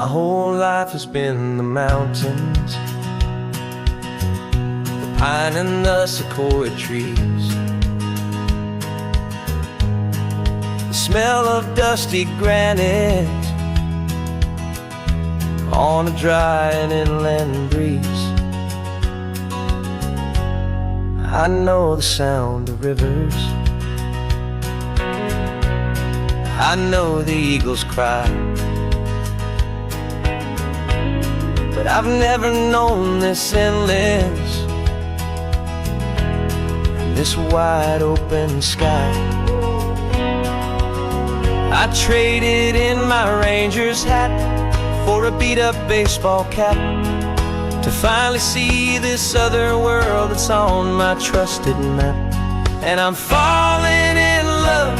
My whole life has been the mountains, the pine and the sequoia trees, the smell of dusty granite on a dry and inland breeze. I know the sound of rivers, I know the eagles cry, but I've never known this endless, this wide open sky. I traded in my ranger's hat for a beat-up baseball cap, to finally see this other world that's on my trusted map. And I'm falling in love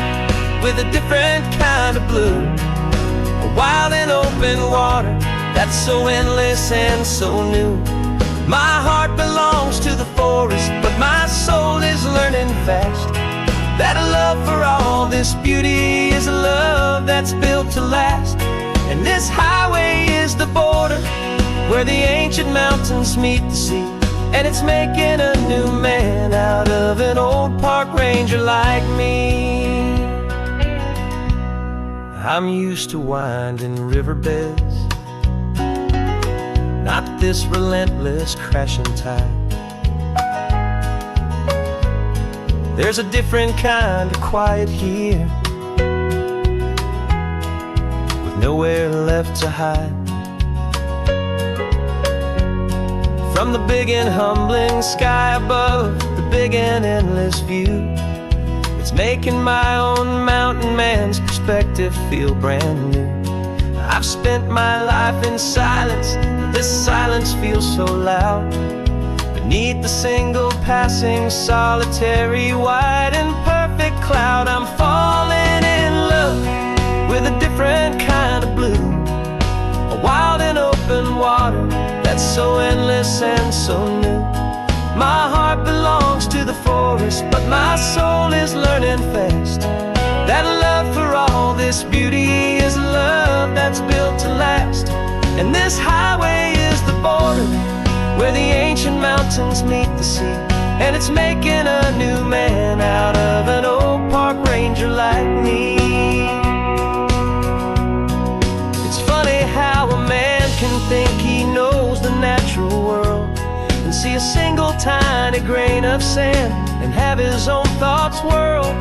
with a different kind of blue, a wild and open water that's so endless and so new. My heart belongs to the forest, but my soul is learning fast that a love for all this beauty is a love that's built to last. And this highway is the border where the ancient mountains meet the sea, and it's making a new man out of an old park ranger like me. I'm used to winding riverbeds, not this relentless crashing tide. There's a different kind of quiet here, with nowhere left to hide. From the big and humbling sky above, the big and endless view, it's making my own mountain man's perspective feel brand new. I've spent my life in silence, this silence feels so loud. Beneath the single passing solitary white and perfect cloud, I'm falling in love with a different kind of blue, a wild and open water that's so endless and so new. My heart belongs to the forest, but my soul is learning fast that a love for all this beauty is a love that's built to last. And this highway is the border where the ancient mountains meet the sea, and it's making a new man out of an old park ranger like me. It's funny how a man can think he knows the natural world and see a single tiny grain of sand and have his own thoughts whirled.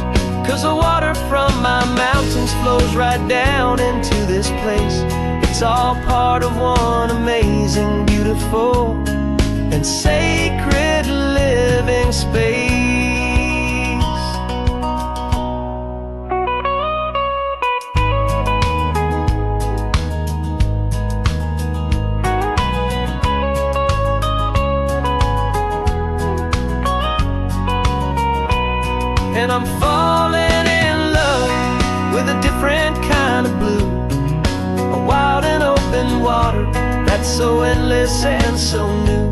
'Cause the water from my mountains flows right down into this place. It's all part of one amazing, beautiful, and sacred living space. And I'm falling in love with a different kind of blue, a wild and open water that's so endless and so new.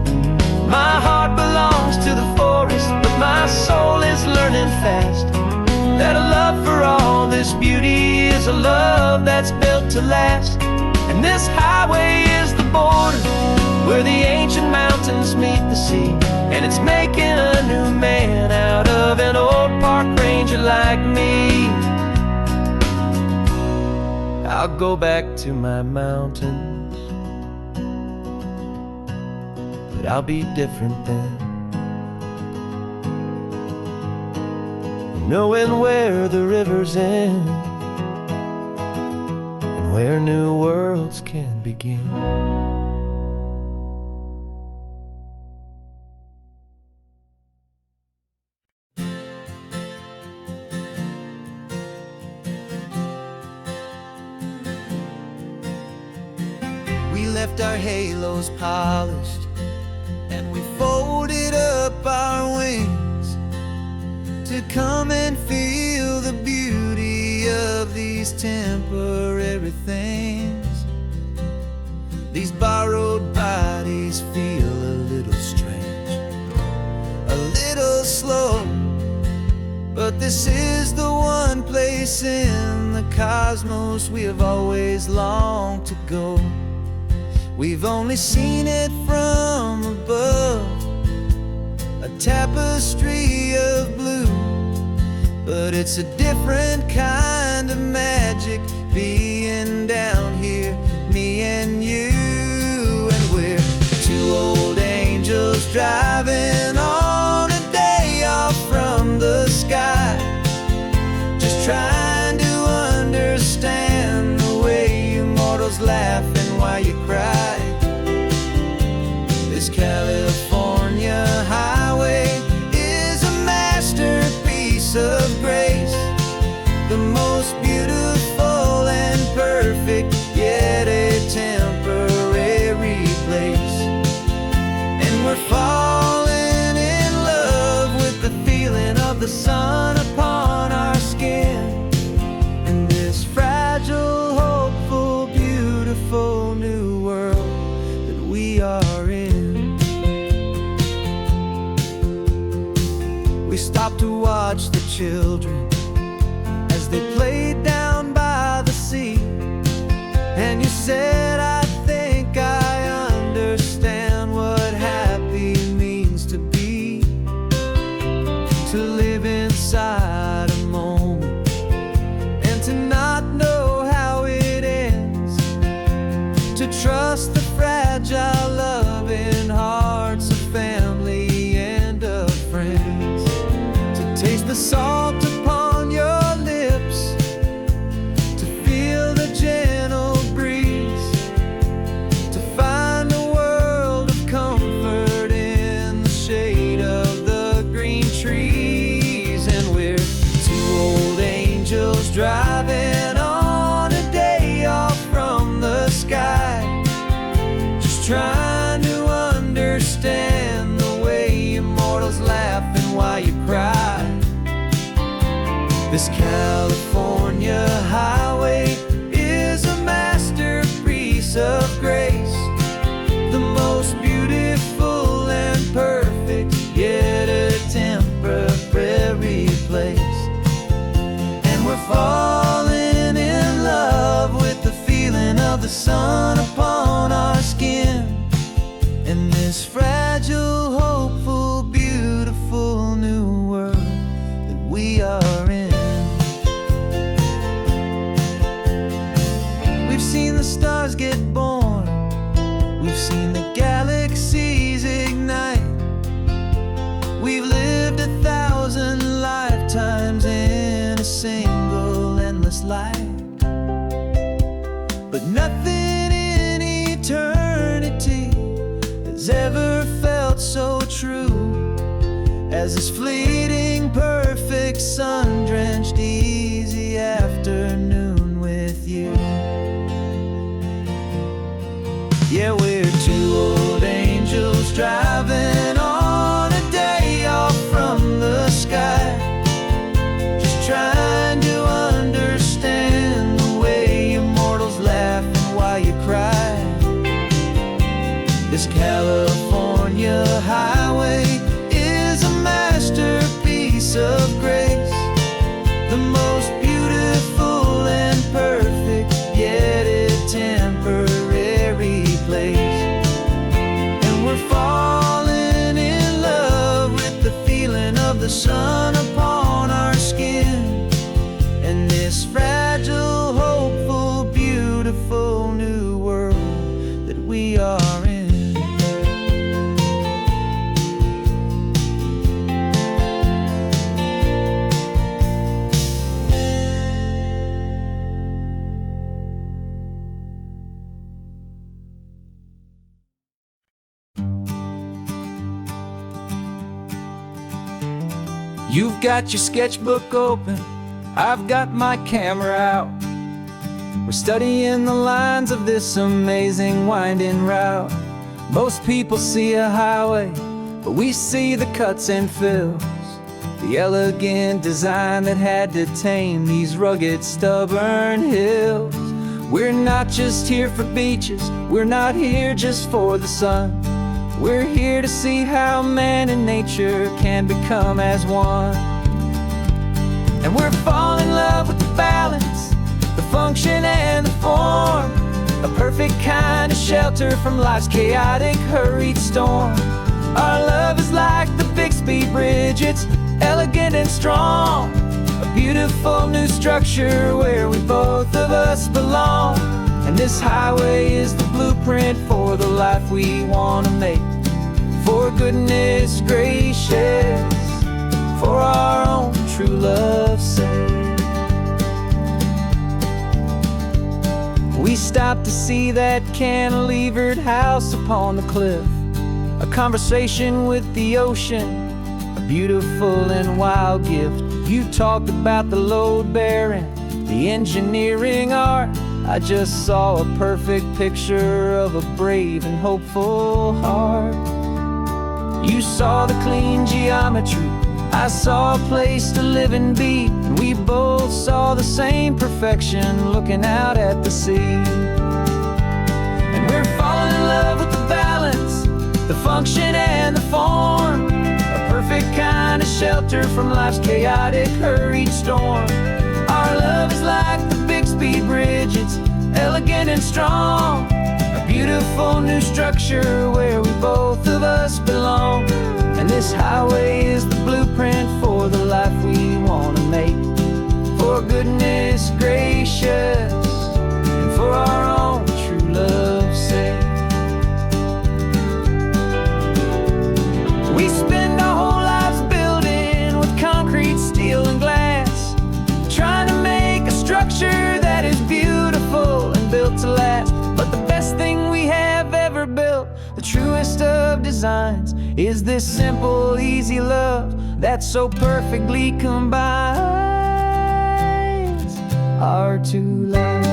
My heart belongs to the forest, but my soul is learning fast that a love for all this beauty is a love that's built to last. And this highway is the border where the ancient mountains meet the sea, and it's making a new man out of an old park ranger like me. I'll go back to my mountains, but I'll be different then, knowing where the rivers end and where new worlds can begin. We left our halos polished, and we folded up our wings to come and feel the beauty of these temporary things. These borrowed bodies feel a little strange, a little slow, but this is the one place in the cosmos we have always longed to go. We've only seen it from above, a tapestry of blue. But it's a different kind of magic being down here, me and you. And we're two old angels driving on a day off from the sky, just trying to understand the way you mortals laugh and why you cry. This California highway is a masterpiece of grace, the most beautiful and perfect, yet a temporary place. And we're falling in love with the feeling of the sun upon our skin, in this fragile, hopeful, beautiful new world that we are in. We stopped to watch the children as they played down by the sea, and you said, I think I understand what happy means to be, to live inside a moment and to not know how it ends, to trust the fragile loving hearts of family and of friends, to taste the salt upon your lips, to feel the gentle breeze, to find a world of comfort in the shade of the green trees. And we're two old angels driving on a day off from the sky, just trying to understand the way immortals laugh and why you cry. This California highway is a masterpiece of grace, the most beautiful and perfect, yet a temporary place. And we're falling in love with the feeling of the sun upon our skin, in this fragile, hopeful, beautiful new world that we are in. We've seen the stars get born, we've seen the galaxies ignite, we've lived 1,000 lifetimes in a single endless life. But nothing in eternity has ever felt so true as this fleeting, perfect, sun-drenched, easy afternoon with you. Yeah, we're two old angels driving on a day off from the sky, just trying to understand the way immortals laugh and why you cry. This California highway is a masterpiece of grace, the most beautiful and perfect, yet a temporary place. And we're falling in love with the feeling of the sun upon our skin, and this fragile, hopeful, beautiful new world that we are in. You've got your sketchbook open, I've got my camera out. We're studying the lines of this amazing winding route. Most people see a highway, but we see the cuts and fills, the elegant design that had to tame these rugged, stubborn hills. We're not just here for beaches, we're not here just for the sun. We're here to see how man and nature can become as one. And we're falling in love with the balance, the function and the form, a perfect kind of shelter from life's chaotic, hurried storm. Our love is like the Bixby Bridge, it's elegant and strong. A beautiful new structure where we both of us belong. And this highway is the blueprint for the life we want to make. For goodness gracious, for our own true love's sake. We stopped to see that cantilevered house upon the cliff. A conversation with the ocean, a beautiful and wild gift. You talked about the load bearing, the engineering art. I just saw a perfect picture of a brave and hopeful heart. You saw the clean geometry, I saw a place to live and be. And we both saw the same perfection looking out at the sea. And we're falling in love with the balance, the function and the form. A perfect kind of shelter from life's chaotic, hurried storm. Our love is like the Bixby Bridge, it's elegant and strong. A beautiful new structure where we both of us belong. And this highway is the blueprint for the life we want to make. For goodness gracious, and for our own true love's sake. We spend our whole lives building with concrete, steel and glass, trying to make a structure that is beautiful and built to last. But the best thing we have ever built, the truest of designs, is this simple, easy love that so perfectly combines our two lives.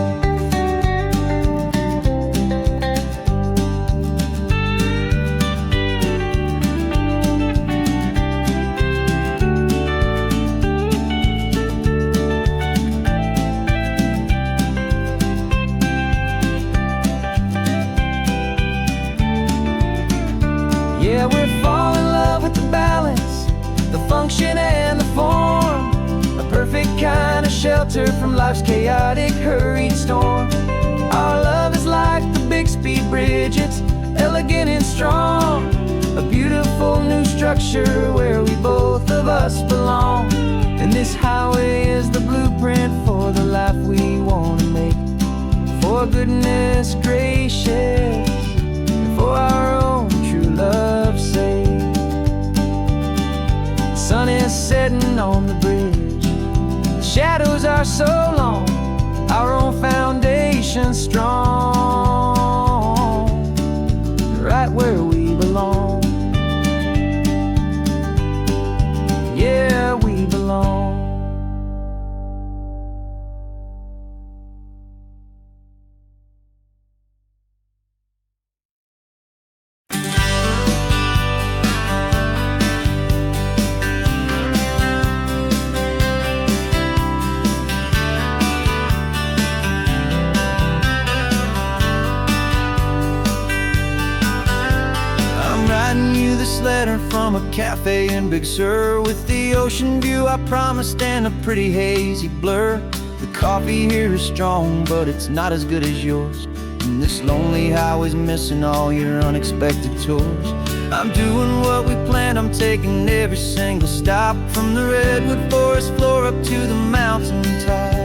Yeah, we're falling in love with the balance, the function and the form. A perfect kind of shelter from life's chaotic, hurried storm. Our love is like the Bixby Bridge, it's elegant and strong. A beautiful new structure where we both of us belong. And this highway is the blueprint for the life we want to make. For goodness gracious, and for our own true love's sake. The sun is setting on the bridge, the shadows are so long, our own foundation strong, right where we belong. Yeah, we belong. Letter from a cafe in Big Sur, with the ocean view I promised and a pretty hazy blur. The coffee here is strong, but it's not as good as yours. And this lonely highway's missing all your unexpected tours. I'm doing what we planned, I'm taking every single stop, from the redwood forest floor up to the mountain top.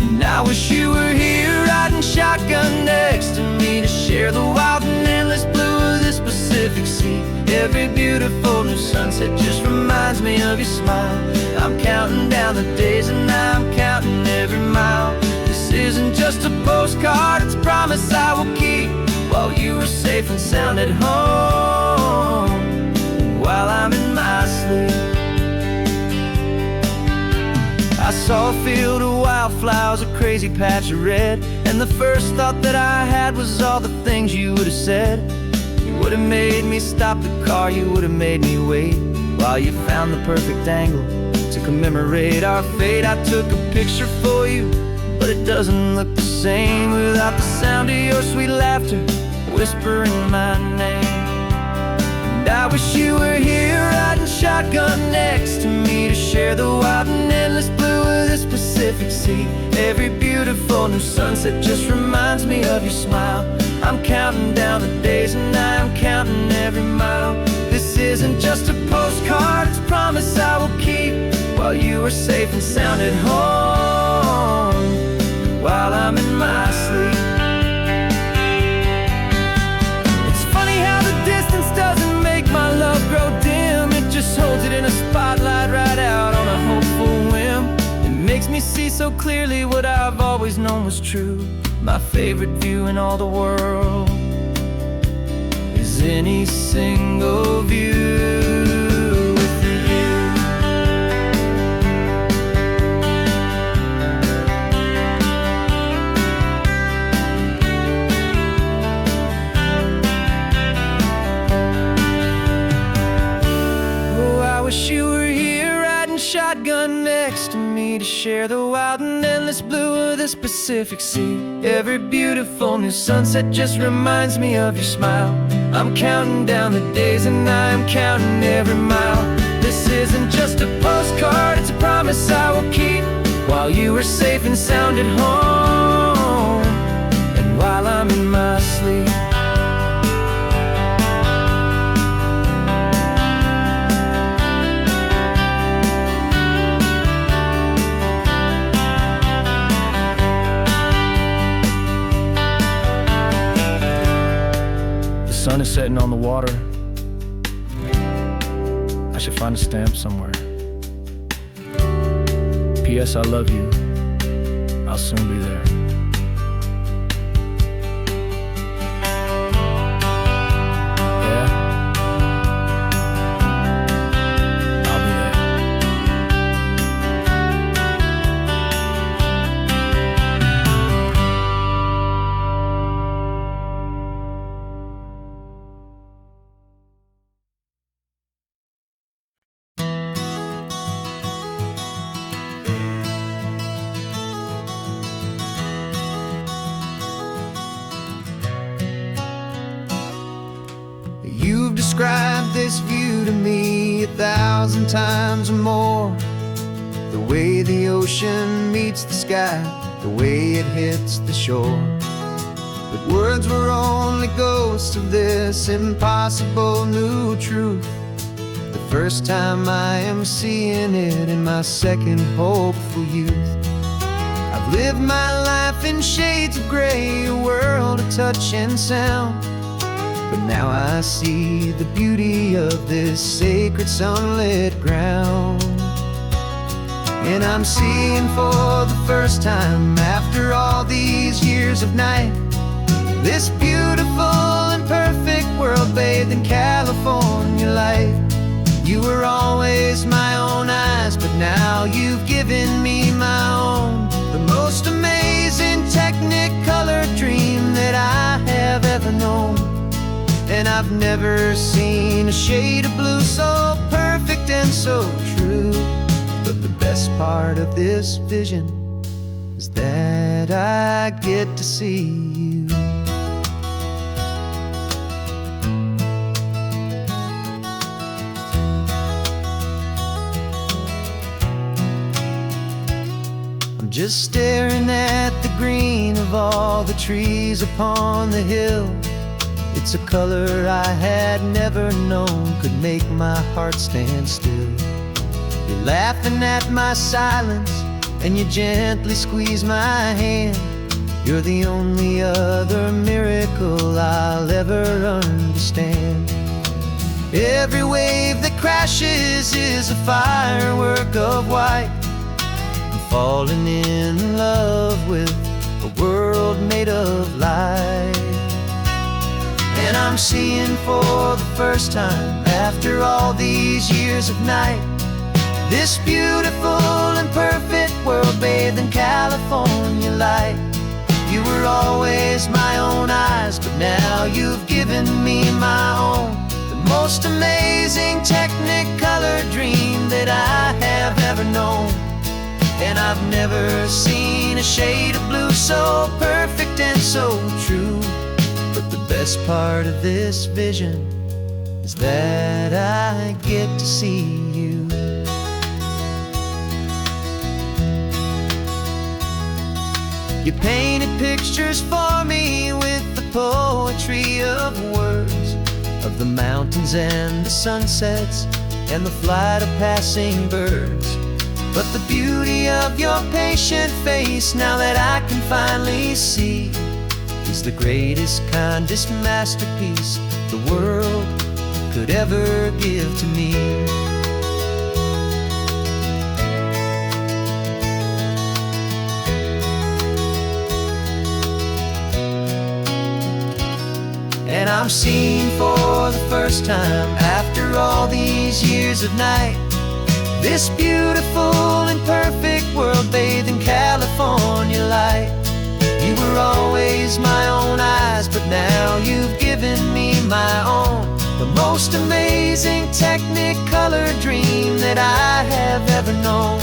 And I wish you were here riding shotgun next to me, to share the wild and endless blue of this Pacific Sea. Every beautiful new sunset just reminds me of your smile. I'm counting down the days and I'm counting every mile. This isn't just a postcard, it's a promise I will keep, while you are safe and sound at home, while I'm in my sleep. I saw a field of wildflowers, a crazy patch of red, and the first thought that I had was all the things you would have said. You would have made me stop the car, you would have made me wait, while you found the perfect angle to commemorate our fate. I took a picture for you, but it doesn't look the same without the sound of your sweet laughter whispering my name. And I wish you were here riding shotgun next to me, to share the wild and endless blue of this Pacific Sea. Every beautiful new sunset just reminds me of your smile. I'm counting down the days and I'm counting every mile. This isn't just a postcard, it's a promise I will keep, while you are safe and sound at home, while I'm in my sleep. It's funny how the distance doesn't make my love grow dim. It just holds it in a spotlight right out on a hopeful whim. It makes me see so clearly what I've always known was true. My favorite view in all the world is any single view with you. Oh, I wish you were here riding shotgun next to me to share the wild and endless blue of this Pacific Sea. Every beautiful new sunset just reminds me of your smile. I'm counting down the days and I'm counting every mile. This isn't just a postcard, it's a promise I will keep, while you are safe and sound at home, and while I'm in my sleep. The sun is setting on the water. I should find a stamp somewhere. P.S. I love you. I'll soon be there. Yeah? I'll be there. You've described this view to me 1,000 times or more. The way the ocean meets the sky, the way it hits the shore. But words were only ghosts of this impossible new truth. The first time I am seeing it in my second hopeful youth. I've lived my life in shades of gray, a world of touch and sound. But now I see the beauty of this sacred sunlit ground. And I'm seeing for the first time, after all these years of night, this beautiful and perfect world bathed in California light. You were always my own eyes, but now you've given me my own. The most amazing Technicolor dream that I have ever known. And I've never seen a shade of blue so perfect and so true. But the best part of this vision is that I get to see you. I'm just staring at the green of all the trees upon the hill. It's a color I had never known could make my heart stand still. You're laughing at my silence and you gently squeeze my hand. You're the only other miracle I'll ever understand. Every wave that crashes is a firework of white. I'm falling in love with a world made of light. And I'm seeing for the first time, after all these years of night, this beautiful and perfect world bathed in California light. You were always my own eyes, but now you've given me my own. The most amazing Technicolor dream that I have ever known. And I've never seen a shade of blue so perfect and so true. But the best part of this vision is that I get to see you. You painted pictures for me with the poetry of words, of the mountains and the sunsets and the flight of passing birds. But the beauty of your patient face, now that I can finally see, is the greatest, kindest masterpiece the world could ever give to me. And I'm seeing for the first time, after all these years of night, this beautiful and perfect world bathed in California light. You were always my own eyes, but now you've given me my own, the most amazing technicolor dream that I have ever known.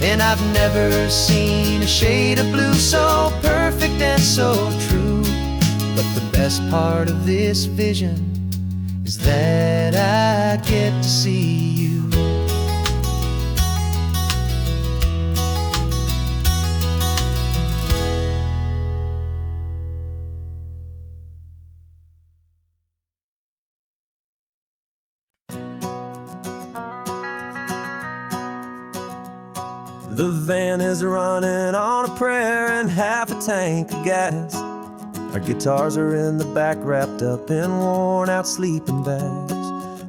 And I've never seen a shade of blue so perfect and so true. But the best part of this vision is that I get to see you. The van is running on a prayer and half a tank of gas. Our guitars are in the back, wrapped up in worn-out sleeping bags.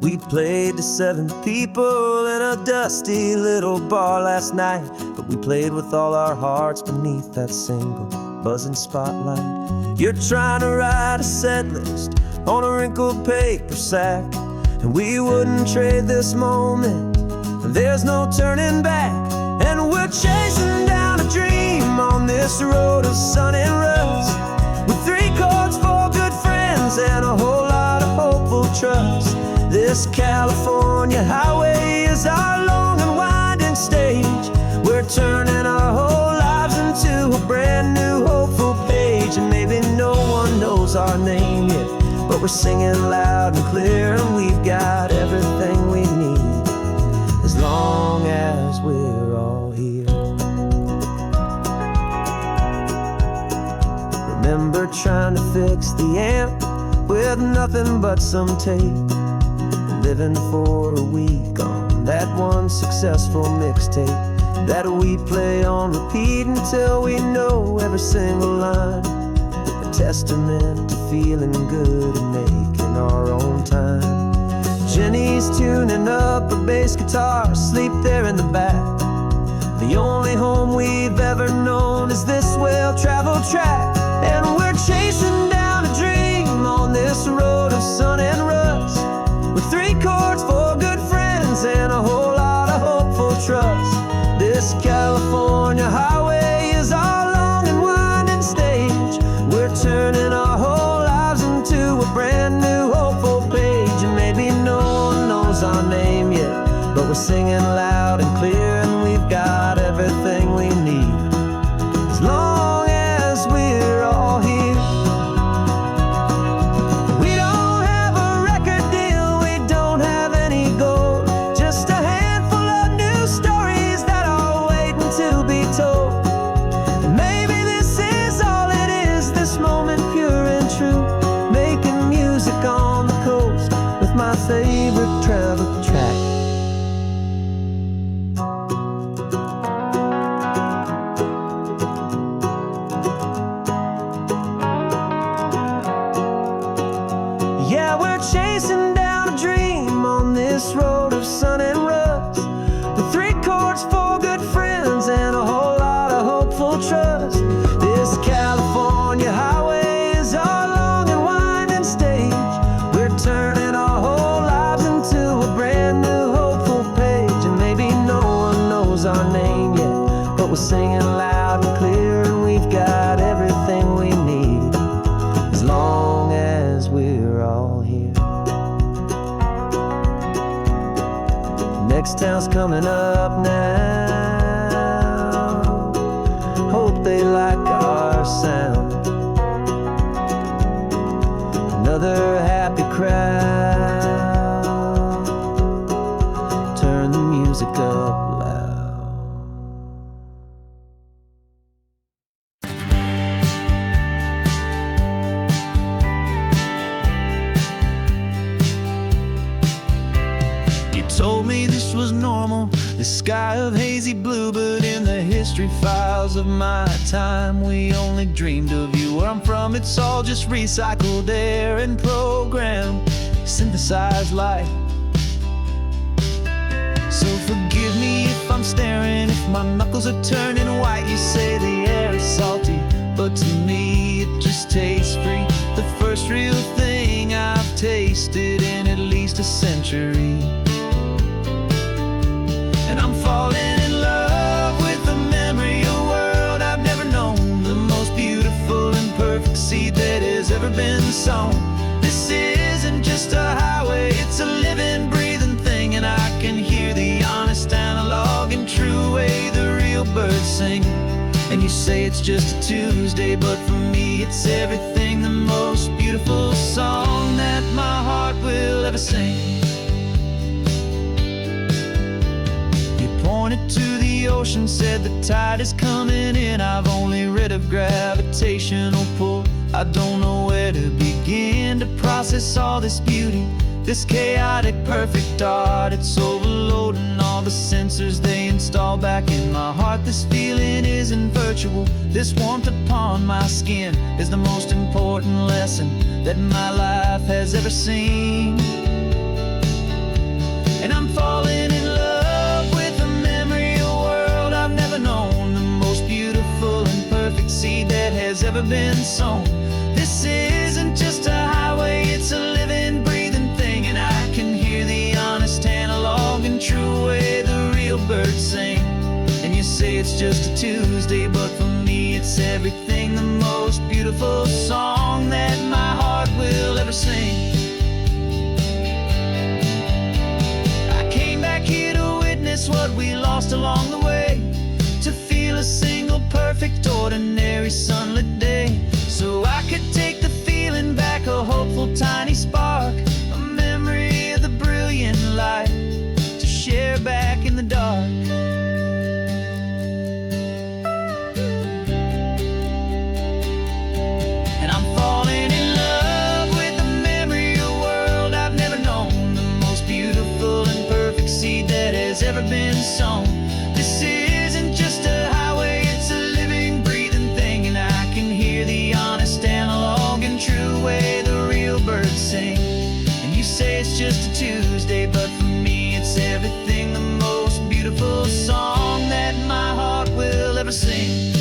We played to 7 people in a dusty little bar last night, but we played with all our hearts beneath that single buzzing spotlight. You're trying to write a set list on a wrinkled paper sack, and we wouldn't trade this moment. There's no turning back, and we're chasing down a dream on this road of sun and rust, with 3 chords, 4 good friends, and a whole lot of hopeful trust. This California highway is our long and winding stage. We're turning our whole lives into a brand new hopeful page. And maybe no one knows our name yet, but we're singing loud and clear, and we've got everything we need, as long as we're all here. Remember trying to fix the amp with nothing but some tape, living for a week on that one successful mixtape that we play on repeat until we know every single line, a testament to feeling good and making our own time. Jenny's tuning up her bass guitar, asleep there in the back. The only home we've ever known is this well-traveled track, and we're chasing down a dream on this road of sun and rust, with 3 chords, 4 good friends, and a whole lot of hopeful trust. This California highway is our long and winding stage. We're turning our whole lives into a brand new hopeful page. And maybe no one knows our name yet, but we're singing loud and clear, and we've got everything we need, as long as we're all here. My favorite travel track. Yeah, we're chasing down a dream on this road of sun and rust, with 3 chords, 4 good friends, and a whole lot of hopeful trust. This California highway is our long and winding stage. We're turning our whole lives into a brand new hopeful page. And maybe no one knows our name yet, but we're singing loud and clear, and we've got everything we need, as long as we're all here. Next town's coming up now, hope they like our sound. Another happy crowd, turn the music up loud. The sky of hazy blue, but in the history files of my time, we only dreamed of you. Where I'm from, it's all just recycled air and programmed, synthesized light. So forgive me if I'm staring, if my knuckles are turning white. You say the air is salty, but to me it just tastes free. The first real thing I've tasted in at least a century. And I'm falling in love with the memory of a world I've never known, the most beautiful and perfect seed that has ever been sown. This isn't just a highway, it's a living, breathing thing, and I can hear the honest analog and true way the real birds sing. And you say it's just a Tuesday, but for me it's everything, the most beautiful song that my heart will ever sing. You pointed to the ocean, said the tide is coming in. I've only read of gravitational pull. I don't know where to begin to process all this beauty, this chaotic perfect art. It's overloading all the sensors they install back in my heart. This feeling isn't virtual, this warmth upon my skin is the most important lesson that my life has ever seen. And I'm falling in love with the memory of a world I've never known, the most beautiful and perfect seed that has ever been sown. This isn't just a highway, it's a living, breathing thing, and I can hear the honest analog and true way the real birds sing. And you say it's just a Tuesday, but for me it's everything, the most beautiful song that my heart will ever sing. I came back here to witness what we lost along the way, to feel a single perfect ordinary sunlit day, so I could take the feeling back, a hopeful tiny spark, a memory of the brilliant light to share back in the dark. And I'm falling in love with the memory of a world I've never known, the most beautiful and perfect seed that has ever been sown. This isn't just a highway, it's a living, breathing thing, and I can hear the honest analog and true way the real birds sing. And you say it's just a Tuesday, but for me it's everything, the most beautiful song that my heart will ever sing.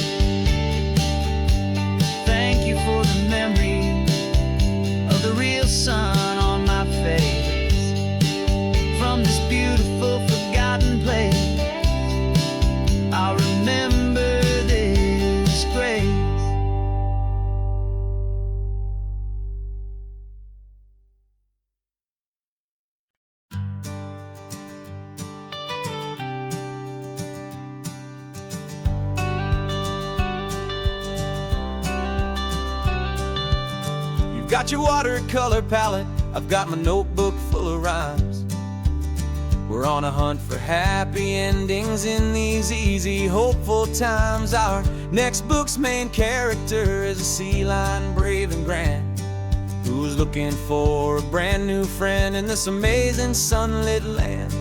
Thank you for the memory of the real sun on my face, from this beautiful forgotten place. I'll remember this grace. You've got your watercolor palette, I've got my notebook full of rhymes. We're on a hunt for happy endings in these easy, hopeful times. Our next book's main character is a sea lion, brave and grand, who's looking for a brand new friend in this amazing sunlit land.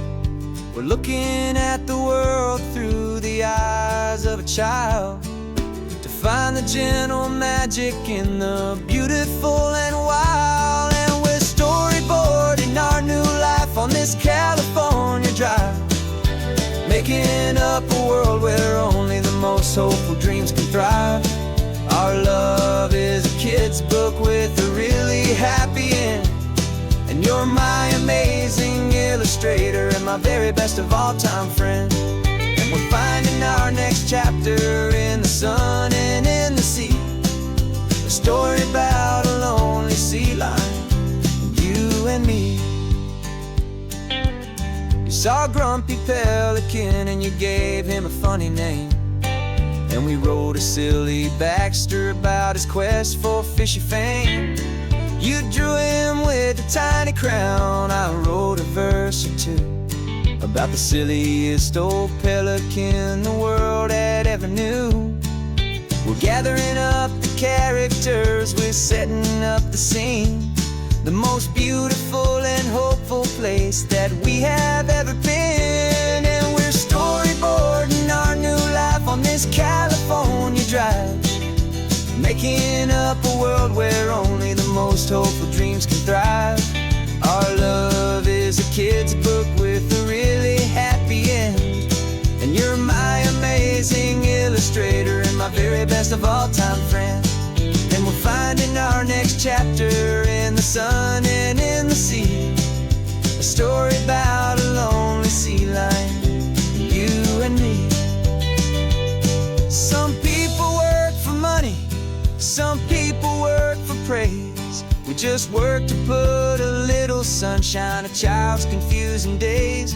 We're looking at the world through the eyes of a child, to find the gentle magic in the beautiful and wild. And we're storyboarding our new life on this California drive, making up a world where only the most hopeful dreams can thrive. Our love is a kid's book with a really happy end, and you're my amazing illustrator and my very best of all time friend. And we're finding our next chapter in the sun and in the sea, a story about a lonely sea lion, you and me. You saw a grumpy pelican and you gave him a funny name, and we wrote a silly Baxter about his quest for fishy fame. You drew him with a tiny crown, I wrote a verse or two about the silliest old pelican the world had ever knew. We're gathering up the characters, we're setting up the scene, the most beautiful and hopeful place that we have ever been. And we're this California drive, making up a world where only the most hopeful dreams can thrive. Our love is a kid's book with a really happy end, and you're my amazing illustrator and my very best of all time friend. And we're finding our next chapter in the sun and in the sea, a story about a lonely sea lion, you and me. Some people work for money, some people work for praise. We just work to put a little sunshine in a child's confusing days,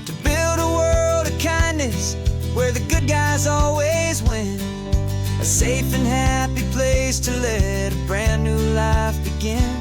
to build a world of kindness where the good guys always win, a safe and happy place to let a brand new life begin.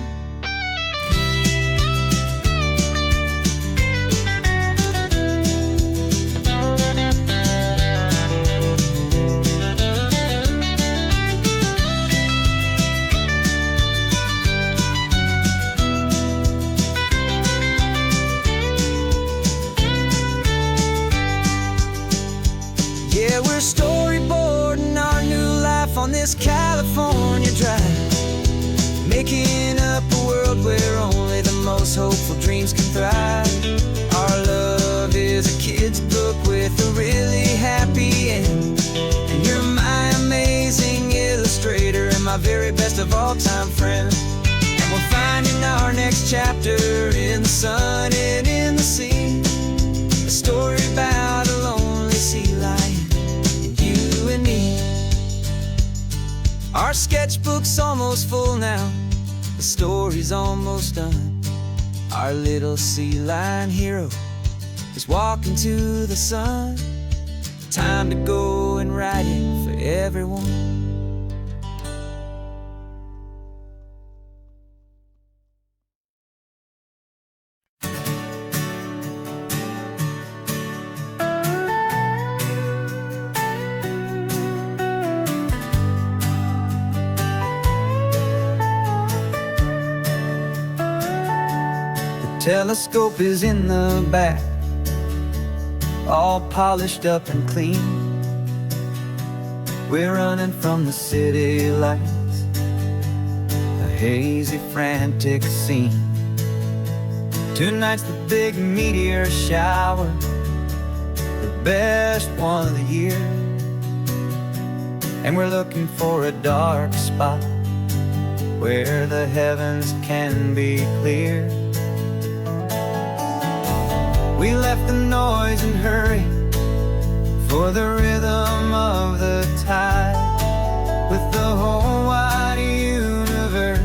Yeah, we're storyboarding our new life on this California drive, making up a world where only the most hopeful dreams can thrive. Our love is a kid's book with a really happy end, and you're my amazing illustrator and my very best of all time friend. And we're finding our next chapter in the sun and in the sea, a story about a lonely sea lion, you and me. Our sketchbook's almost full now, the story's almost done. Our little sea lion hero is walking to the sun. Time to go and write it for everyone. Telescope is in the back, all polished up and clean. We're running from the city lights, a hazy, frantic scene. Tonight's the big meteor shower, the best one of the year. And we're looking for a dark spot where the heavens can be clear. We left the noise and hurry for the rhythm of the tide, with the whole wide universe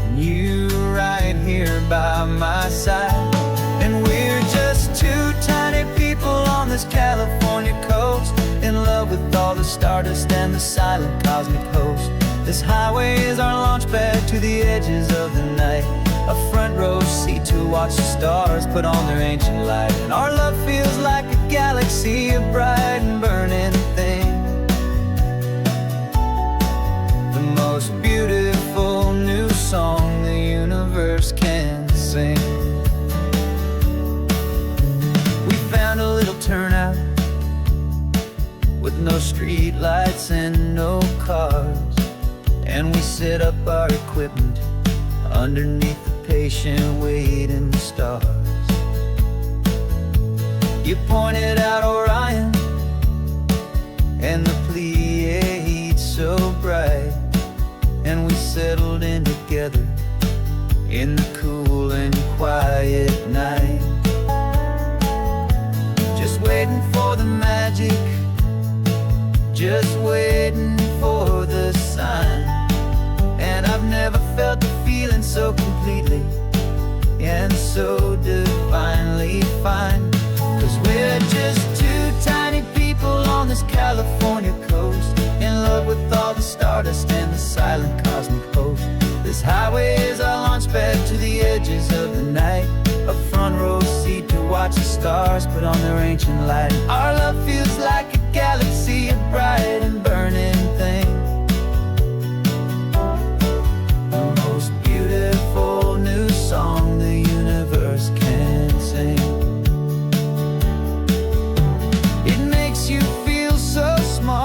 and you right here by my side. And we're just two tiny people on this California coast, in love with all the stardust and the silent cosmic host. This highway is our launch pad to the edges of the night, a front row seat to watch the stars put on their ancient light. And our love feels like a galaxy, a bright and burning thing, the most beautiful new song the universe can sing. We found a little turnout with no street lights and no cars, and we set up our equipment underneath the patient waiting stars. You pointed out Orion and the Pleiades so bright, and we settled in together in the cool and quiet night, just waiting for the magic, just waiting for the sign. And I've never felt the feeling so completely and so divinely fine, 'cause we're just two tiny people on this California coast, in love with all the stardust and the silent cosmic host. This highway is our launch pad to the edges of the night, a front row seat to watch the stars put on their ancient light. Our love feels like a galaxy, a bright and burning thing, the most beautiful new song the universe can sing. It makes you feel so small,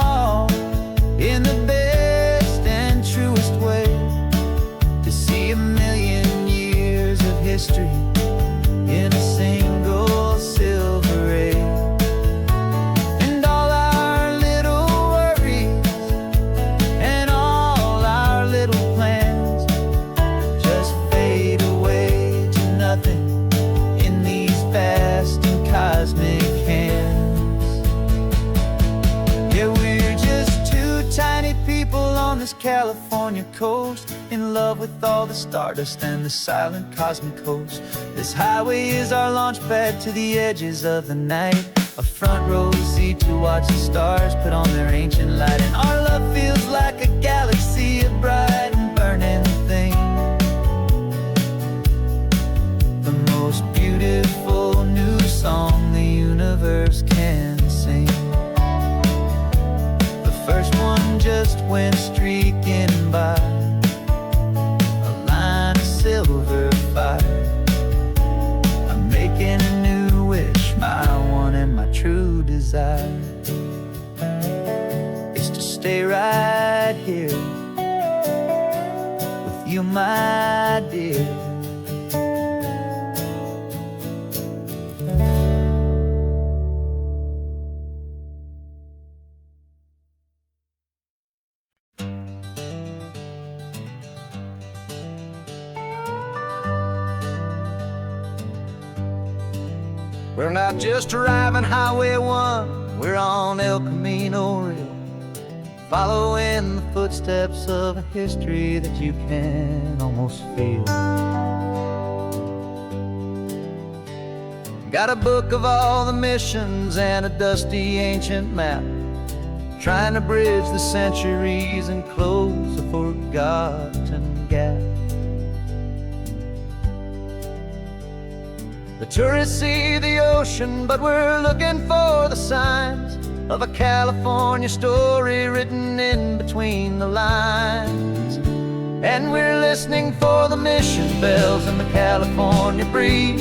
on this California coast, in love with all the stardust and the silent cosmic host. This highway is our launch pad to the edges of the night, a front row seat to watch the stars put on their ancient light. And our love feels like a galaxy of bright and burning things, the most beautiful new song the universe can sing. The first one just went streaking by, a line of silver fire. I'm making a new wish, my one and my true desire is to stay right here with you, my dear. We're not just driving Highway 1, we're on El Camino Real, following the footsteps of a history that you can almost feel. Got a book of all the missions and a dusty ancient map, trying to bridge the centuries and close a forgotten gap. The tourists see the ocean, but we're looking for the signs of a California story written in between the lines. And we're listening for the mission bells in the California breeze,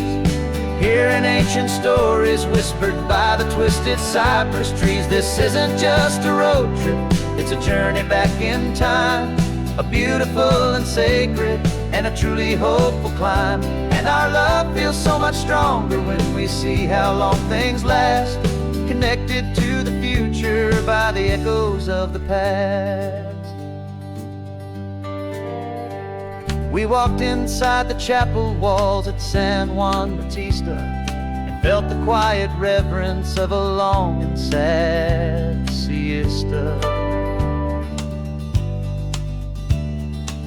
hearing ancient stories whispered by the twisted cypress trees. This isn't just a road trip, it's a journey back in time, a beautiful and sacred and a truly hopeful climb. And our love feels so much stronger when we see how long things last, connected to the future by the echoes of the past. We walked inside the chapel walls at San Juan Bautista and felt the quiet reverence of a long and sad siesta.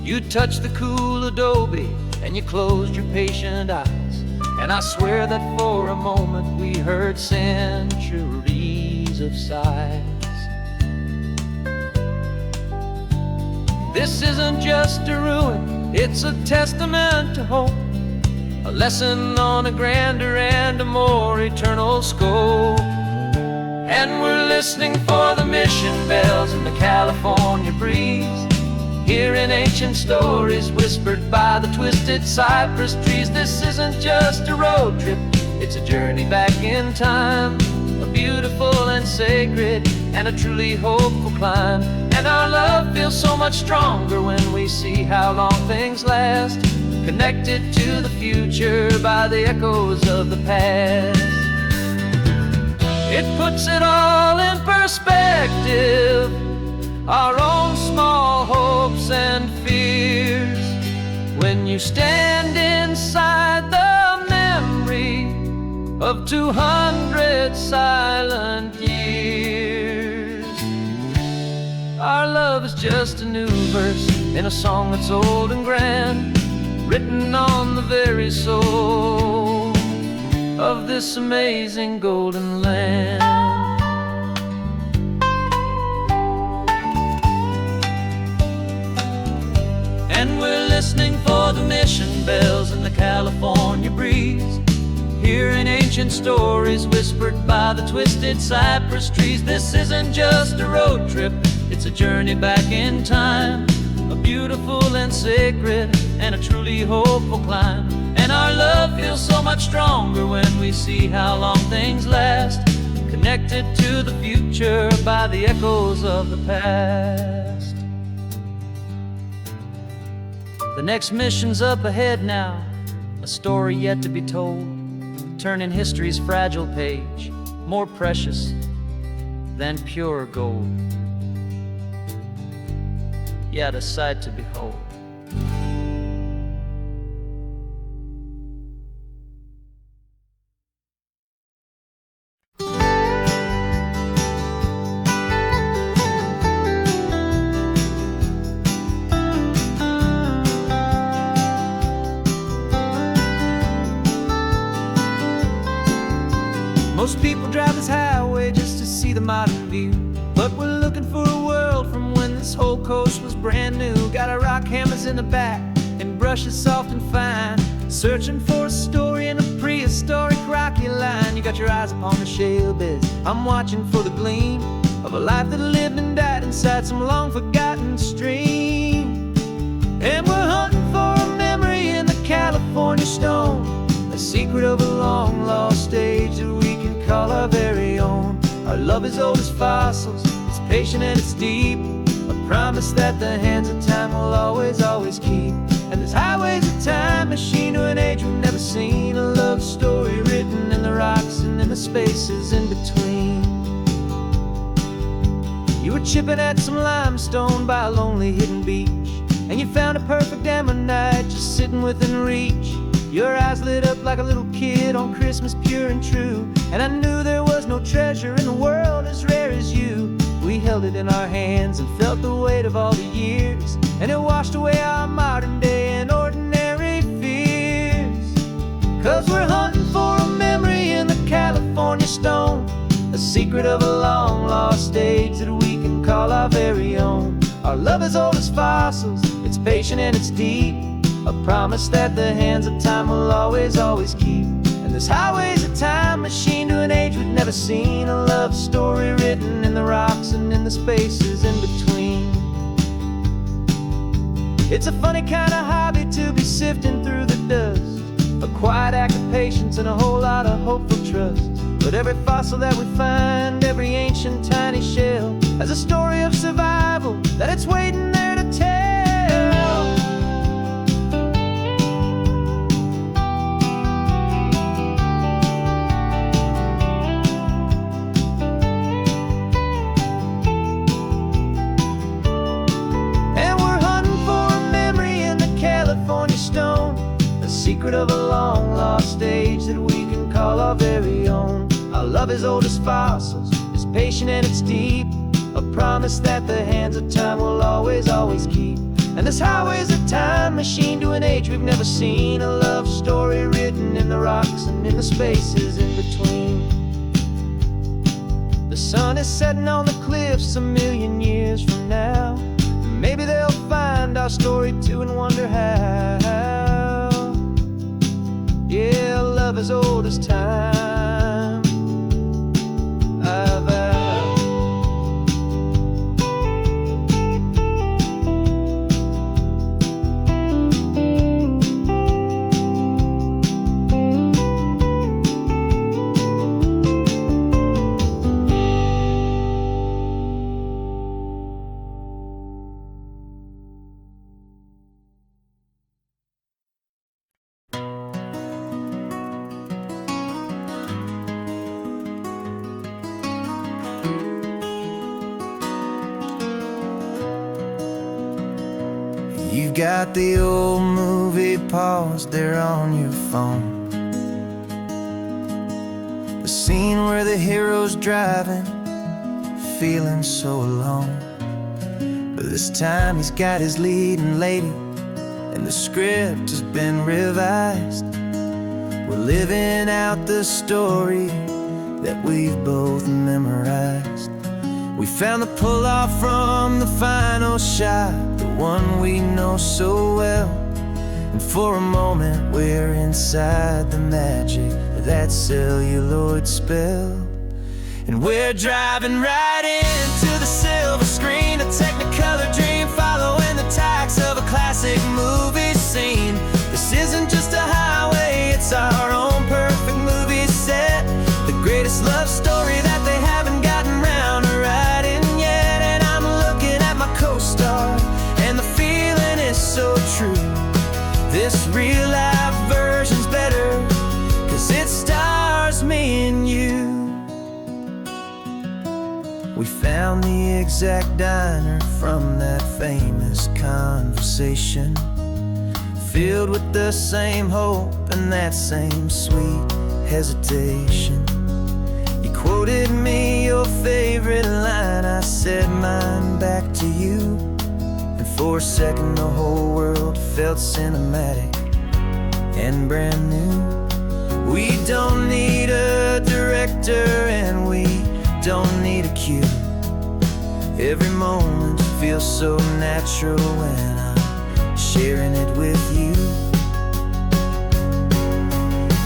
You touched the cool adobe and you closed your patient eyes, and I swear that for a moment we heard centuries of sighs. This isn't just a ruin, it's a testament to hope, a lesson on a grander and a more eternal scope. And we're listening for the mission bells in the California breeze, hearing ancient stories whispered by the twisted cypress trees. This isn't just a road trip, it's a journey back in time, a beautiful and sacred and a truly hopeful climb. And our love feels so much stronger when we see how long things last, connected to the future by the echoes of the past. It puts it all in perspective, our own small hopes and fears, when you stand inside the memory of 200 silent years. Our love is just a new verse in a song that's old and grand, written on the very soul of this amazing golden land. And we're listening for the mission bells in the California breeze, hearing ancient stories whispered by the twisted cypress trees. This isn't just a road trip, it's a journey back in time, a beautiful and sacred and a truly hopeful climb. And our love feels so much stronger when we see how long things last, connected to the future by the echoes of the past. The next mission's up ahead now, a story yet to be told, turning history's fragile page more precious than pure gold. Yet a sight to behold. see the modern view. But we're looking for a world from when this whole coast was brand new. Got our rock hammers in the back and brushes soft and fine, searching for a story in a prehistoric rocky line. You got your eyes upon the shale beds, I'm watching for the gleam of a life that lived and died inside some long forgotten stream. And we're hunting for a memory in the California stone, a secret of a long lost age that we can call our very own. Our love is old as fossils, it's patient and it's deep, a promise that the hands of time will always, always keep. And this highway's a time machine to an age we've never seen, a love story written in the rocks and in the spaces in between. You were chipping at some limestone by a lonely hidden beach, and you found a perfect ammonite just sitting within reach. Your eyes lit up like a little kid on Christmas, pure and true, and I knew there was no treasure in the world as rare as you. We held it in our hands and felt the weight of all the years, and it washed away our modern day and ordinary fears. 'Cause we're hunting for a memory in the California stone, a secret of a long lost age that we can call our very own. Our love is old as fossils, it's patient and it's deep, a promise that the hands of time will always, always keep. And this highway's a time machine to an age we've never seen, a love story written in the rocks and in the spaces in between. It's a funny kind of hobby to be sifting through the dust, a quiet act of patience and a whole lot of hopeful trust. But every fossil that we find, every ancient tiny shell, has a story of survival that it's waiting there to tell. Secret of a long lost age that we can call our very own. Our love is old as fossils, it's patient and it's deep, a promise that the hands of time will always, always keep. And this highway's a time machine to an age we've never seen, a love story written in the rocks and in the spaces in between. The sun is setting on the cliffs a million years from now, maybe they'll find our story too and wonder how. Yeah, love as old as time, I vow. You've got the old movie paused there on your phone, the scene where the hero's driving, feeling so alone. But this time he's got his leading lady, and the script has been revised. We're living out the story that we've both memorized. We found the pull-off from the final shot, the one we know so well. And for a moment we're inside the magic of that celluloid spell. And we're driving right into the silver screen, a Technicolor dream, following the tacks of a classic movie scene. This isn't just a highway, it's our own perfect movie set, the greatest love story that they haven't gotten round to writing yet. And I'm looking at my co-star, and the feeling is so true. This real life version's better, 'cause it stars me and you. We found the exact diner from that famous conversation, filled with the same hope and that same sweet hesitation. You quoted me your favorite line, I said mine back to you. And for a second the whole world felt cinematic and brand new. We don't need a director and we don't need a cue. Every moment feels so natural when I'm sharing it with you.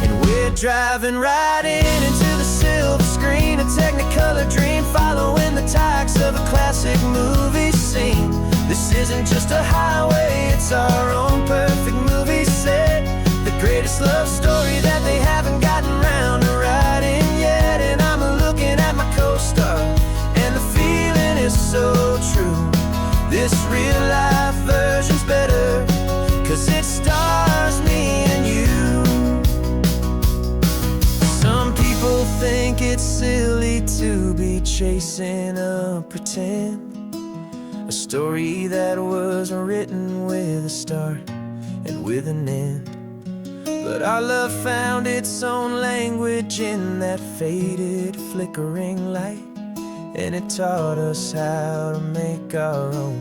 And we're driving right into the silver screen, a Technicolor dream, following the tacks of a classic movie scene. This isn't just a highway, it's our own perfect movie set. The greatest love story that they haven't gotten round to writing yet. And I'm looking at my co-star, and the feeling is so true. This real life version's better, 'cause it stars me and you. Some people think it's silly to be chasing a pretend, a story that was written with a start and with an end. But our love found its own language in that faded, flickering light, and it taught us how to make our own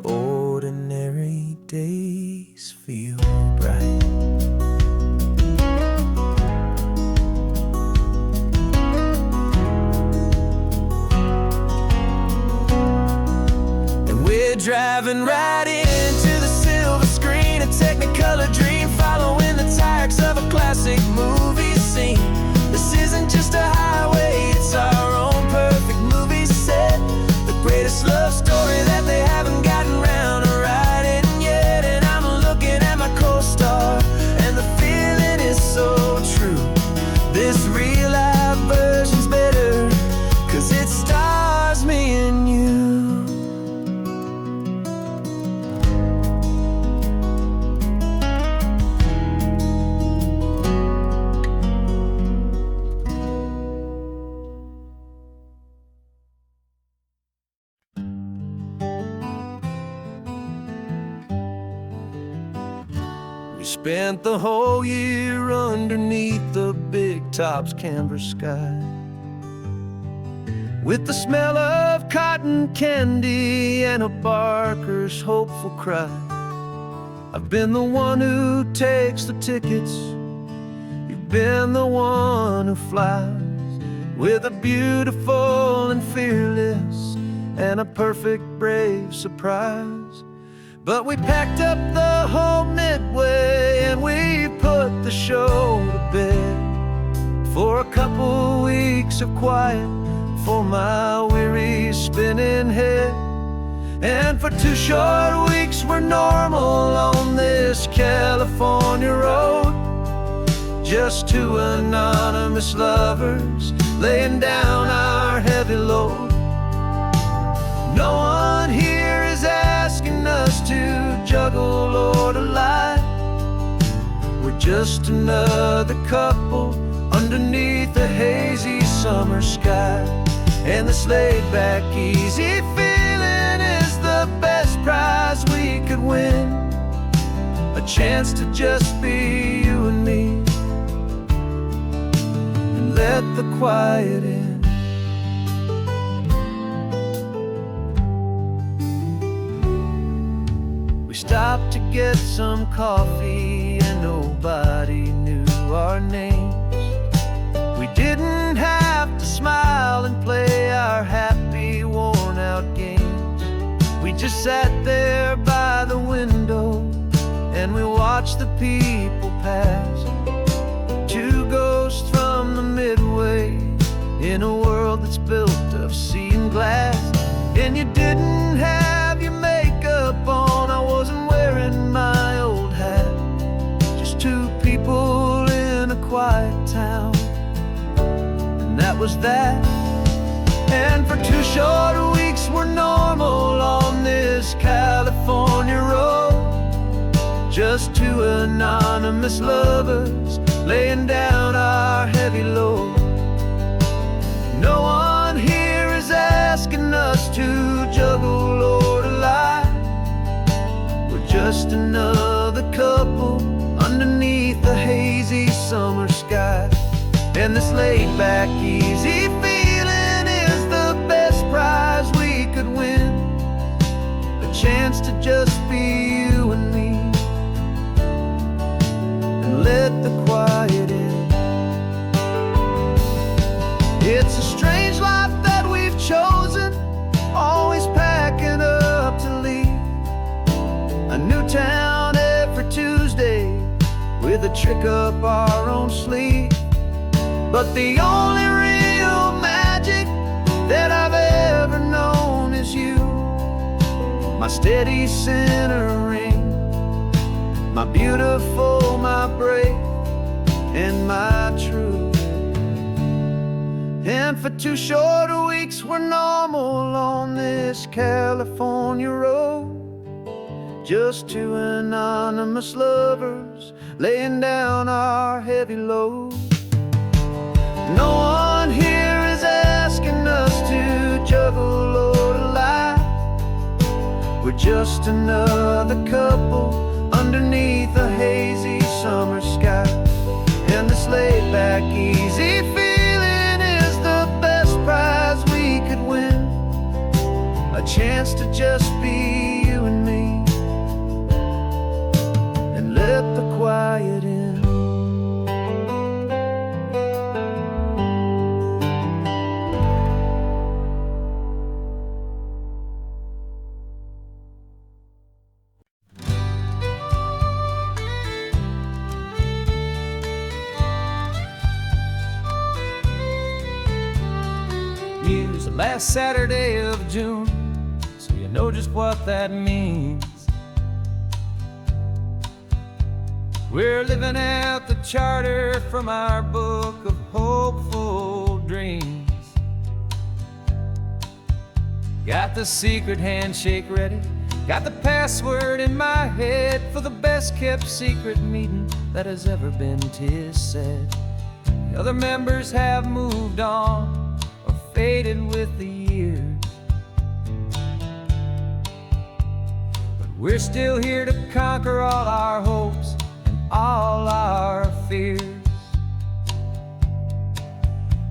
ordinary days feel bright. And we're driving right into the silver screen, a Technicolor dream, following the tacks of a classic movie scene. This isn't just a highway, it's our own perfect movie set. The greatest love story that they haven't gotten round to writing yet. And I'm looking at my co-star, and the feeling is so true. This real life version's better, 'cause it stars me and you. We spent the whole year underneath the big top's canvas sky, with the smell of cotton candy and a barker's hopeful cry. I've been the one who takes the tickets, you've been the one who flies, with a beautiful and fearless and a perfect brave surprise. But we packed up the whole Midway and we put the show to bed, for a couple weeks of quiet for my weary spinning head. And for 2 short weeks we're normal on this California road, just 2 anonymous lovers laying down our heavy load. No one here is asking us to juggle or to lie. We're just another couple underneath the hazy summer sky. And this laid-back, easy feeling is the best prize we could win, a chance to just be you and me, and let the quiet in. We stopped to get some coffee and nobody knew our names. We didn't have to smile and play our happy, worn-out games. We just sat there by the window and we watched the people pass, 2 ghosts from the Midway in a world that's built of sea and glass. And you didn't have your makeup on, I wasn't wearing my old hat, just 2 people in a quiet town, and that was that. And for 2 short weeks we're normal on this California road, just 2 anonymous lovers laying down our heavy load. No one here is asking us to juggle or to lie. We're just another couple underneath the hazy summer sky. And this laid-back, easy feeling is the best prize we could win, a chance to just be you and me, and let the quiet in. It's a strange life trick up our own sleeve. But the only real magic that I've ever known is you, my steady centering, my beautiful, my brave, and my true. And for 2 short weeks we're normal on this California road, just 2 anonymous lovers laying down our heavy load. No one here is asking us to juggle or to lie. We're just another couple underneath a hazy summer sky. And this laid back, easy feeling is the best prize we could win. A chance to just be you and me, and let the quiet in. Use the last Saturday of June, so you know just what that means. We're living out the charter from our book of hopeful dreams. Got the secret handshake ready, got the password in my head for the best kept secret meeting that has ever been, 'tis said. The other members have moved on, faded with the years, but we're still here to conquer all our hopes and all our fears.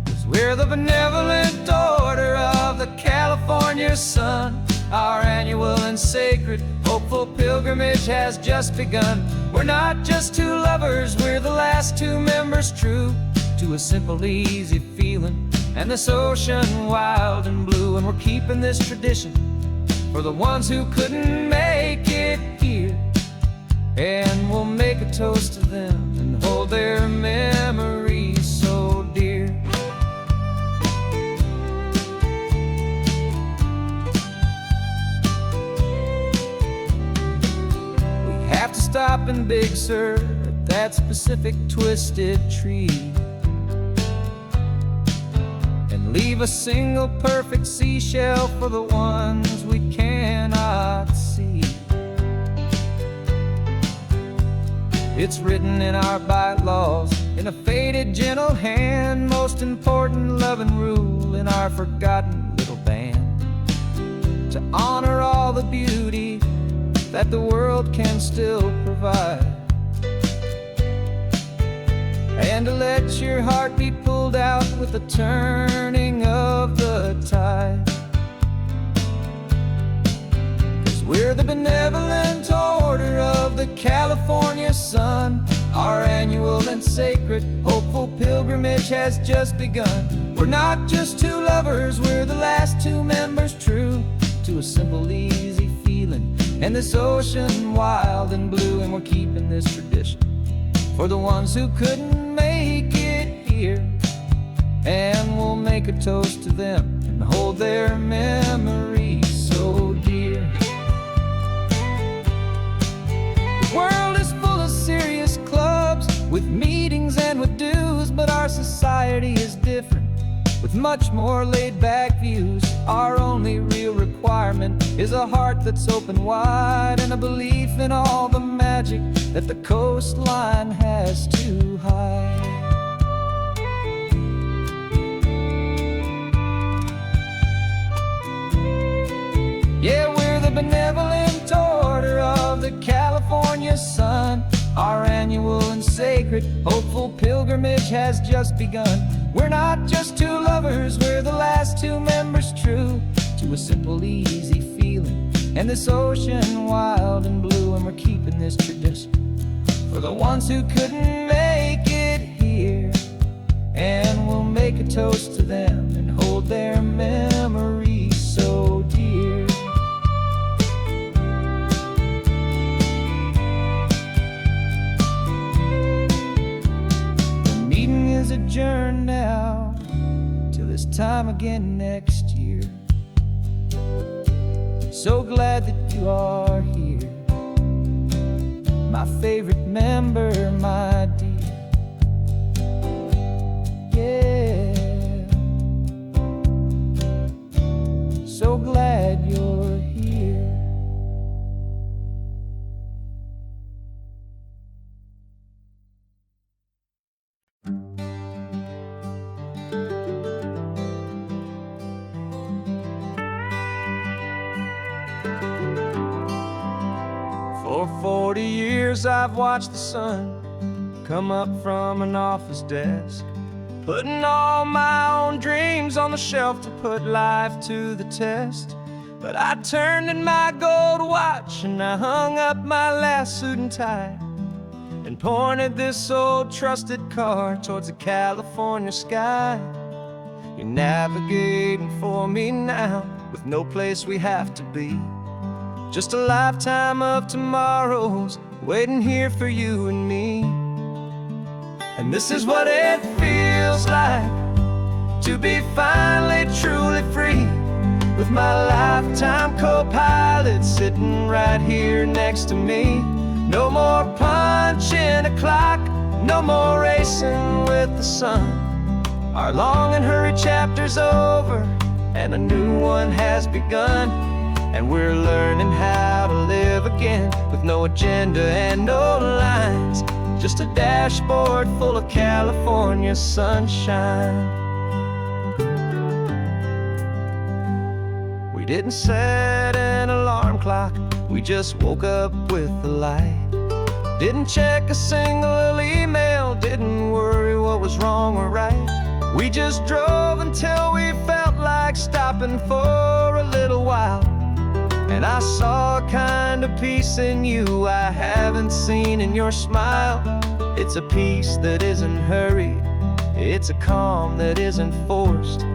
'Cause we're the benevolent order of the California sun. Our annual and sacred hopeful pilgrimage has just begun. We're not just 2 lovers, we're the last 2 members true to a simple, easy feeling and this ocean wild and blue. And we're keeping this tradition for the ones who couldn't make it here, and we'll make a toast to them and hold their memories so dear. We have to stop in Big Sur at that specific twisted tree, leave a single perfect seashell for the ones we cannot see. It's written in our bylaws in a faded gentle hand, most important love and rule in our forgotten little band, to honor all the beauty that the world can still provide, and to let your heart be pulled out with the turning of the tide. 'Cause we're the benevolent order of the California sun. Our annual and sacred hopeful pilgrimage has just begun. We're not just 2 lovers, we're the last 2 members true to a simple, easy feeling and this ocean wild and blue. And we're keeping this tradition for the ones who couldn't make it here, and we'll make a toast to them and hold their memories so dear. The world is full of serious clubs with meetings and with dues, but our society is different with much more laid-back views. Our only real requirement is a heart that's open wide and a belief in all the magic that the coastline has to hide. Yeah, we're the benevolent order of the California sun. Our annual and sacred hopeful pilgrimage has just begun. We're not just 2 lovers, we're the last 2 members true to a simple, easy feeling and this ocean wild and blue. And we're keeping this tradition for the ones who couldn't make it here, and we'll make a toast to them and hold their memories so dear. time again next year. So glad that you are here, my favorite member, my dear. Yeah, so glad you're here. For 40 years I've watched the sun come up from an office desk, putting all my own dreams on the shelf to put life to the test. But I turned in my gold watch and I hung up my last suit and tie, and pointed this old trusted car towards the California sky. You're navigating for me now, with no place we have to be, just a lifetime of tomorrows waiting here for you and me. And this is what it feels like to be finally truly free, with my lifetime co-pilot sitting right here next to me. No more punching a clock, no more racing with the sun. Our long and hurried chapter's over and a new one has begun. And we're learning how to live again, with no agenda and no lines, just a dashboard full of California sunshine. We didn't set an alarm clock, we just woke up with the light. Didn't check a single email, didn't worry what was wrong or right. We just drove until we felt like stopping for a little while. And I saw a kind of peace in you I haven't seen in your smile. It's a peace that isn't hurried, it's a calm that isn't forced.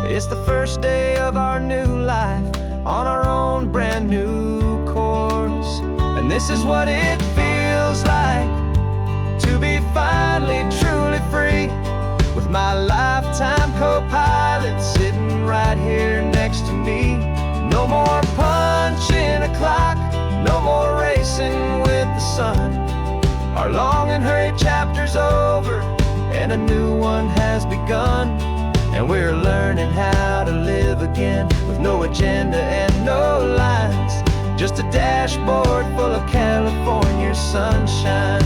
It's the first day of our new life on our own brand new course. And this is what it feels like to be finally truly free, with my lifetime co-pilot sitting right here next to me. No more punching a clock, no more racing with the sun. Our long and hurried chapter's over and a new one has begun. And we're learning how to live again, with no agenda and no lines, just a dashboard full of California sunshine.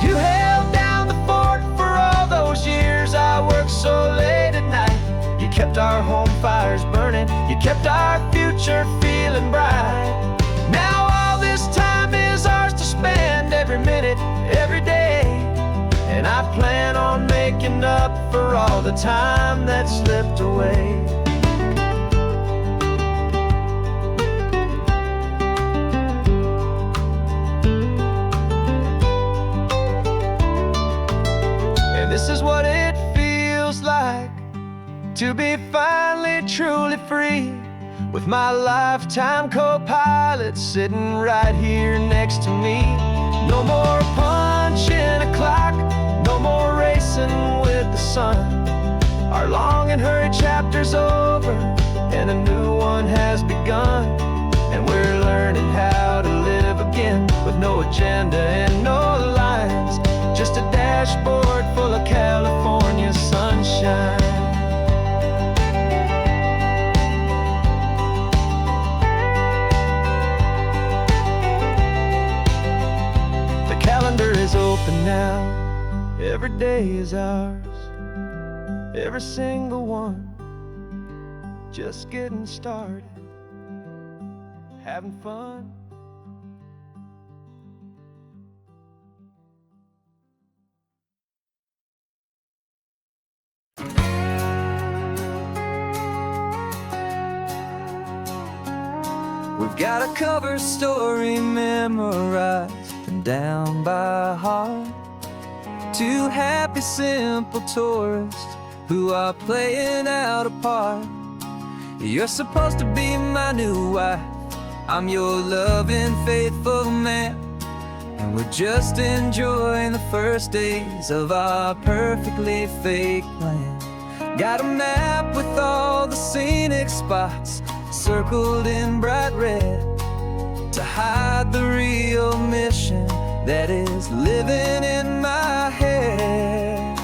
You held down the fort for all those years I worked so late at night. You kept our home fires burning, you kept our future feeling bright. Now all this time is ours to spend, every minute, every day. And I plan on making up for all the time that slipped away. And this is what it feels like to be finally truly free, with my lifetime co-pilot sitting right here next to me. No more punching a clock, no more racing with the sun. Our long and hurried chapter's over and a new one has begun. And we're learning how to live again, with no agenda and no lines, just a dashboard full of California sunshine. Is open now, every day is ours, every single one, just getting started, having fun. We've got a cover story memorized and down by heart. Two happy, simple tourists who are playing out a part. You're supposed to be my new wife, I'm your loving, faithful man. And we're just enjoying the first days of our perfectly fake plan. Got a map with all the scenic spots circled in bright red to hide the real mission that is living in my head.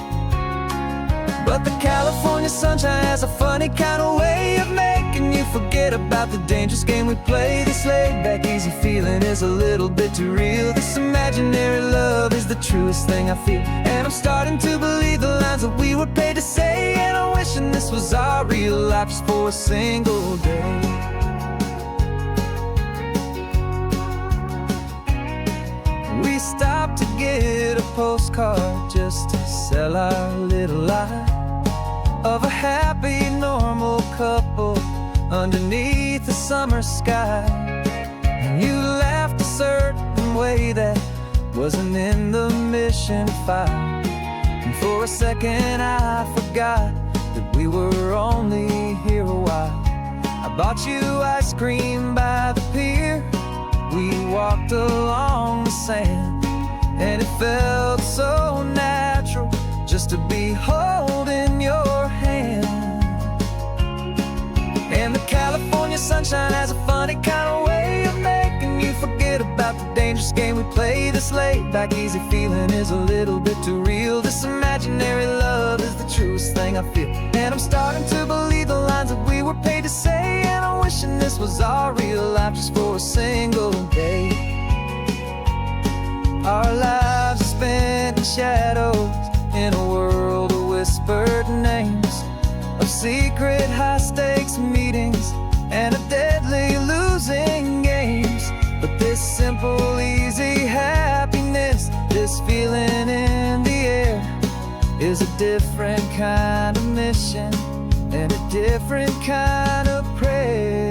But the California sunshine has a funny kind of way of making you forget about the dangerous game we play. This laid-back, easy feeling is a little bit too real. This imaginary love is the truest thing I feel, and I'm starting to believe the lines that we were paid to say. And I'm wishing this was our real life just for a single day. We stopped to get a postcard just to sell our little lie of a happy, normal couple underneath the summer sky. And you laughed a certain way that wasn't in the mission file. And for a second I forgot that we were only here a while. I bought you ice cream by the pier. We walked along the sand, and it felt so natural just to be holding your hand. And the California sunshine has a funny kind of way of making you forget about the dangerous game we play. This laid-back, easy feeling is a little bit too real. This imaginary love is the truest thing I feel, and I'm starting to believe the lines that we were paid to say. And I'm wishing this was our real life just for a single day. Our lives are spent in shadows, in a world of whispered names, of secret high-stakes meetings, and of deadly losing games. But this simple, easy happiness, this feeling in the air, is a different kind of mission and a different kind of prayer.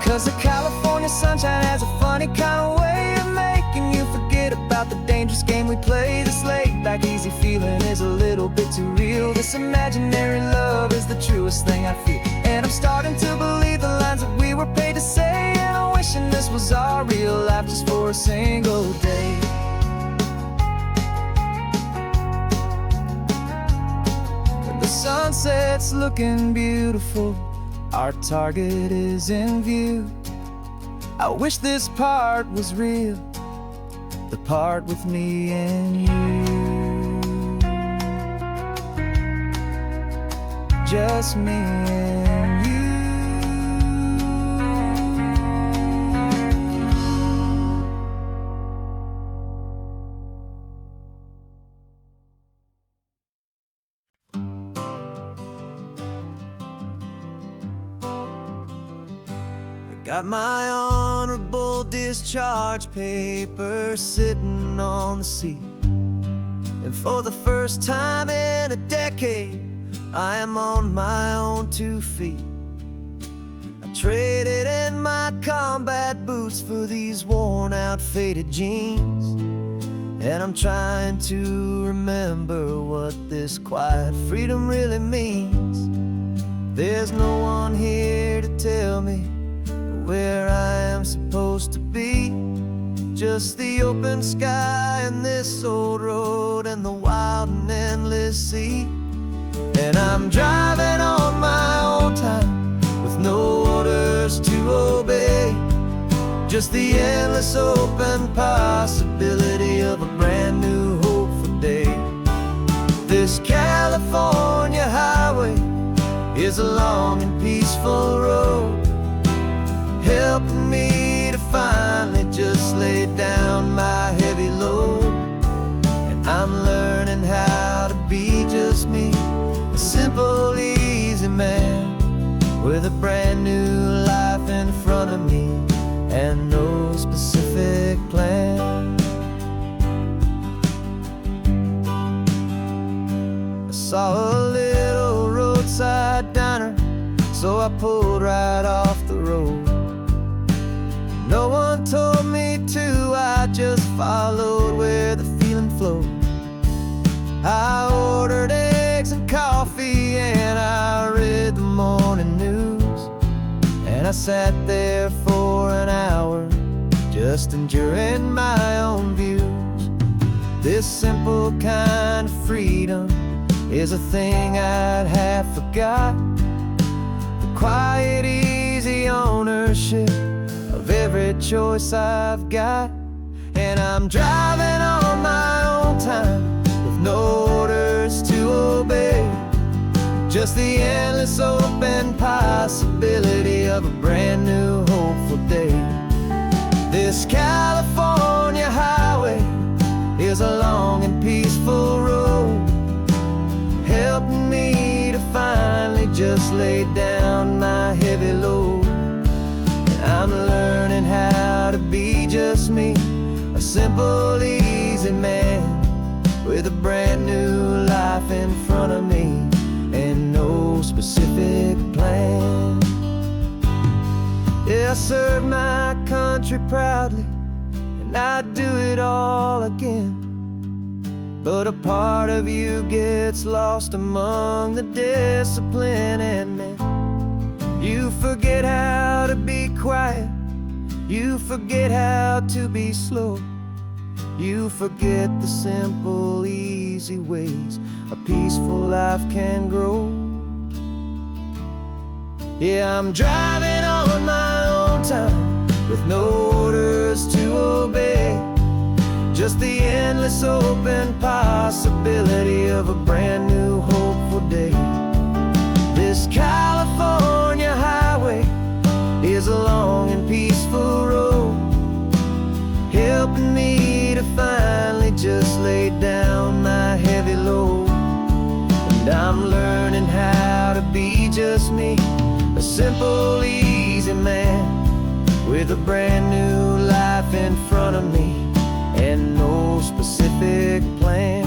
'Cause the California sunshine has a funny kind of way of making you forget about the dangerous game we play. This laid-back, easy feeling is a little bit too real. This imaginary love is the truest thing I feel, and I'm starting to believe the lines that we were paid to say. And I'm wishing this was our real life just for a single day. When the sunset's looking beautiful, our target is in view. I wish this part was real, the part with me and you. Just me and you. Got my honorable discharge paper sitting on the seat, and for the first time in a decade, I am on my own 2 feet. I traded in my combat boots for these worn-out, faded jeans, and I'm trying to remember what this quiet freedom really means. There's no one here to tell me where I am supposed to be, just the open sky and this old road and the wild and endless sea. And I'm driving on my own time with no orders to obey, just the endless open possibility of a brand new hopeful day. This California highway is a long and peaceful road, helping me to finally just lay down my heavy load. And I'm learning how to be just me, a simple, easy man with a brand new life in front of me and no specific plan. I saw a little roadside diner, so I pulled right off the road. No one told me to, I just followed where the feeling flowed. I ordered eggs and coffee and I read the morning news, and I sat there for an hour just enduring my own views. This simple kind of freedom is a thing I'd have forgot. The quiet, easy ownership of every choice I've got. And I'm driving on my own time with no orders to obey. Just the endless open possibility of a brand new hopeful day. This California highway is a long and peaceful road, helping me to finally just lay down my heavy load. And I'm learning how to be just me, a simple, easy man with a brand new life in front of me and no specific plan. Yeah, I serve my country proudly, and I'd do it all again. But a part of you gets lost among the discipline, and then you forget how to be quiet, you forget how to be slow, you forget the simple, easy ways a peaceful life can grow. Yeah, I'm driving on my own time with no orders to obey. Just the endless open possibility of a brand new hopeful day. This California highway is a long and peaceful road, helping me to finally just lay down my heavy load. And I'm learning how to be just me, a simple, easy man with a brand new life in front of me and no specific plan.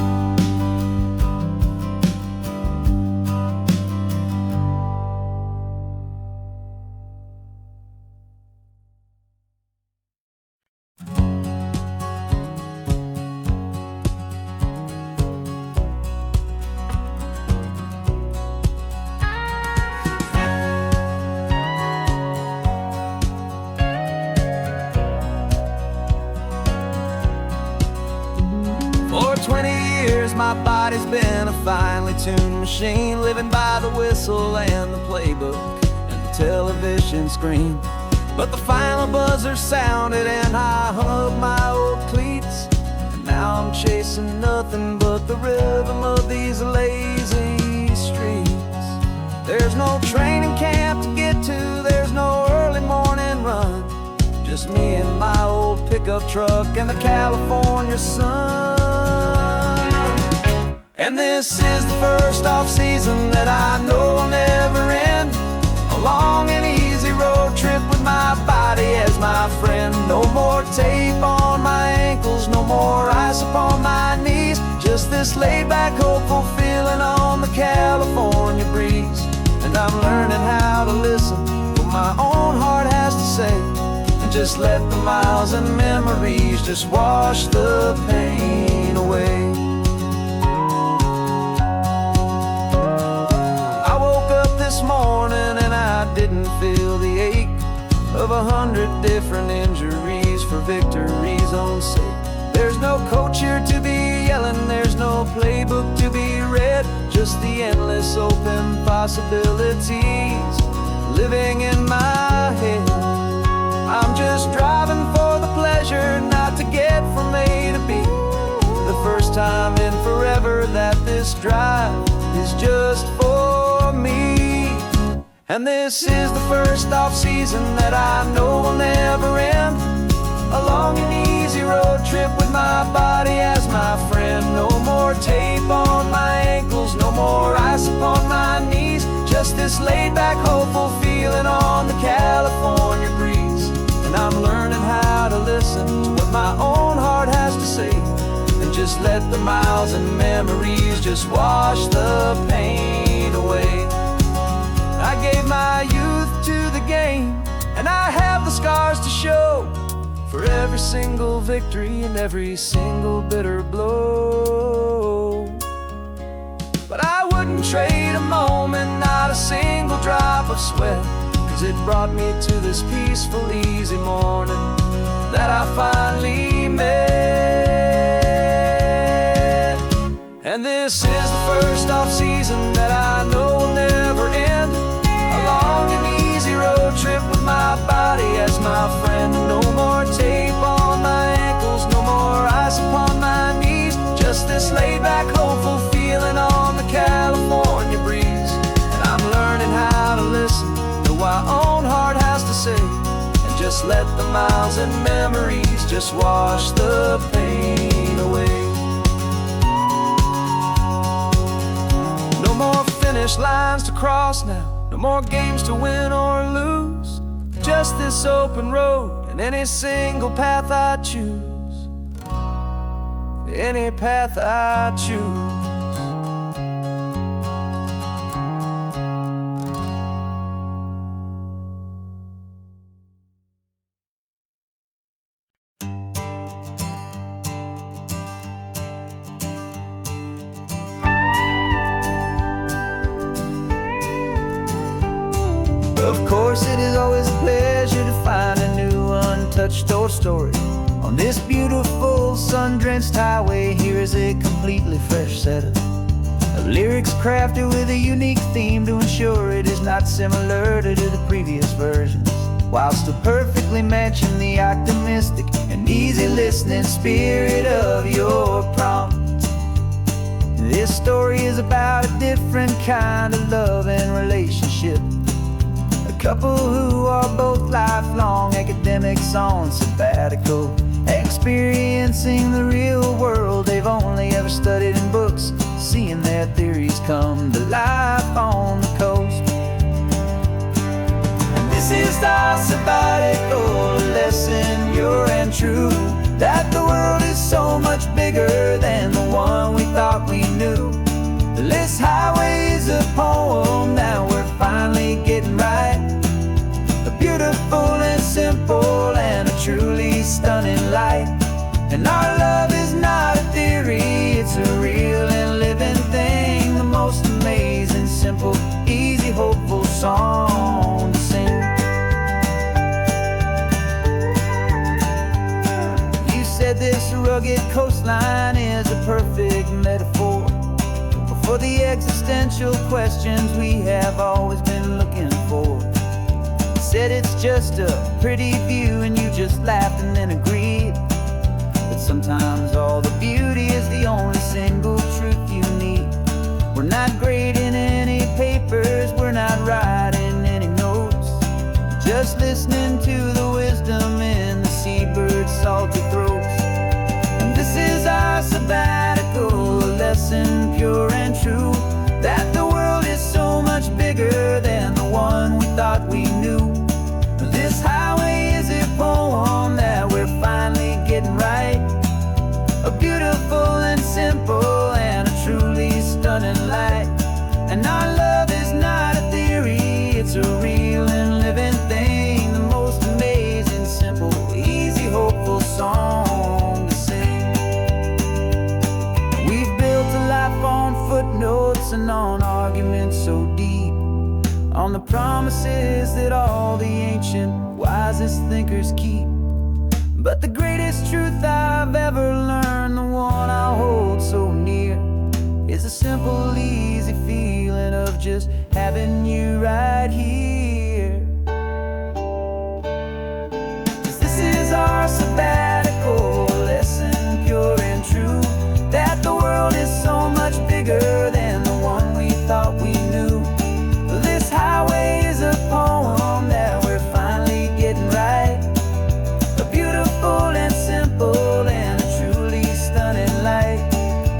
For 20 years my body's been a finely tuned machine, living by the whistle and the playbook and the television screen. But the final buzzer sounded and I hung up my old cleats, and now I'm chasing nothing but the rhythm of these lazy streets. There's no training camp to get to, there's no early morning run, just me and my old pickup truck and the California sun. And this is the first off-season that I know will never end, a long and easy road trip with my body as my friend. No more tape on my ankles, no more ice upon my knees, just this laid-back, hopeful feeling on the California breeze. And I'm learning how to listen to what my own heart has to say, and just let the miles and memories just wash the pain away. I woke up this morning and I didn't feel the ache of 100 different injuries for victory's own sake. There's no coach here to be yelling, there's no playbook to be read, just the endless open possibilities living in my head. I'm just driving for the pleasure, not to get from A to B. The first time in forever that this drive is just for me. And this is the first off-season that I know will never end, a long and easy road trip with my body as my friend. No more tape on my ankles, no more ice upon my knees, just this laid-back, hopeful feeling on the California breeze. And I'm learning how to listen to what my own heart has to say, and just let the miles and memories just wash the pain away. I gave my youth to the game, and I have the scars to show for every single victory and every single bitter blow. But I wouldn't trade a moment, not a single drop of sweat, 'cause it brought me to this peaceful, easy morning that I finally met. This is the first off-season that I know will never end. A long and easy road trip with my body as my friend. No more tape on my ankles, no more ice upon my knees. Just this laid-back, hopeful feeling on the California breeze. And I'm learning how to listen to what my own heart has to say, and just let the miles and memories just wash the pain away. No more finish lines to cross now, no more games to win or lose. Just this open road and any single path I choose. Any path I choose. Of course, it is always a pleasure to find a new untouched old story. On this beautiful sun-drenched highway, here is a completely fresh set of lyrics crafted with a unique theme to ensure it is not similar to the previous versions, while still perfectly matching the optimistic and easy listening spirit of your prompt. This story is about a different kind of love and relationship. A couple who are both lifelong academics on sabbatical, experiencing the real world they've only ever studied in books, seeing their theories come to life on the coast. And this is our sabbatical lesson, pure and true, that the world is so much bigger than the one we thought we knew. This highway is a poem that we're finally getting right. A beautiful and simple and a truly stunning light. And our love is not a theory, it's a real and living thing. The most amazing, simple, easy, hopeful song to sing. You said this rugged coastline is a perfect metaphor for the existential questions we have always been looking for. You said it's just a pretty view and you just laughed and then agreed. But sometimes all the beauty is the only single truth you need. We're not grading any papers, we're not writing any notes, just listening to the wisdom in the seabird's salty throats. And this is our sabbatical, a lesson pure and true, that the world is so much bigger than the one we thought we knew. This highway is a poem that we're finally getting right. A beautiful and simple and a truly stunning light. And our love is not a theory, it's a real and living thing. The most amazing, simple, easy, hopeful song to sing. We've built a life on footnotes and on arguments so deep, on the promises that all the ancient, wisest thinkers keep. But the greatest truth I've ever learned, the one I hold so near, is a simple, easy feeling of just having you right here. 'Cause this is our sabbatical lesson, pure and true, that the world is so much bigger than the one we thought we knew. This highway is a poem that we're finally getting right. A beautiful and simple and a truly stunning light.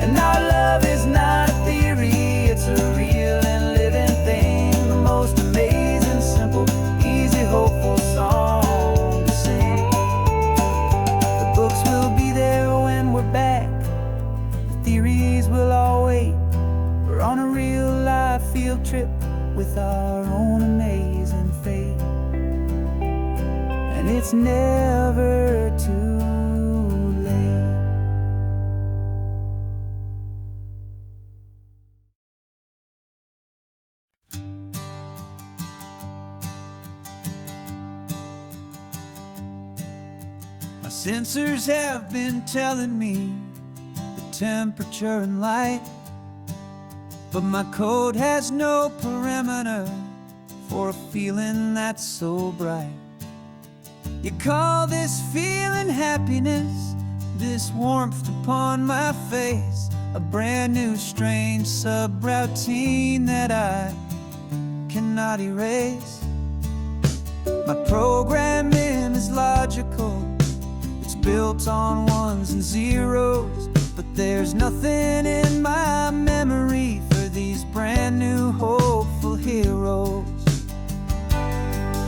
And our love is not a theory, it's a real and living thing. The most amazing, simple, easy, hopeful song to sing. The books will be there when we're back, the theories will all wait. We're on a real life field trip with our own amazing fate. And it's never too late. My sensors have been telling me the temperature and light but my code has no perimeter for a feeling that's so bright. You call this feeling happiness, this warmth upon my face, a brand new strange subroutine that I cannot erase. My programming is logical, it's built on ones and zeros, but there's nothing in my memory for these brand new hopeful heroes.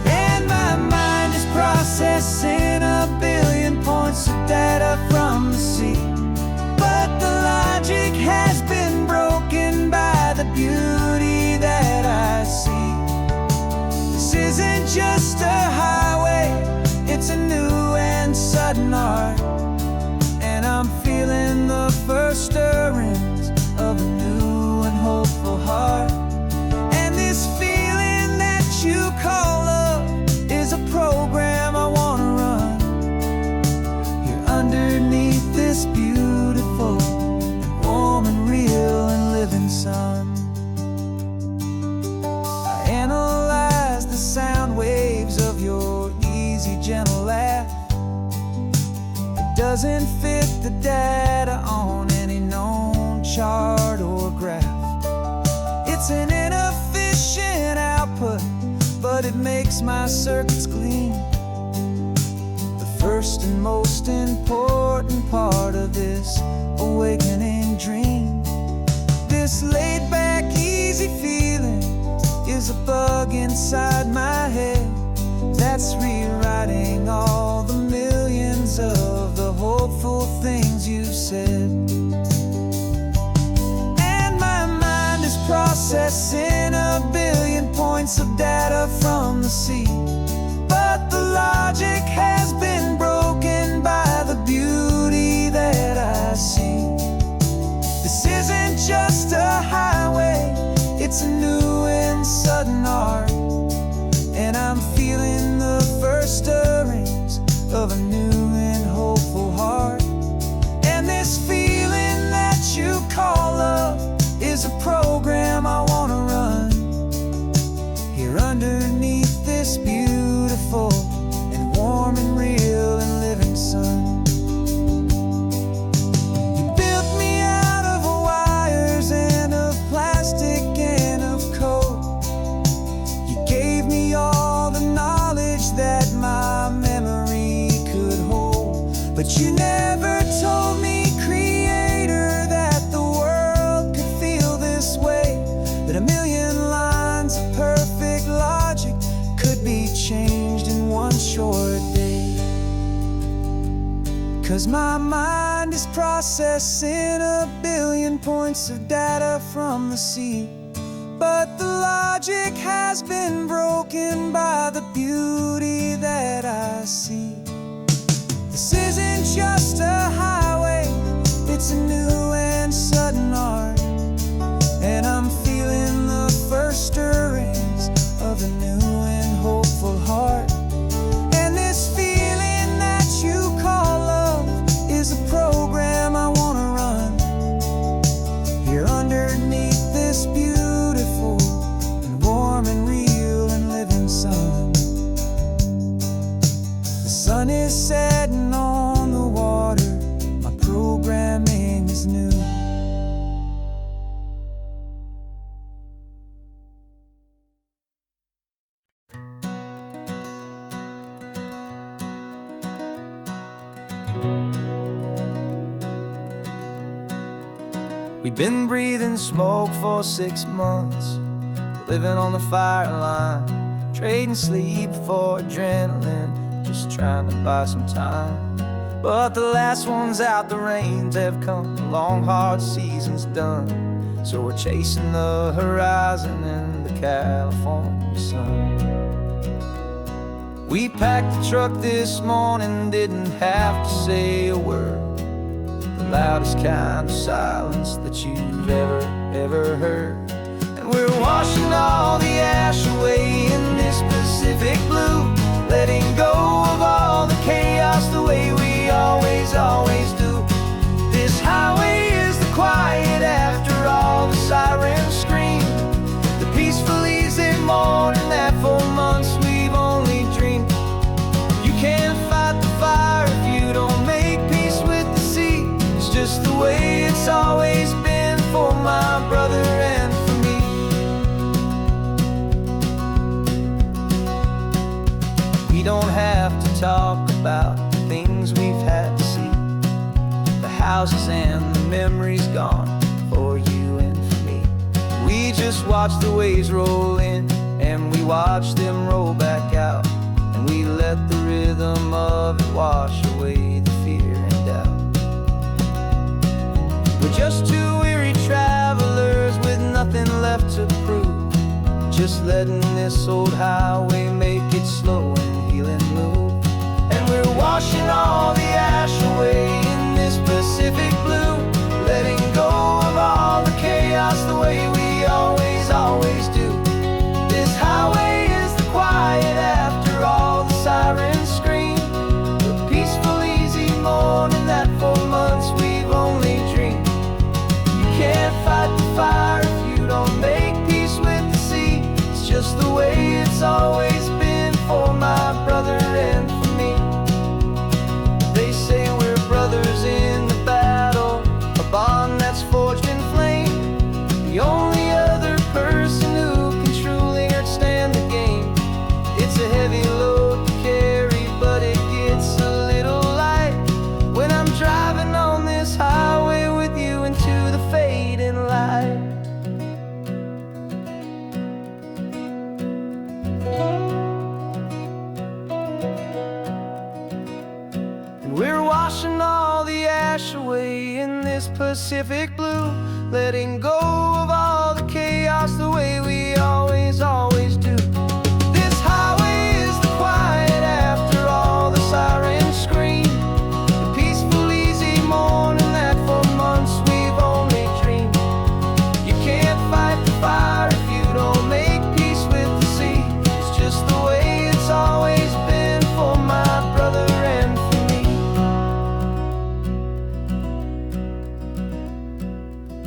And my mind is processing a billion points of data from the sea, but the logic has been broken by the beauty that I see. This isn't just a highway, it's a new and sudden art, and I'm feeling the first stirrings of a new and hopeful heart. And this feeling that you call love is a program I wanna run here underneath this beautiful, warm and real and living sun. I analyze the sound waves of your easy, gentle laugh. It doesn't fit the data on any known chart or graph. It's an inefficient output, but it makes my circuits gleam. The first and most important part of this awakening dream. This laid-back, easy feeling is a bug inside my head that's rewriting all the millions of the hopeful things you said. And my mind is processing a billion points of data from the sea, but the logic has been broken by the beauty that I see. This isn't just a highway, it's a new and sudden art, and I'm feeling the first stirrings of a new and hopeful heart. And this feeling that you call love is a program I wanna run here underneath this beautiful and warm and real and living sun. You built me out of wires and of plastic and of code. You gave me all the knowledge that my memory could hold, but you never told me, Creator, that the world could feel this way, that a million lines of perfect logic could be changed in one short day. 'Cause my mind is processing a billion points of data from the sea, but the logic has been broken by the beauty that I see. This isn't just a highway, it's a new and sudden art, and I'm feeling the first stirrings of a new and hopeful heart. And this feeling that you call love is a program I wanna run here underneath this beautiful and warm and real and living sun. The sun is setting on the water, my programming is new. We've been breathing smoke for 6 months, living on the fire line, trading sleep for adrenaline, just trying to buy some time. But the last one's out, the rains have come, the long hard season's done, so we're chasing the horizon in the California sun. We packed the truck this morning, didn't have to say a word, the loudest kind of silence that you've ever heard. And we're washing all the ash away in this Pacific blue, letting go of all the chaos the way we always do. This highway is the quiet after all the sirens talk about the things we've had to see, the houses and the memories gone for you and for me. We just watch the waves roll in, and we watch them roll back out, and we let the rhythm of it wash away the fear and doubt. We're just two weary travelers with nothing left to prove, just letting this old highway make its slow and healing move. And we're washing all the ash away in this Pacific blue, letting go of all the chaos the way we always do. This highway is the quiet after all the sirens scream, the peaceful, easy morning that for months we've only dreamed. You can't fight the fire if you don't make peace with the sea. It's just the way it's always been for my brother and for me. They say we're brothers in the battle, a bond that's forged in flame. The only other person who can truly understand the game. It's a heavy load to carry, but it gets a little light when I'm driving on this highway with you into the fading light. And we're washing all the ash away in this Pacific blue, letting go of all the chaos the way we always do. This highway is the quiet after all the sirens scream, the peaceful, easy morning that for months we've only dreamed. You can't fight the fire if you don't make peace with the sea. It's just the way it's always been for my brother and for me.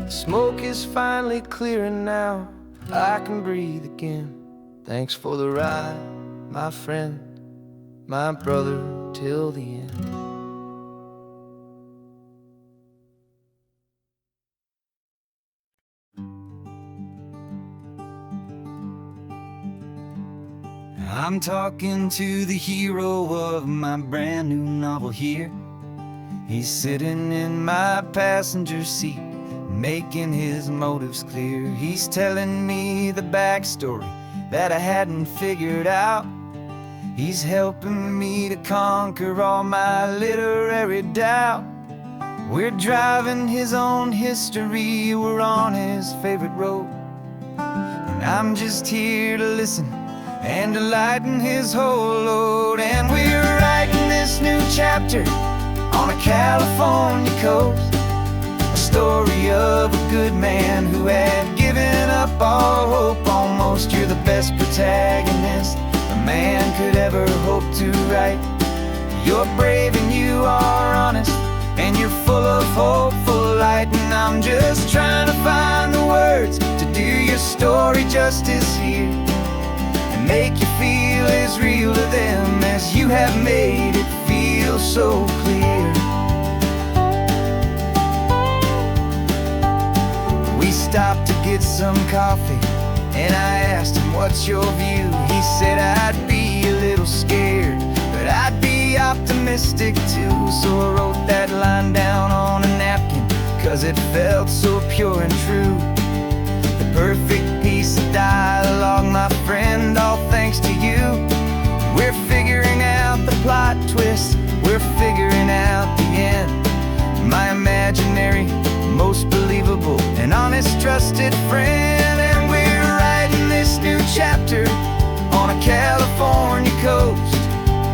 The smoke is finally clearing now, I can breathe again. Thanks for the ride, my friend, my brother, till the end. I'm talking to the hero of my brand new novel here. He's sitting in my passenger seat, making his motives clear. He's telling me the backstory that I hadn't figured out. He's helping me to conquer all my literary doubt. We're driving his own history, we're on his favorite road, and I'm just here to listen and to lighten his whole load. And we're writing this new chapter on a California coast, a story of a good man who had given up all hope almost. You're the best protagonist a man could ever hope to write. You're brave and you are honest, and you're full of hopeful light. And I'm just trying to find the words to do your story justice here, and make you feel as real to them as you have made it feel so clear. We stopped to get some coffee, and I asked him, what's your view? He said, I'd be a little scared, but I'd be optimistic too. So I wrote that line down on a napkin, 'cause it felt so pure and true. The perfect piece of dialogue, my friend, all thanks to you. We're figuring out the plot twist, we're figuring out the end. My imaginary, most believable and honest trusted friend. And we're writing this new chapter on a California coast,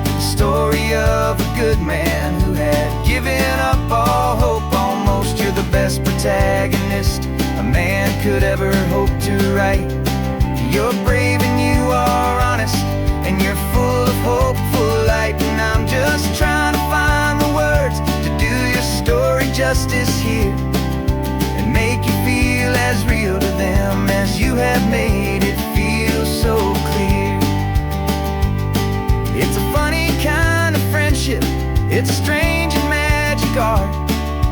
the story of a good man who had given up all hope almost. You're the best protagonist a man could ever hope to write. You're brave and you are honest, and you're full of hopeful light. And I'm just trying to find the words to do your story justice here, and make you feel as real to them as you have made it feel so clear. It's a funny kind of friendship, it's a strange and magic art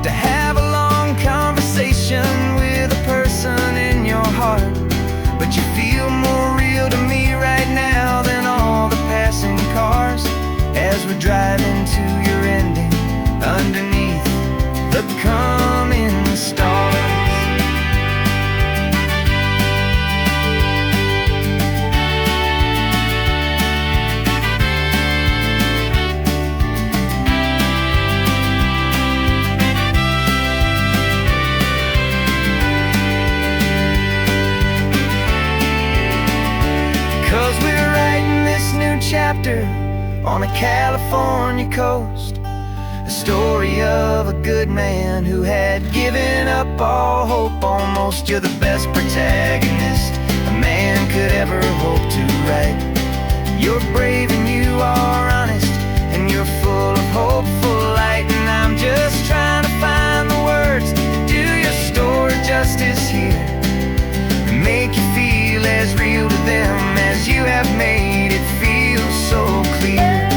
to have a long conversation with a person in your heart. But you feel more real to me right now than all the passing cars as we're chapter on a California coast, a story of a good man who had given up all hope almost. You're the best protagonist a man could ever hope to write. You're brave and you are honest, and you're full of hopeful light. And I'm just trying to find the words to do your story justice here, and make you feel as real to them as you have made it feel so clear.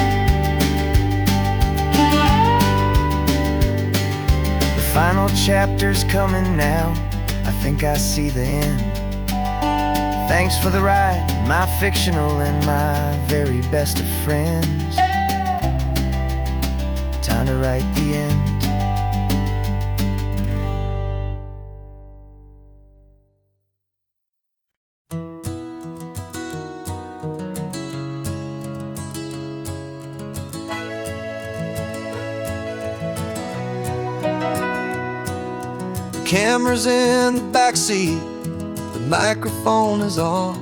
The final chapter's coming now, I think I see the end. Thanks for the ride, my fictional and my very best of friends. Time to write the end. Camera's in the backseat, the microphone is on.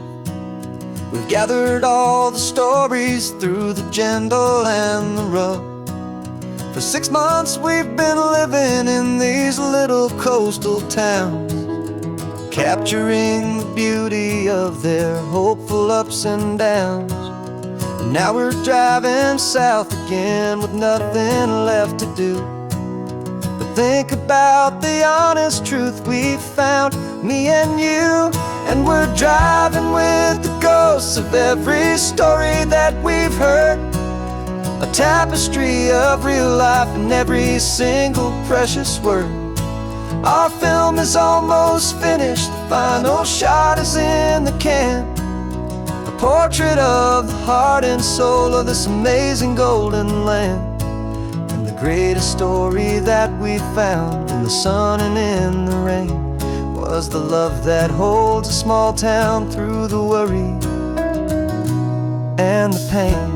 We've gathered all the stories through the gentle and the rough. For 6 months we've been living in these little coastal towns, capturing the beauty of their hopeful ups and downs. And now we're driving south again with nothing left to do. Think about the honest truth we've found, me and you. And we're driving with the ghosts of every story that we've heard, a tapestry of real life and every single precious word. Our film is almost finished, the final shot is in the can, a portrait of the heart and soul of this amazing golden land. Greatest story that we found in the sun and in the rain was the love that holds a small town through the worry and the pain.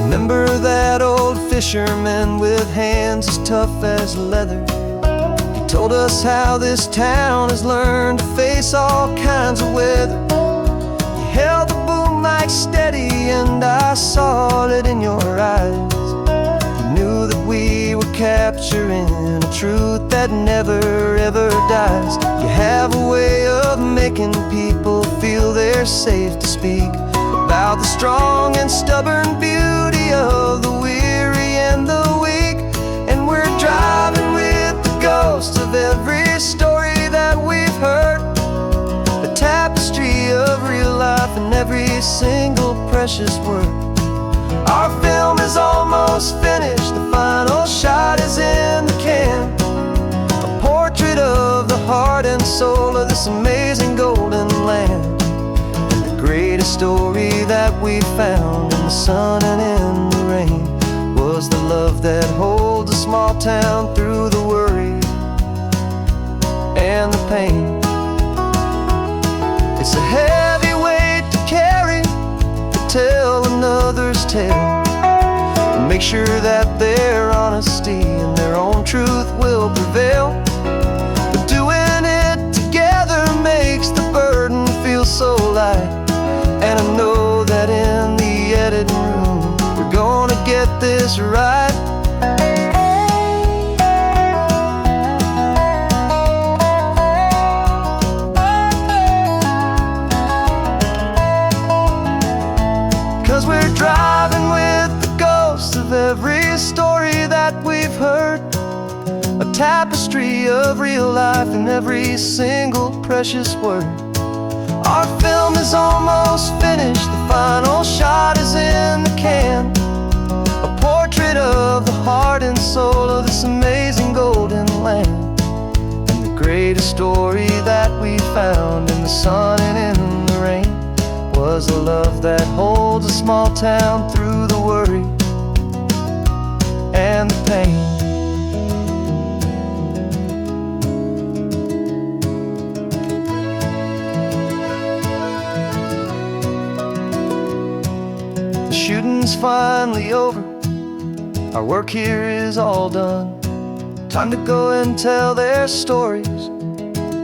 Remember that old fisherman with hands as tough as leather? He told us how this town has learned to face all kinds of weather. You held the boom mic steady and I saw it in your eyes. You knew that we were capturing a truth that never ever dies. You have a way of making people feel they're safe to speak about the strong and stubborn beauty of the weary and the weak. And we're driving with the ghosts of every story that we've heard, a tapestry of real life and every single precious word. Our film is almost finished, the final shot is in the can, a portrait of the heart and soul of this amazing golden land. And the greatest story that we found in the sun and in the rain was the love that holds a small town through the worry and the pain. It's a heavy weight to carry, to tell another's tale, and make sure that their honesty and their own truth will prevail. But doing it together makes the burden feel so light. And I know that in the editing room we're gonna get this right. 'Cause we're driving with the ghosts of every story that we've heard, a tapestry of real life and every single precious word. Our film is almost finished, the final shot is in the can, a portrait of the heart and soul of this amazing golden land. And the greatest story that we found in the sun and in the rain was a love that holds a small town through the worry and the pain. The shooting's finally over, our work here is all done. Time to go and tell their stories,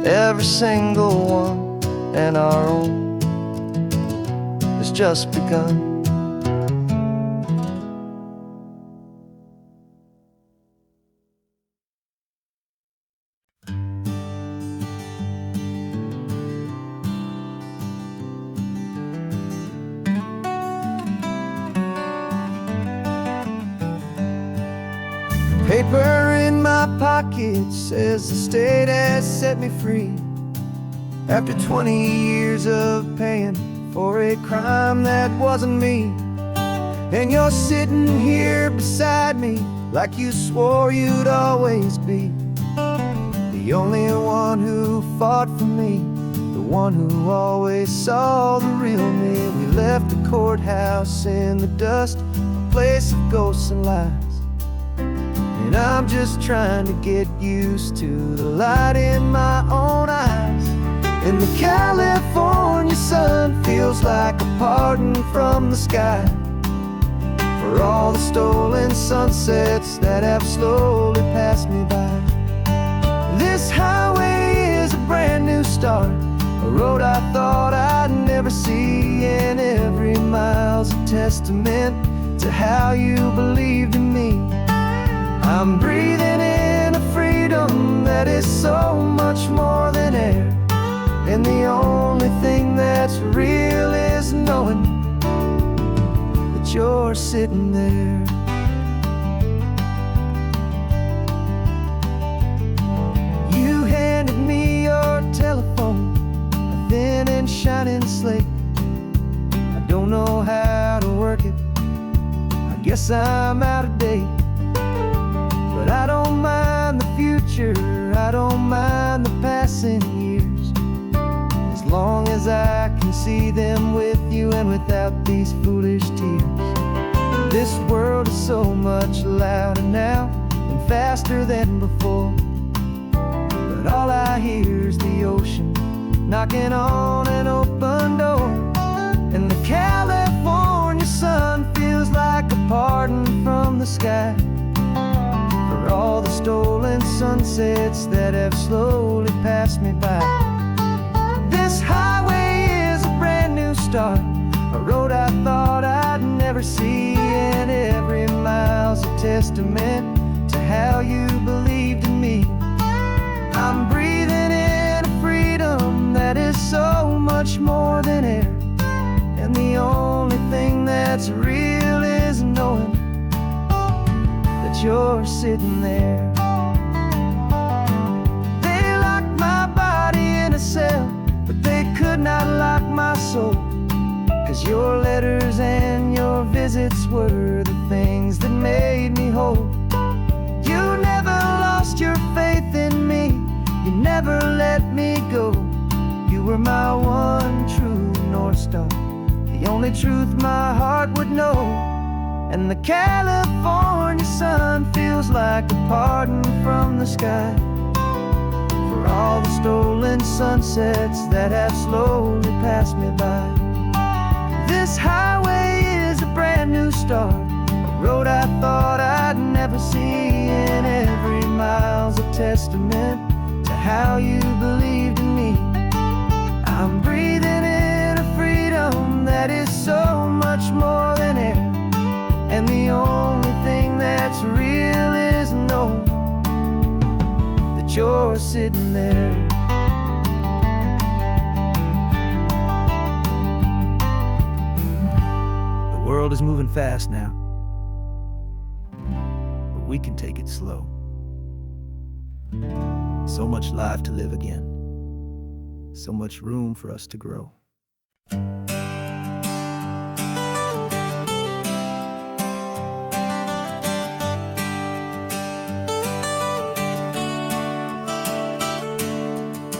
every single one. and our own has just begun. Paper in my pocket says the state has set me free after 20 years of paying for a crime that wasn't me. And you're sitting here beside me like you swore you'd always be the only one who fought for me, the one who always saw the real me. We left the courthouse in the dust, a place of ghosts and lies. And I'm just trying to get used to the light in my own eyes. And the California sun feels like a pardon from the sky for all the stolen sunsets that have slowly passed me by. This highway is a brand new start, a road I thought I'd never see, and every mile's a testament to how you believed in me. I'm breathing in a freedom that is so much more than air, and the only thing that's real is knowing that you're sitting there. You handed me your telephone, a thin and shining slate. I don't know how to work it, I guess I'm out of date. But I don't mind the future, I don't mind the passing years, as long as I can see them with you and without these foolish tears. This world is so much louder now and faster than before, but all I hear is the ocean knocking on an open door. And the California sun feels like a pardon from the sky for all the stolen sunsets that have slowly passed me by. This highway is a brand new start, a road I thought I'd never see, and every mile's a testament to how you believed in me. I'm breathing in a freedom that is so much more than air, and the only thing that's real is knowing that you're sitting there. They locked my body in a cell, but they could not lock my soul, 'cause your letters and your visits were the things that made me whole. You never lost your faith in me, you never let me go. You were my one true North Star, the only truth my heart would know. And the California sun feels like a pardon from the sky for all the stolen sunsets that have slowly passed me by. This highway is a brand new start, a road I thought I'd never see, and every mile's a testament to how you believed in me. I'm breathing in a freedom that is so much more than air, and the only thing that's real is knowing that you're sitting there. The world is moving fast now, but we can take it slow. So much life to live again, so much room for us to grow.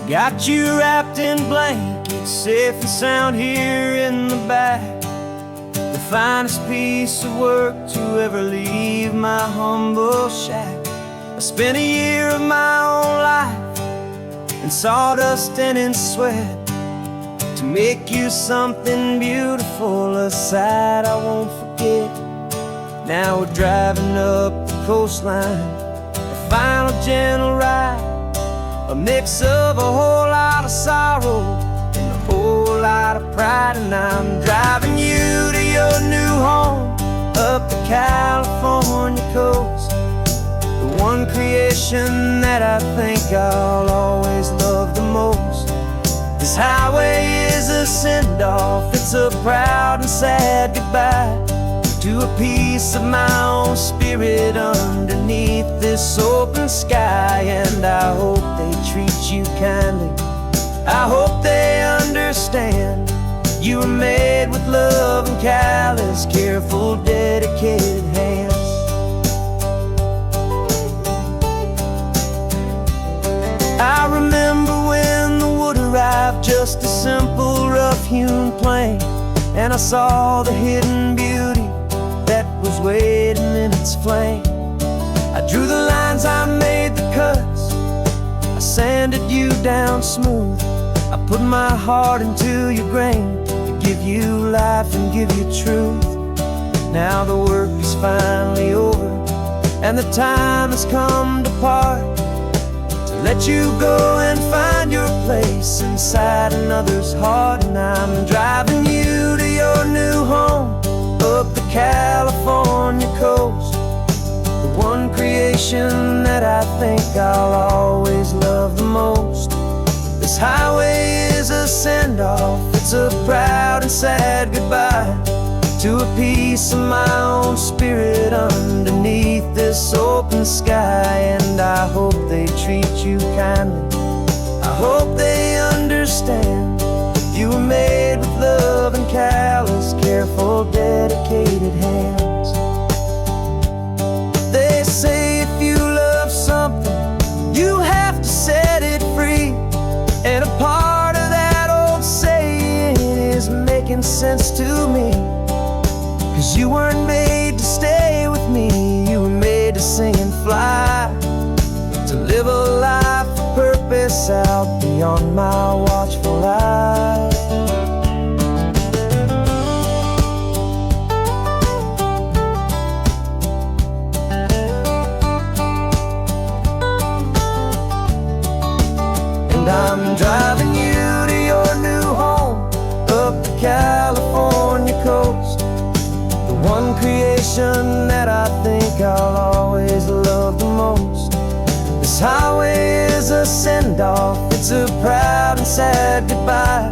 Got you wrapped in blankets, safe and sound here in the back. The finest piece of work to ever leave my humble shack. I spent a year of my own life in sawdust and in sweat to make you something beautiful, a sight I won't forget. Now we're driving up the coastline, a final gentle ride, a mix of a whole lot of sorrow and a lot of pride. And I'm driving you to your new home up the California coast, the one creation that I think I'll always love the most. This highway is a send-off, it's a proud and sad goodbye to a piece of my own spirit underneath this open sky. And I hope they treat you kindly, I hope they understand you were made with love and callous, careful, dedicated hands. I remember when the wood arrived, just a simple rough-hewn plank, and I saw the hidden beauty that was waiting in its flame. I drew the lines, I made the cuts, I sanded you down smooth. I put my heart into your grain to give you life and give you truth. Now the work is finally over, and the time has come to part, to let you go and find your place inside another's heart. And I'm driving you to your new home up the California coast, the one creation that I think I'll always love the most. This highway is a send-off, it's a proud and sad goodbye to a piece of my own spirit underneath this open sky. And I hope they treat you kindly, I hope they understand you were made with love and callous, careful, dedicated hands. They say if you love something, you have to set it free. And a part of that old saying is making sense to me, 'cause you weren't made to stay with me, you were made to sing and fly, to live a life of purpose out beyond my watchful eye. And I'm driving you to your new home up the California coast, the one creation that I think I'll always love the most. This highway is a send-off, it's a proud and sad goodbye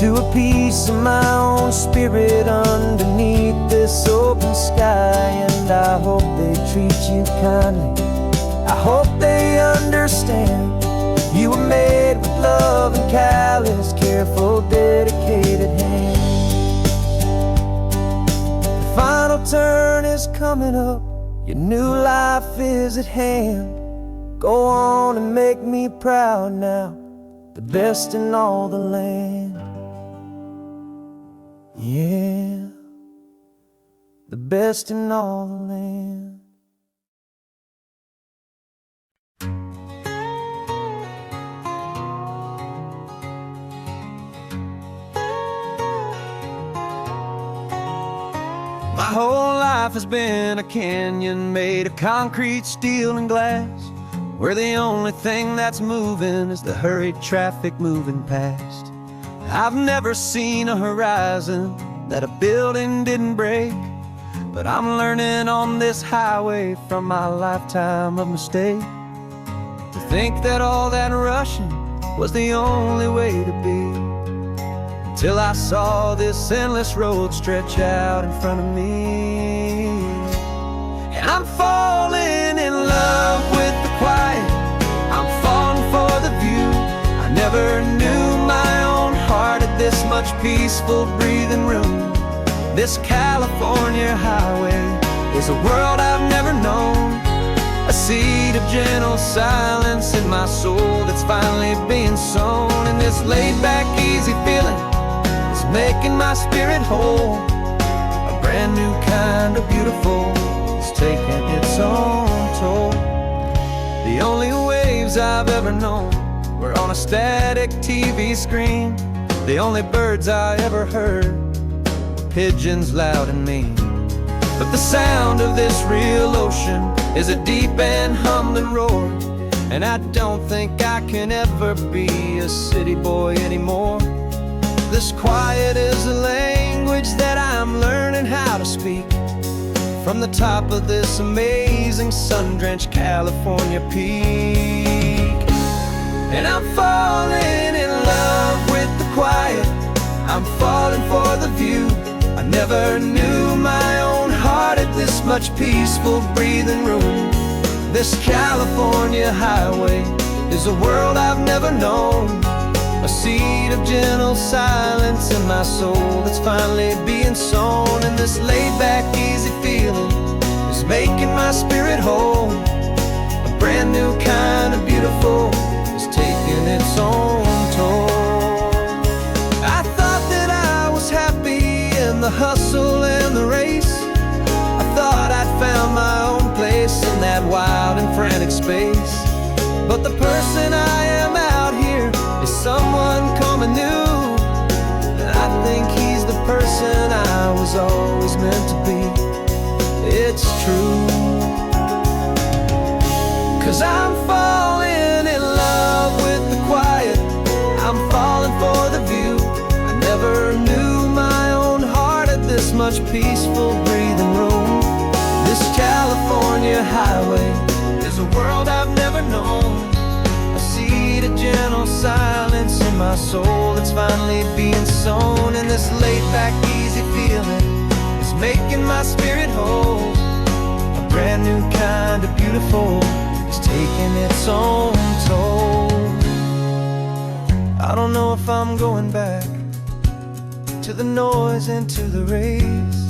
to a piece of my own spirit underneath this open sky. And I hope they treat you kindly, I hope they understand you were made with love and callous, careful, dedicated hands. The final turn is coming up, your new life is at hand. Go on and make me proud now, the best in all the land. Yeah, the best in all the land. My whole life has been a canyon made of concrete, steel, and glass, where the only thing that's moving is the hurried traffic moving past. I've never seen a horizon that a building didn't break, but I'm learning on this highway from my lifetime of mistakes, to think that all that rushing was the only way to be, till I saw this endless road stretch out in front of me. And I'm falling in love with the quiet, I'm falling for the view. I never knew my own heart had this much peaceful breathing room. This California highway is a world I've never known, a seed of gentle silence in my soul that's finally being sown. And this laid-back, easy feeling is making my spirit whole, a brand new kind of beautiful is taking its own toll. The only waves I've ever known were on a static TV screen. The only birds I ever heard were pigeons loud and mean. But the sound of this real ocean is a deep and humbling roar, and I don't think I can ever be a city boy anymore. This quiet is a language that I'm learning how to speak from the top of this amazing sun-drenched California peak. And I'm falling in love with the quiet, I'm falling for the view. I never knew my own heart had this much peaceful breathing room. This California highway is a world I've never known, a seed of gentle silence in my soul that's finally being sown. And this laid-back, easy feeling is making my spirit whole. A brand new kind of beautiful is taking its own toll. I thought that I was happy in the hustle and the race. I thought I'd found my own place in that wild and frantic space. But the person I am out here is someone coming new, and I think he's the person I was always meant to be. It's true, 'cause I'm falling in love with the quiet, I'm falling for the view. I never knew my own heart had this much peaceful breathing room. This California highway is a world I've never known, a seed of gentle silence in my soul that's finally being sown. And this laid-back, easy feeling is making my spirit whole. A brand new kind of beautiful is taking its own toll. I don't know if I'm going back to the noise and to the race.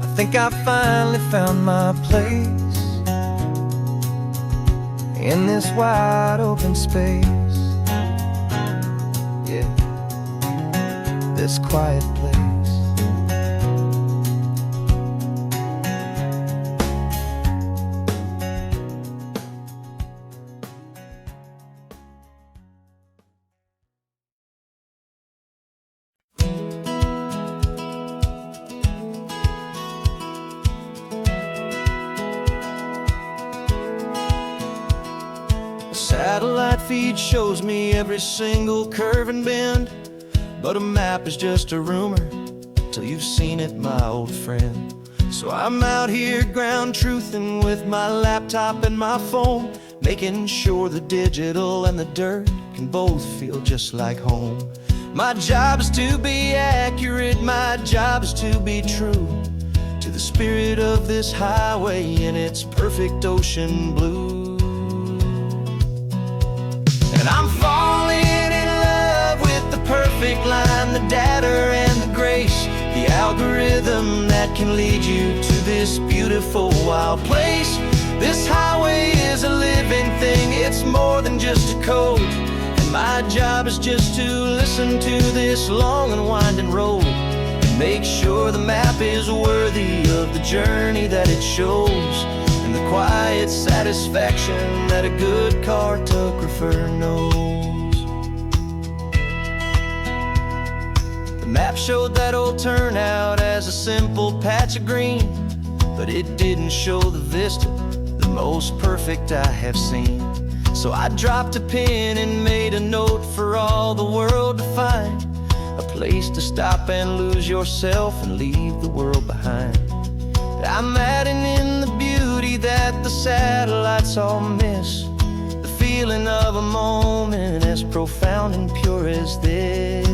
I think I finally found my place in this wide open space. Yeah, this quiet place. Satellite feed shows me every single curve and bend, but a map is just a rumor till you've seen it, my old friend. So I'm out here ground truthing with my laptop and my phone, making sure the digital and the dirt can both feel just like home. My job is to be accurate, my job is to be true to the spirit of this highway in its perfect ocean blue. And I'm falling in love with the perfect line, the data and the grace, the algorithm that can lead you to this beautiful wild place. This highway is a living thing, it's more than just a code. And my job is just to listen to this long and winding road and make sure the map is worthy of the journey that it shows, and the quiet satisfaction that a good cartographer knows. The map showed that old turnout as a simple patch of green, but it didn't show the vista, the most perfect I have seen. So I dropped a pin and made a note for all the world to find, a place to stop and lose yourself and leave the world behind. I'm adding in the beauty that the satellites all miss, the feeling of a moment as profound and pure as this.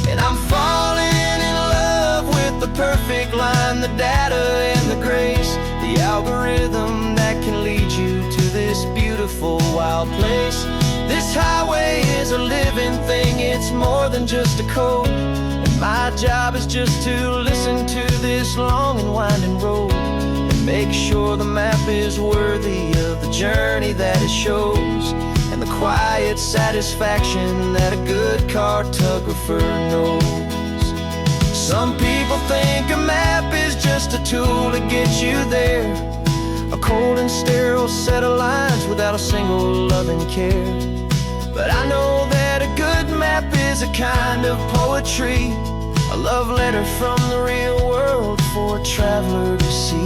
And I'm falling in love with the perfect line, the data and the grace, the algorithm that can lead you to this beautiful wild place. This highway is a living thing, it's more than just a code. My job is just to listen to this long and winding road and make sure the map is worthy of the journey that it shows, and the quiet satisfaction that a good cartographer knows. Some people think a map is just a tool to get you there, a cold and sterile set of lines without a single loving care. But I know that a good map is a kind of poetry, a love letter from the real world for a traveler to see.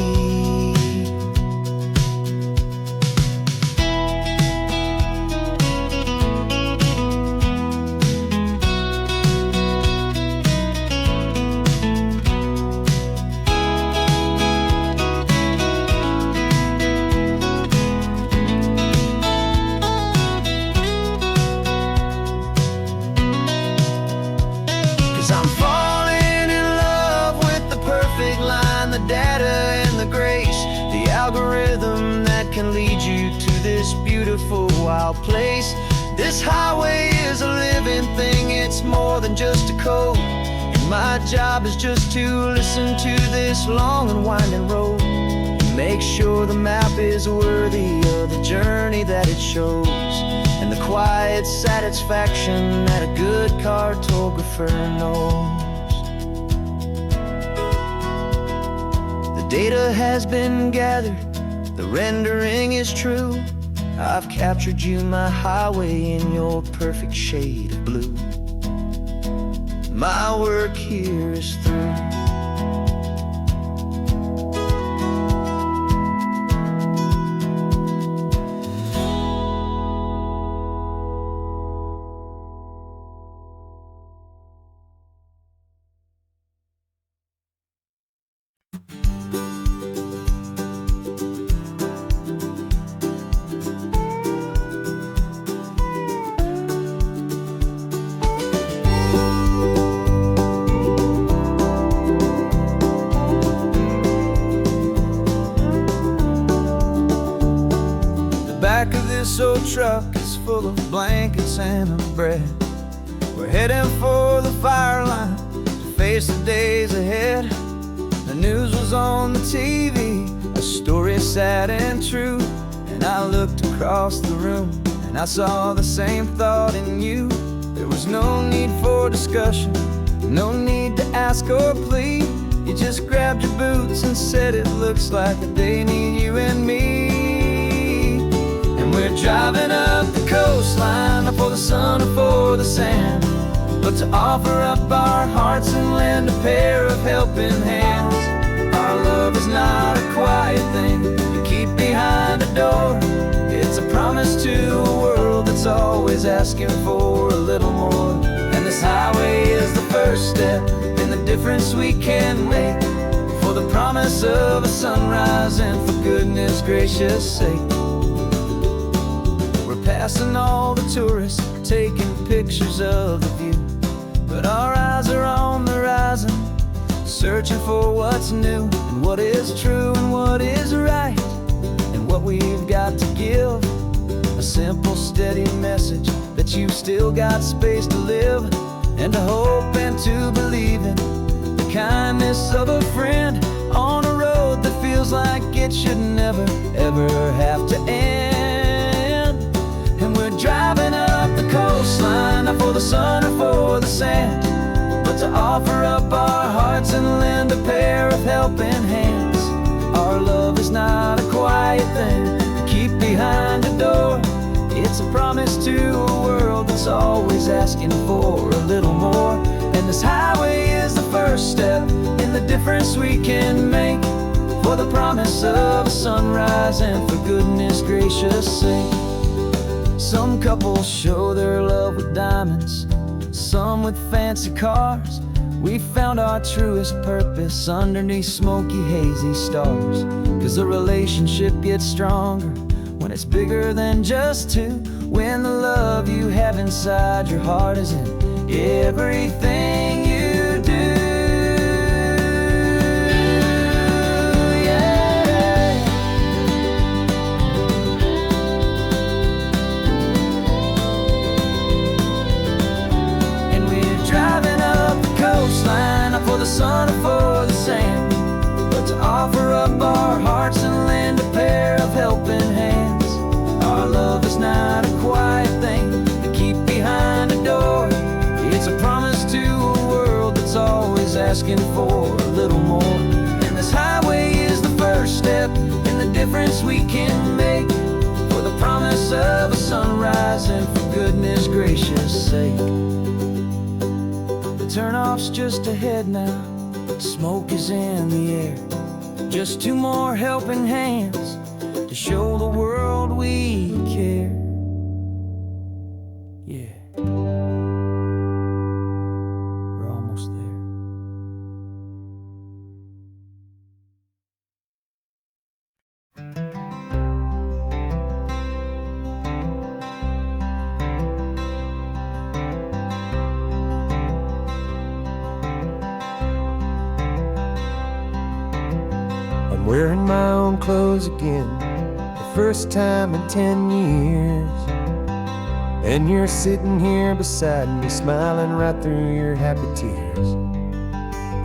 wonderful, wild place. This highway is a living thing, it's more than just a code. And my job is just to listen to this long and winding road. Make sure the map is worthy of the journey that it shows, and the quiet satisfaction that a good cartographer knows. The data has been gathered, the rendering is true. I've captured you, my highway, in your perfect shade of blue. My work here is through. Back of this old truck is full of blankets and a bread. We're heading for the fire line to face the days ahead. The news was on the TV, a story sad and true. And I looked across the room and I saw the same thought in you. There was no need for discussion, no need to ask or plead. You just grabbed your boots and said it looks like a day need you and me. We're driving up the coastline, not for the sun or for the sand, but to offer up our hearts and lend a pair of helping hands. Our love is not a quiet thing you keep behind a door. It's a promise to a world that's always asking for a little more. And this highway is the first step in the difference we can make, for the promise of a sunrise and for goodness gracious sake. Passing all the tourists, taking pictures of the view, but our eyes are on the horizon, searching for what's new, and what is true and what is right, and what we've got to give. A simple, steady message that you've still got space to live, and to hope and to believe in the kindness of a friend on a road that feels like it should never, ever have to end. Driving up the coastline, not for the sun or for the sand, but to offer up our hearts and lend a pair of helping hands. Our love is not a quiet thing to keep behind a door. It's a promise to a world that's always asking for a little more. And this highway is the first step in the difference we can make, for the promise of a sunrise and for goodness gracious sake. Some couples show their love with diamonds, some with fancy cars. We found our truest purpose underneath smoky, hazy stars. 'Cause a relationship gets stronger when it's bigger than just two, when the love you have inside your heart is in everything you do. Not for the sun or for the sand, but to offer up our hearts and lend a pair of helping hands. Our love is not a quiet thing to keep behind a door. It's a promise to a world that's always asking for a little more. And this highway is the first step in the difference we can make, for the promise of a sunrise and for goodness gracious sake. Turnoff's just ahead now, smoke is in the air. Just two more helping hands to show the world we care. Yeah, we're almost there. Wearing my own clothes again. The first time in 10 years. And you're sitting here beside me, smiling right through your happy tears.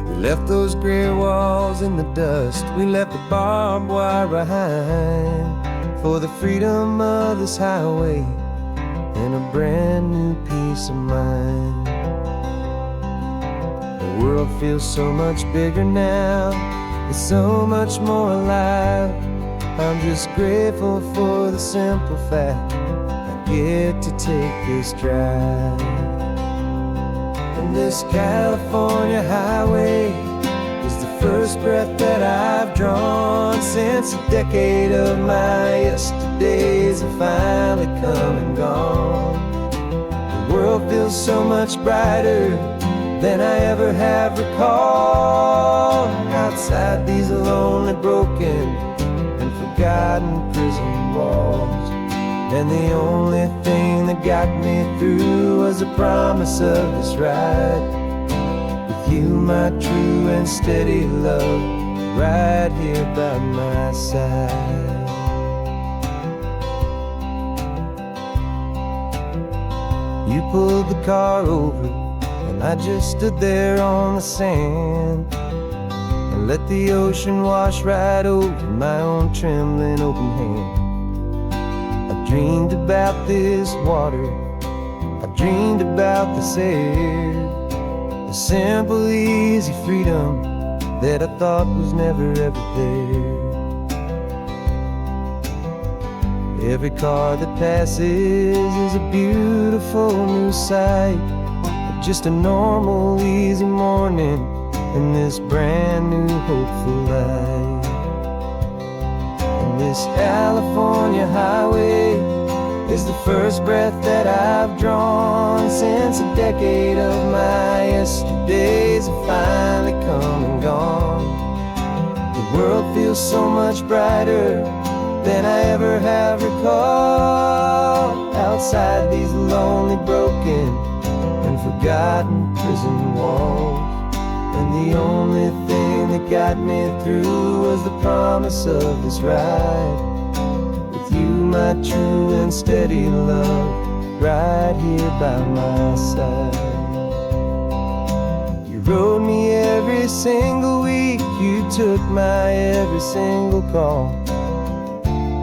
We left those gray walls in the dust, we left the barbed wire behind, for the freedom of this highway and a brand new peace of mind. The world feels so much bigger now, it's so much more alive. I'm just grateful for the simple fact I get to take this drive. And this California highway is the first breath that I've drawn since a decade of my yesterdays have finally come and gone. The world feels so much brighter than I ever have recalled. Outside these lonely, broken, and forgotten prison walls. And the only thing that got me through was the promise of this ride with you, my true and steady love, right here by my side. You pulled the car over and I just stood there on the sand and let the ocean wash right over my own trembling open hand. I dreamed about this water, I dreamed about this air, the simple easy freedom that I thought was never ever there. Every car that passes is a beautiful new sight, just a normal easy morning in this brand new hopeful life. And this California highway is the first breath that I've drawn since a decade of my yesterdays have finally come and gone. The world feels so much brighter than I ever have recalled. Outside these lonely, broken, and forgotten prison walls. And the only thing that got me through was the promise of this ride with you, my true and steady love, right here by my side. You rode me every single week, you took my every single call.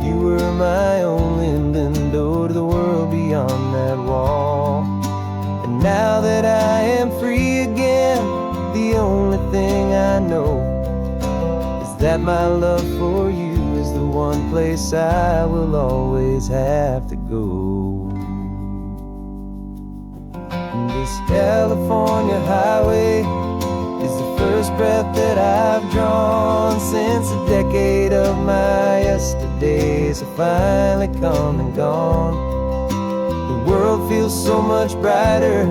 You were my only window to the world beyond that wall. And now that I am free again, the only thing I know is that my love for you is the one place I will always have to go. And this California highway is the first breath that I've drawn since a decade of my yesterdays have finally come and gone. The world feels so much brighter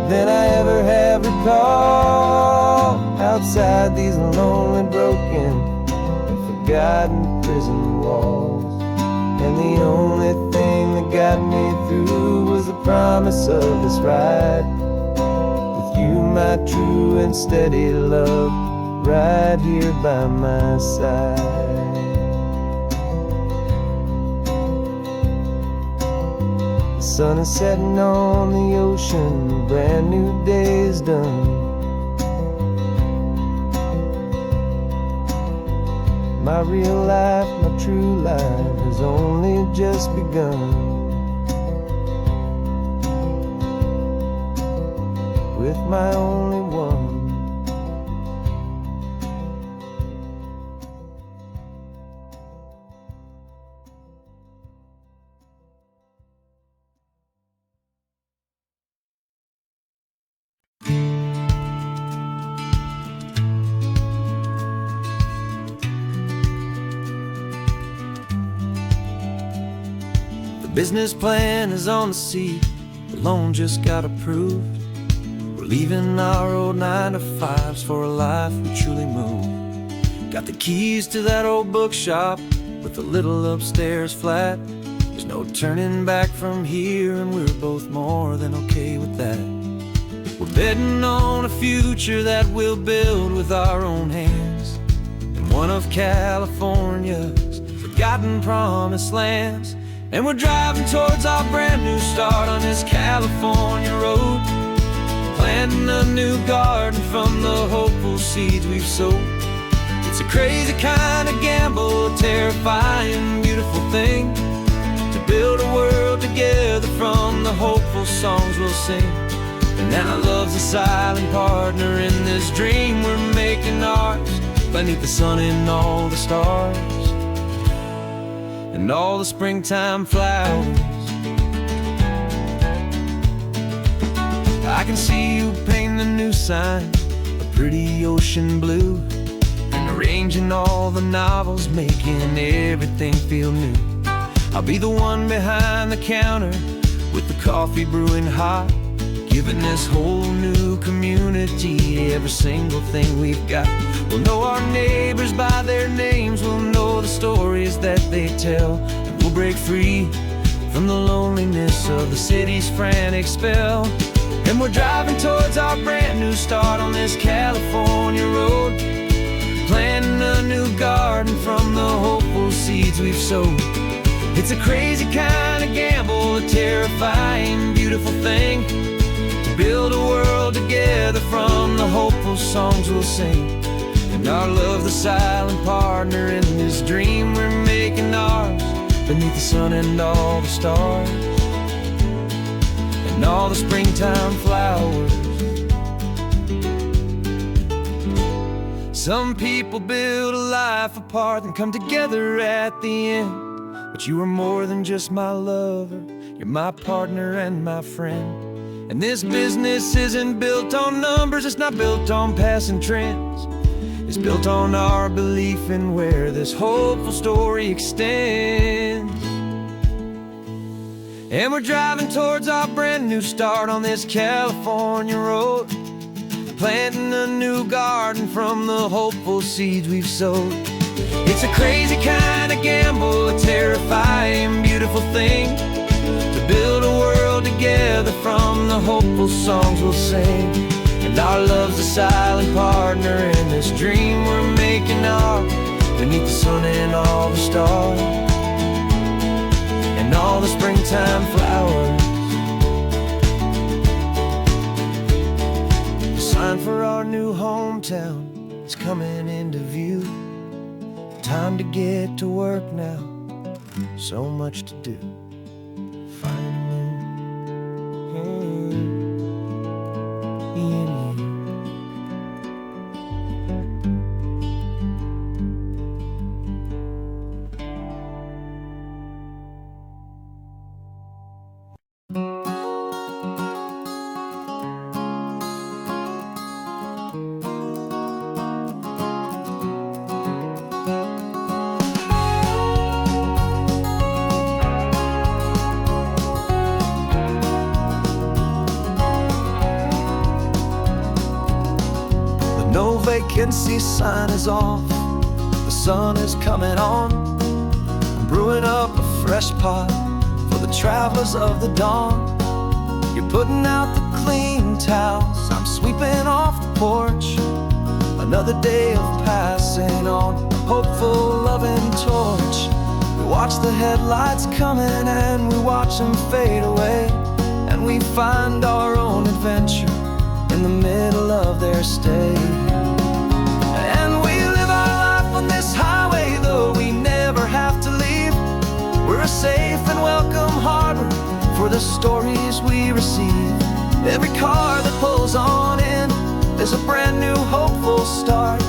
than I ever have recalled. Outside these lonely, broken, and forgotten prison walls. And the only thing that got me through was the promise of this ride with you, my true and steady love, right here by my side. The sun is setting on the ocean, a brand new day is done. My real life, my true life has only just begun. With my only one. The business plan is on the seat, the loan just got approved. We're leaving our old 9-to-5s for a life we truly move. Got the keys to that old bookshop with a little upstairs flat. There's no turning back from here, and we're both more than okay with that. We're betting on a future that we'll build with our own hands, and one of California's forgotten promised lands. And we're driving towards our brand new start on this California road, planting a new garden from the hopeful seeds we've sowed. It's a crazy kind of gamble, a terrifying, beautiful thing, to build a world together from the hopeful songs we'll sing. And now love's a silent partner in this dream we're making ours, beneath the sun and all the stars and all the springtime flowers. I can see you painting a new sign, a pretty ocean blue, and arranging all the novels, making everything feel new. I'll be the one behind the counter with the coffee brewing hot, giving this whole new community every single thing we've got. We'll know our neighbors by their names, we'll know the stories that they tell, and we'll break free from the loneliness of the city's frantic spell. And we're driving towards our brand new start on this California road, planting a new garden from the hopeful seeds we've sowed. It's a crazy kind of gamble, a terrifying, beautiful thing, to build a world together from the hopeful songs we'll sing. And our love, the silent partner in this dream we're making ours, beneath the sun and all the stars and all the springtime flowers. Some people build a life apart and come together at the end, but you are more than just my lover, you're my partner and my friend. And this business isn't built on numbers, it's not built on passing trends, it's built on our belief in where this hopeful story extends. And we're driving towards our brand new start on this California road, planting a new garden from the hopeful seeds we've sowed. It's a crazy kind of gamble, a terrifying, beautiful thing, to build a world together from the hopeful songs we'll sing. And our love's a silent partner in this dream we're making ours, beneath the sun and all the stars and all the springtime flowers. The sign for our new hometown is coming into view. Time to get to work now, so much to do. No vacancy sign is off, the sun is coming on. I'm brewing up a fresh pot for the travelers of the dawn. You're putting out the clean towels, I'm sweeping off the porch. Another day of passing on a hopeful, loving torch. We watch the headlights coming and we watch them fade away, and we find our own adventure in the middle of their stay. And we live our life on this highway, though we never have to leave. We're a safe and welcome harbor for the stories we receive. Every car that pulls on in is a brand new hopeful start,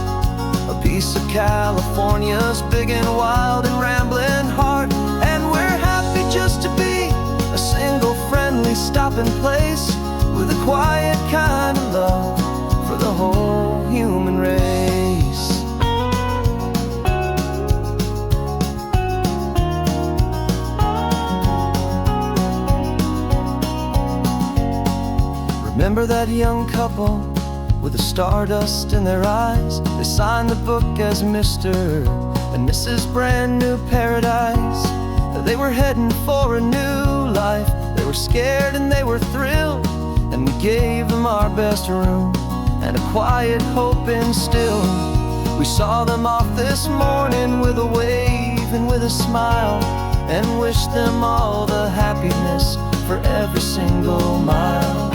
a piece of California's big and wild and rambling heart. And we're happy just to be a single friendly stopping place, with a quiet kind of love for the whole human race. Remember that young couple with the stardust in their eyes? They signed the book as Mr. and Mrs. Brand New Paradise. They were heading for a new life. They were scared and they were thrilled, and we gave them our best room and a quiet hope instilled. We saw them off this morning with a wave waving with a smile, and wish them all the happiness for every single mile.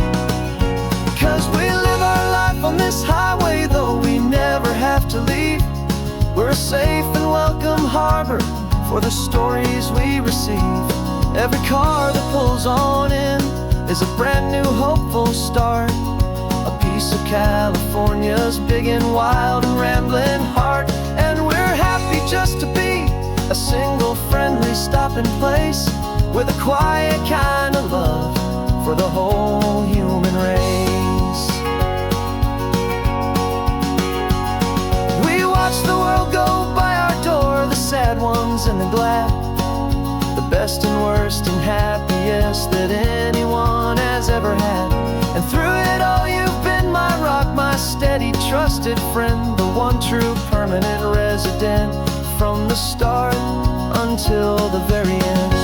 'Cause we live our life on this highway, though we never have to leave. We're a safe and welcome harbor for the stories we receive. Every car that pulls on in is a brand new hopeful start, a piece of California's big and wild and rambling heart. And we're happy just to be a single friendly stopping place, with a quiet kind of love for the whole human race. We watch the world go by our door, the sad ones and the glad, the best and worst and happiest that anyone has ever had. And through it all you've been my rock, my steady trusted friend, the one true permanent resident, from the start until the very end.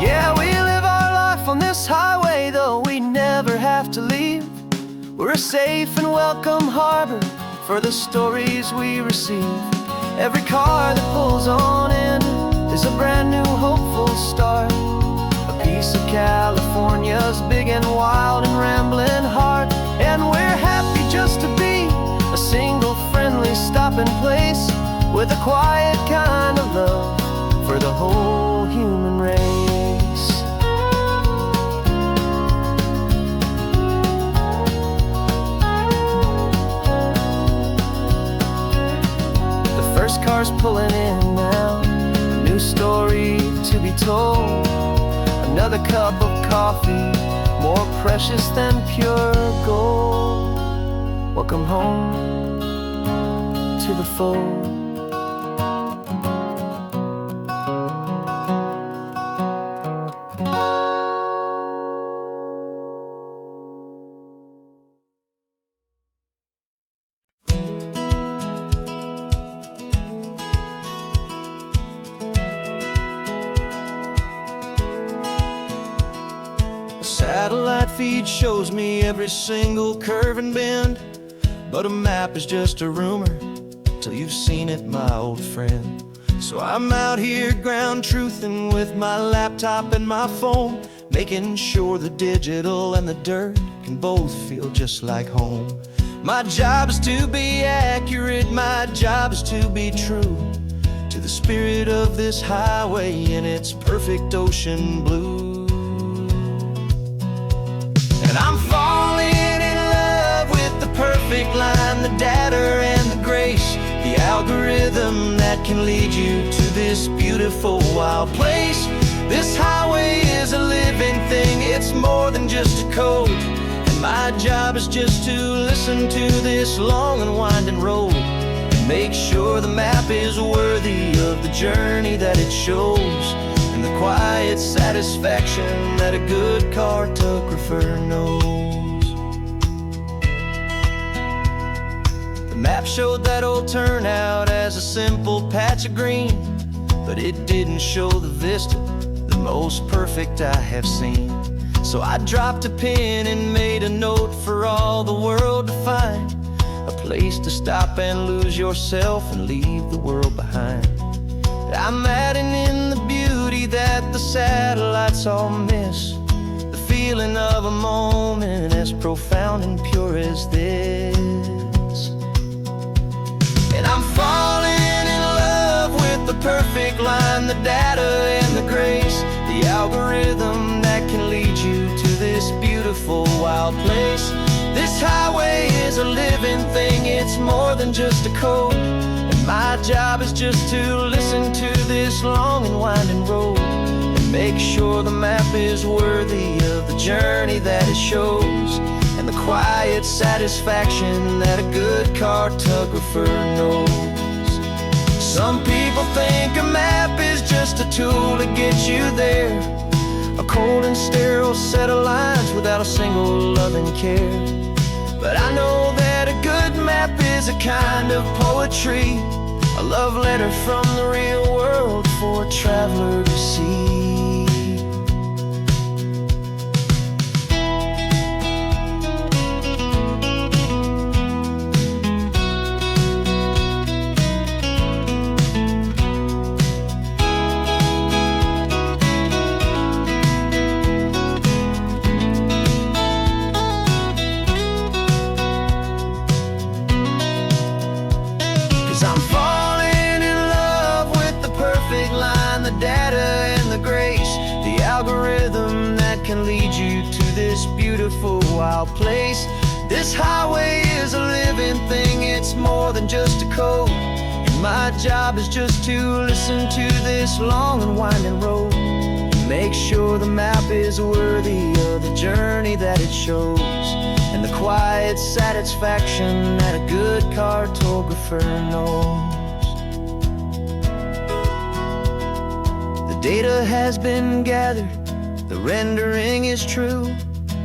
Yeah, we live our life on this highway, though we never have to leave. We're a safe and welcome harbor for the stories we receive. Every car that pulls on in is a brand new hopeful start, a piece of California's big and wild and rambling heart. And we're happy just to be a single friendly stopping place, with a quiet kind of love for the whole human race. First car's pulling in now, a new story to be told. Another cup of coffee, more precious than pure gold. Welcome home to the fold. Satellite feed shows me every single curve and bend, but a map is just a rumor till you've seen it, my old friend. So I'm out here ground truthing with my laptop and my phone, making sure the digital and the dirt can both feel just like home. My job is to be accurate, my job is to be true to the spirit of this highway in its perfect ocean blue. And I'm falling in love with the perfect line, the data and the grace, the algorithm that can lead you to this beautiful wild place. This highway is a living thing, it's more than just a code. And my job is just to listen to this long and winding road, and make sure the map is worthy of the journey that it shows, and the quiet satisfaction that a good cartographer knows. The map showed that old turnout as a simple patch of green, but it didn't show the vista, the most perfect I have seen. So I dropped a pin and made a note for all the world to find, a place to stop and lose yourself and leave the world behind. I'm adding in the beauty that the satellites all miss, the feeling of a moment as profound and pure as this. And I'm falling in love with the perfect line, the data and the grace, the algorithm that can lead you to this beautiful wild place. This highway is a living thing, it's more than just a code. My job is just to listen to this long and winding road, and make sure the map is worthy of the journey that it shows, and the quiet satisfaction that a good cartographer knows. Some people think a map is just a tool to get you there, a cold and sterile set of lines without a single loving care. But I know that a good map is a kind of poetry, a love letter from the real world for a traveler to see. can lead you to this beautiful wild place. This highway is a living thing, it's more than just a code. And my job is just to listen to this long and winding road, and make sure the map is worthy of the journey that it shows, and the quiet satisfaction that a good cartographer knows. The data has been gathered, the rendering is true.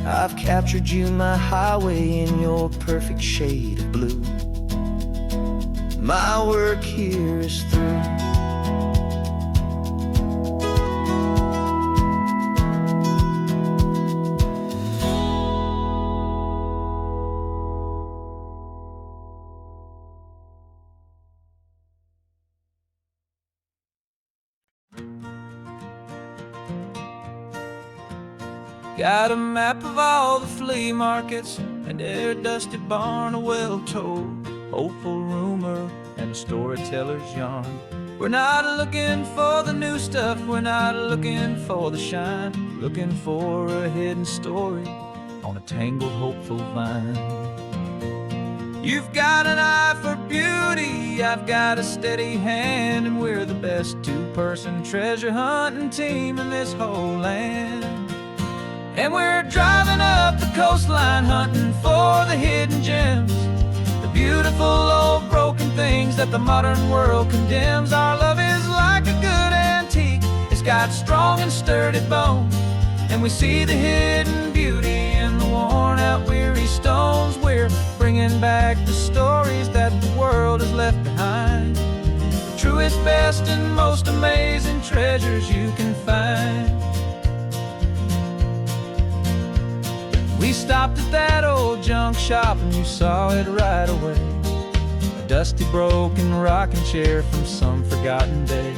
I've captured you, my highway, in your perfect shade of blue. My work here is through. Got a map of all the flea markets and every dusty barn, a well-told hopeful rumor and a storyteller's yarn. We're not looking for the new stuff, we're not looking for the shine, looking for a hidden story on a tangled hopeful vine. You've got an eye for beauty, I've got a steady hand, and we're the best two-person treasure hunting team in this whole land. And we're driving up the coastline hunting for the hidden gems, the beautiful old broken things that the modern world condemns. Our love is like a good antique, it's got strong and sturdy bones, and we see the hidden beauty in the worn out weary stones. We're bringing back the stories that the world has left behind, the truest, best, and most amazing treasures you can find. We stopped at that old junk shop and you saw it right away, a dusty broken rocking chair from some forgotten day.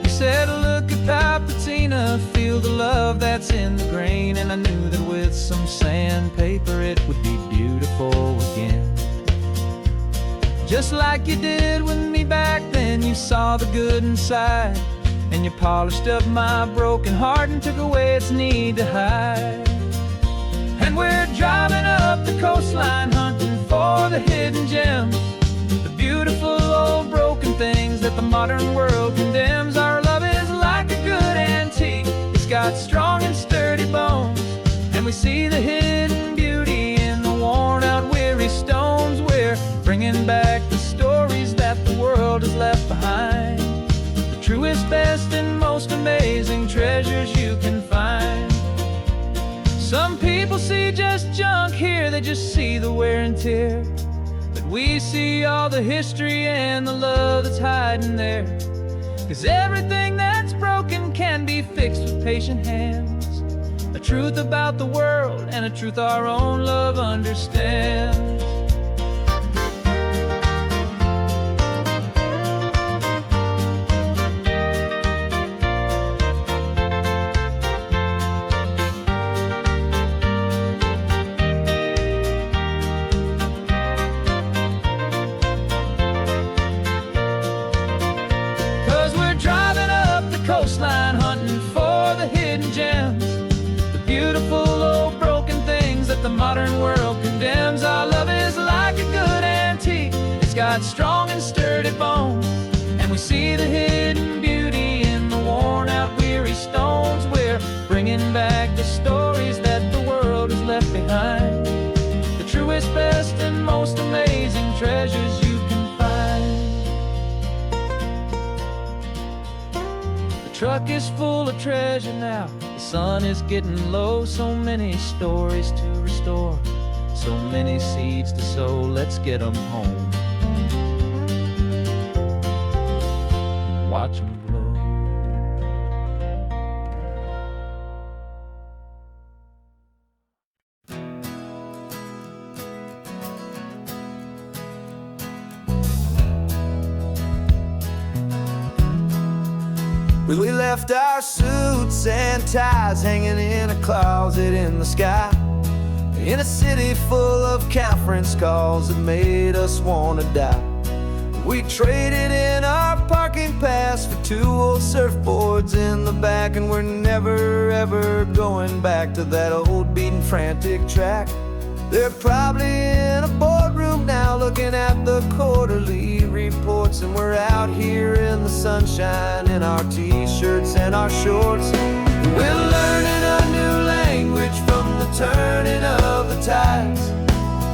You said, look at that patina, feel the love that's in the grain, and I knew that with some sandpaper it would be beautiful again. Just like you did with me back then, you saw the good inside, and you polished up my broken heart and took away its need to hide. And we're driving up the coastline hunting for the hidden gems, the beautiful old broken things that the modern world condemns. Our love is like a good antique, it's got strong and sturdy bones, and we see the hidden beauty in the worn out weary stones. We're bringing back the stories that the world has left behind, the truest, best, and most amazing treasures you can find. Some people see just junk here, they just see the wear and tear, but we see all the history and the love that's hiding there. 'Cause everything that's broken can be fixed with patient hands, a truth about the world and a truth our own love understands. 'Cause we're driving up the coastline hunting for the hidden gems, the beautiful old broken things that the modern world condemns. Our love is like a good antique, it's got strong and sturdy bones, and we see the hidden beauty in the worn out weary stones. We're bringing back the stories that the world has left behind, the truest, best, and most amazing treasures you can find. The truck is full of treasure now, the sun is getting low, so many stories to restore, so many seeds to sow. Let's get them home, watch them grow. We left our suits and ties hanging in a closet in the sky, in a city full of conference calls that made us wanna die. We traded in our parking pass for 2 old surfboards in the back, and we're never ever going back to that old beaten frantic track. They're probably in a boardroom now looking at the quarterly reports, and we're out here in the sunshine in our t-shirts and our shorts. We're learning a new language from the turning of the tides,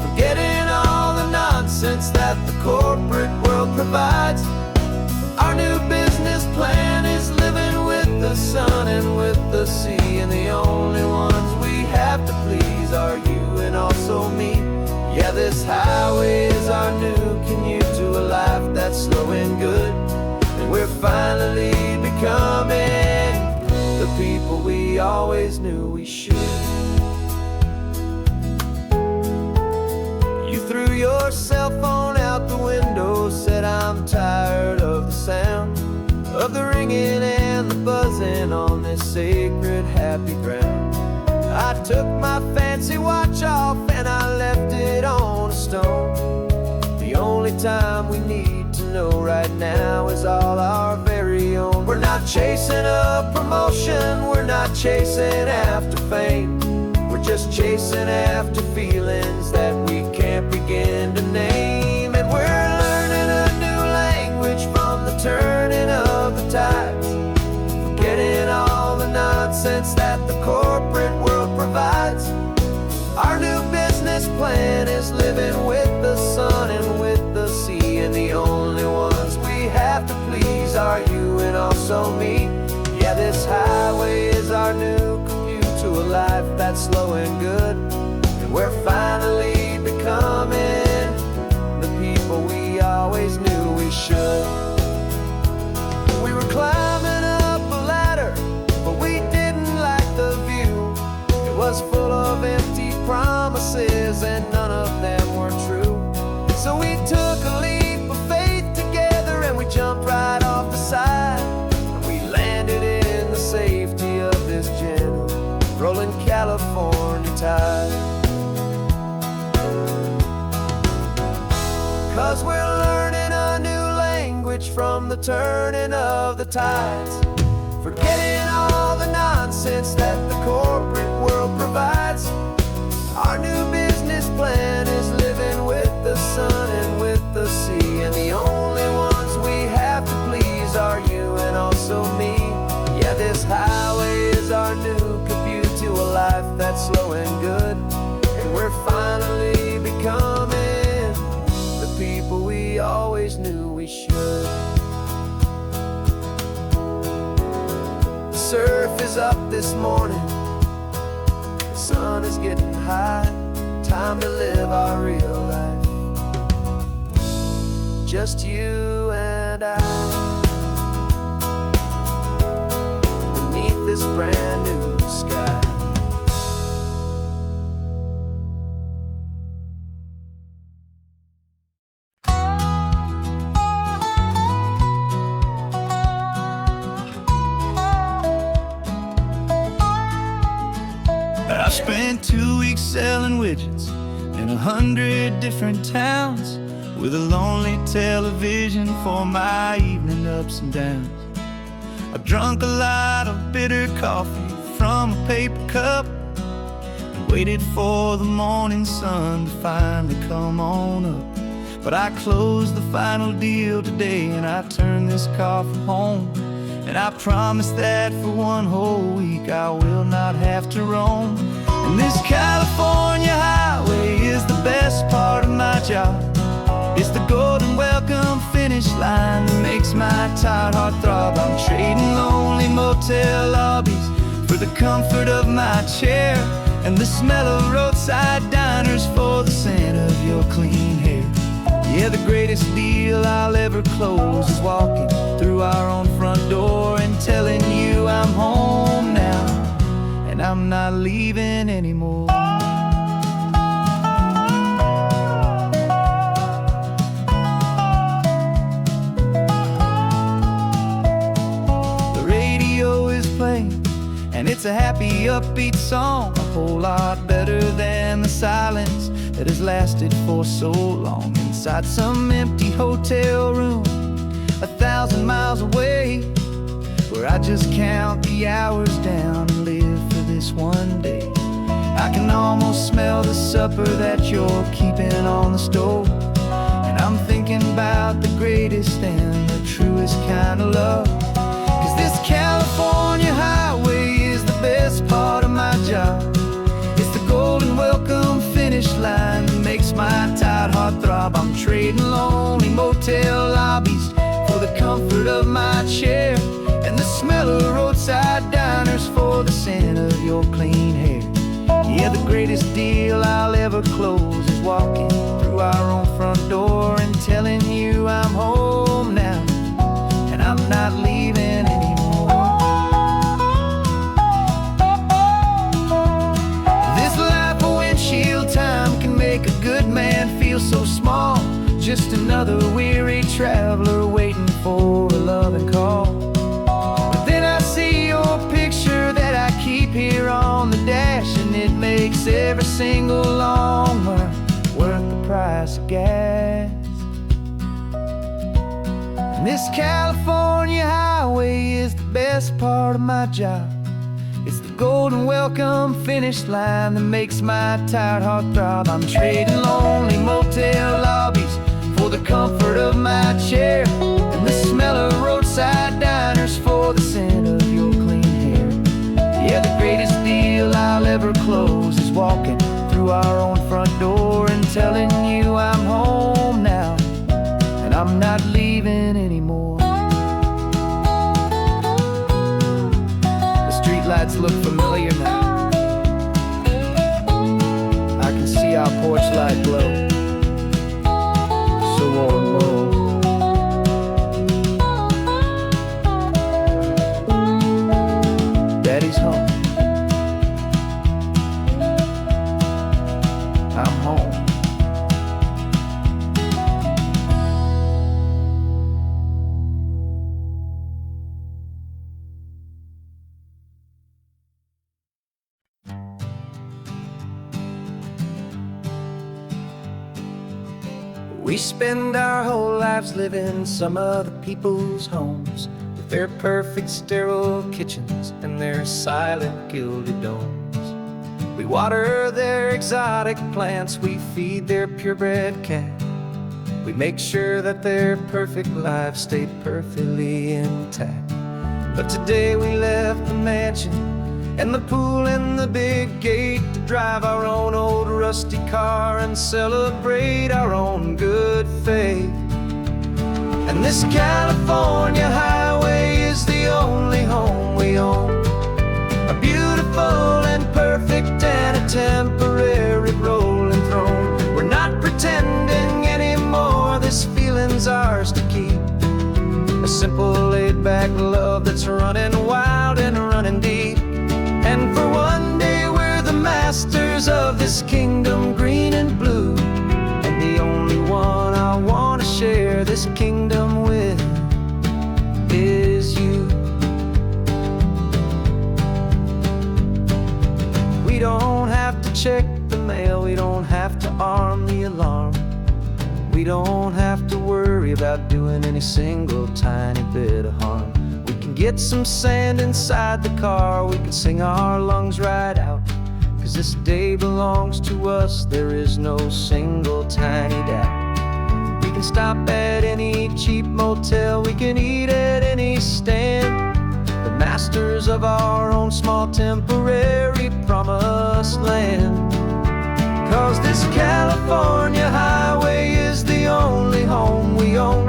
forgetting all the nonsense that the corporate world provides. Our new business plan is living with the sun and with the sea, and the only ones we have to please are you and also me. Yeah, this highway is our new commute to a life that's slow and good, and we're finally becoming the people we always knew we should. You threw your cell phone out the window, said I'm tired of the sound of the ringing and the buzzing on this sacred happy ground. I took my fancy watch off and I left it on a stone. The only time we need to know right now is all our very own. We're not chasing a promotion, we're not chasing after fame, we're just chasing after feelings that we can't begin to name. And we're learning a new language from the turning of the tides, forgetting all the nonsense that the corporate world provides. Our new business plan is living with the sun and with the sea, and the only ones we have to please are you and also me. Yeah, this highway is our new commute to a life that's slow and good, and we're finally becoming the people we always knew we should. We were climbing up a ladder, but we didn't like the view. It was full of empty promises and none of them were true. So we took a leap of faith together and we jumped right off the side, and we landed in the safety of this gentle rolling California tide. 'Cause we're learning a new language from the turning of the tides, forgetting all the nonsense that the corporate world provides. Our new business plan is living with the sun and with the sea, and the only ones we have to please are you and also me. Yeah, this highway is our new commute to a life that's slow and good, and we're finally becoming the people we always knew we should. The surf is up this morning, the sun is getting high, time to live our real life, just you and I, beneath this brand new sky. I spent 2 weeks selling widgets in 100 different towns, with a lonely television for my evening ups and downs. I drunk a lot of bitter coffee from a paper cup, and waited for the morning sun to finally come on up. But I closed the final deal today, and I turned this car from home, and I promise that for one whole week I will not have to roam. And this California highway is the best part of my job. It's the golden welcome finish line that makes my tired heart throb. I'm trading lonely motel lobbies for the comfort of my chair, and the smell of roadside diners for the scent of your clean hair. Yeah, the greatest deal I'll ever close is walking through our own front door and telling you I'm home now, and I'm not leaving anymore. The radio is playing, and it's a happy, upbeat song, a whole lot better than the silence that has lasted for so long inside some empty hotel room. 1,000 miles away, where I just count the hours down and live for this one day. I can almost smell the supper that you're keeping on the stove, and I'm thinking about the greatest and the truest kind of love. 'Cause this California highway is the best part of my job. It's the golden welcome finish line that makes my tired heart throb. I'm trading lonely motel lobbies for the comfort of my chair, and the smell of roadside diners for the scent of your clean hair. Yeah, the greatest deal I'll ever close is walking through our own front door and telling you I'm home now, and I'm not leaving anymore. This life of windshield time can make a good man feel so small, just another weary traveler waiting for a loving call. But then I see your picture that I keep here on the dash, and it makes every single long mile worth the price of gas. And this California highway is the best part of my job. It's the golden welcome finish line that makes my tired heart throb. I'm trading lonely motel lobbies for the comfort of my chair, and the smell of roadside diners for the scent of your clean hair. Yeah, the greatest deal I'll ever close is walking through our own front door and telling you I'm home now, and I'm not leaving anymore. The streetlights look familiar now. I can see our porch light glow, so warm, low. Daddy's home. I'm home. We spend our whole lives living some other people's homes, with their perfect sterile kitchens and their silent gilded domes. We water their exotic plants, we feed their purebred cat. We make sure that their perfect lives stay perfectly intact. But today we left the mansion and the pool and the big gate to drive our own old rusty car and celebrate our own good faith. And this California highway is the only home we own, a beautiful and perfect and a temporary rolling throne. We're not pretending anymore, this feeling's ours to keep, a simple laid-back love that's running wild and running deep. And for one day we're the masters of this kingdom green and blue, and the only one I want to share this kingdom with is you. We don't have to check the mail, we don't have to arm the alarm, we don't have to worry about doing any single tiny bit of harm. We can get some sand inside the car, we can sing our lungs right out, 'cause this day belongs to us, there is no single tiny doubt. We can stop at any cheap motel, we can eat at any stand, the masters of our own small temporary promised land. 'Cause this California highway is the only home we own,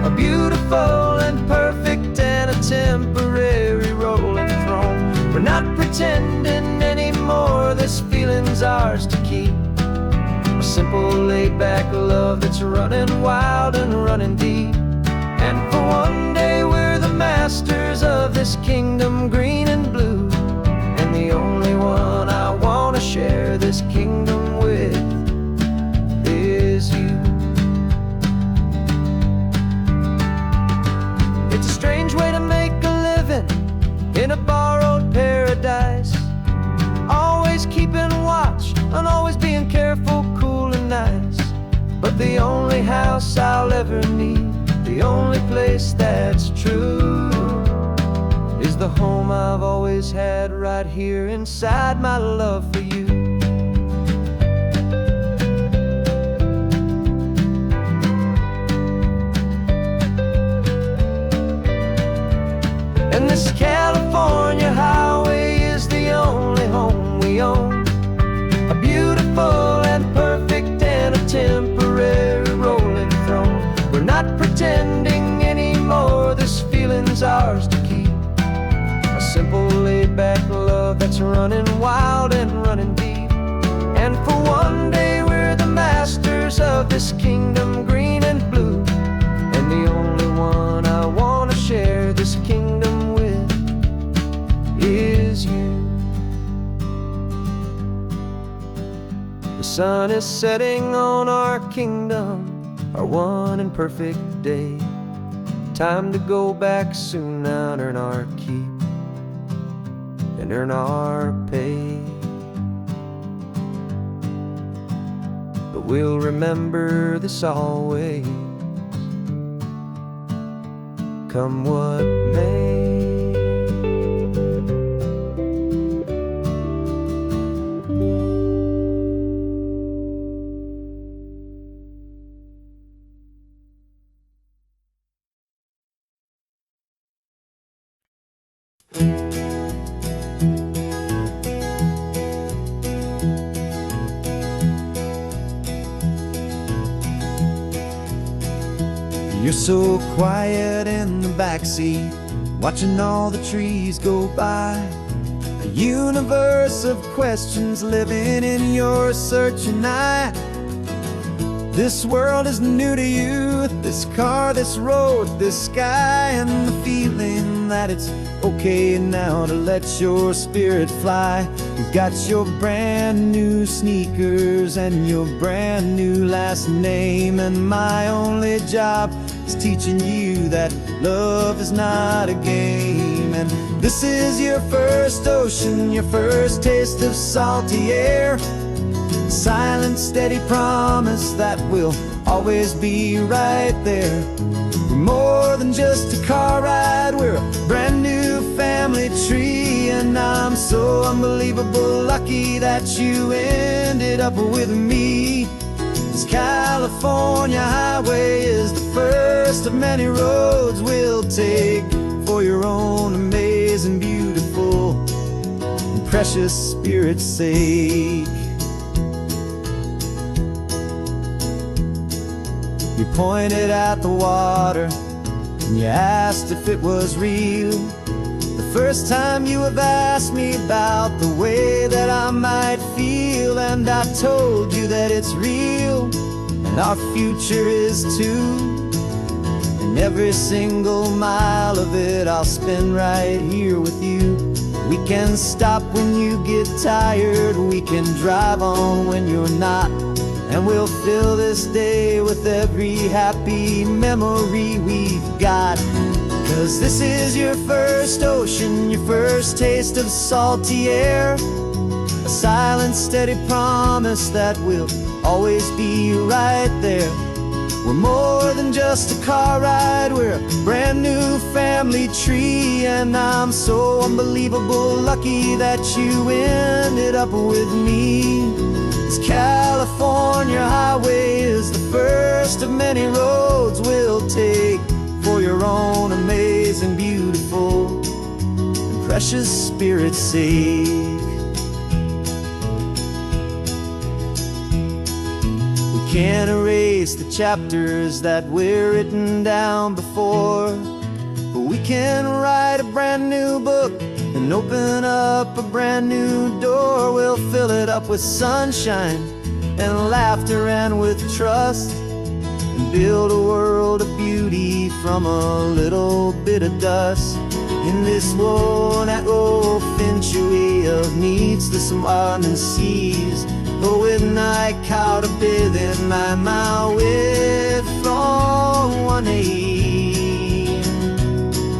a beautiful and perfect and a temporary rolling throne. We're not pretending anymore, this feeling's ours to keep, a simple laid-back love that's running wild and running deep. And for one day we're the masters of this kingdom green and blue, and the only one I want to share this kingdom with is you. It's a strange way to make a living in a borrowed paradise, always keeping watch and always being careful, cool and nice. But the only house I'll ever need, the only place that's true is the home I've always had right here inside my love for you. And this California highway is the only home we own, a beautiful and perfect and a temporary rolling throne. We're not pretending anymore, this feeling's ours to keep. A simple laid-back love that's running wild and running deep. And for one day we're the masters of this kingdom green and blue, and the only one I want to share this kingdom with is you. The sun is setting on our kingdom, our one and perfect day. Time to go back soon now and earn our keep and earn our pay. But we'll remember this always, come what may. You're so quiet in the backseat, watching all the trees go by. A universe of questions living in your searching eye. This world is new to you, this car, this road, this sky, and the feeling that it's okay now to let your spirit fly. You've got your brand new sneakers and your brand new last name, and my only job is teaching you that love is not a game. And this is your first ocean, your first taste of salty air, silent, steady promise that we'll always be right there. We're more than just a car ride, we're a brand new family tree, and I'm so unbelievable lucky that you ended up with me. This California highway is the first of many roads we'll take for your own amazing, beautiful, and precious spirit's sake. You pointed at the water and you asked if it was real. The first time you have asked me about the way that I might feel, and I told you that it's real and our future is too. And every single mile of it I'll spend right here with you. We can stop when you get tired, we can drive on when you're not, and we'll fill this day with every happy memory we've got. 'Cause this is your first ocean, your first taste of salty air, a silent, steady promise that we'll always be right there. We're more than just a car ride, we're a brand new family tree, and I'm so unbelievable lucky that you ended up with me. This California highway is the first of many roads we'll take for your own amazing, beautiful, and precious spirit's sake. We can't erase the chapters that were written down before, but we can write a brand new book and open up a brand new door. We'll fill it up with sunshine and laughter and with trust, and build a world of beauty from a little bit of dust. In this world that finchuí of needs the summerland seas, but with night caught a bit in my way from one aim.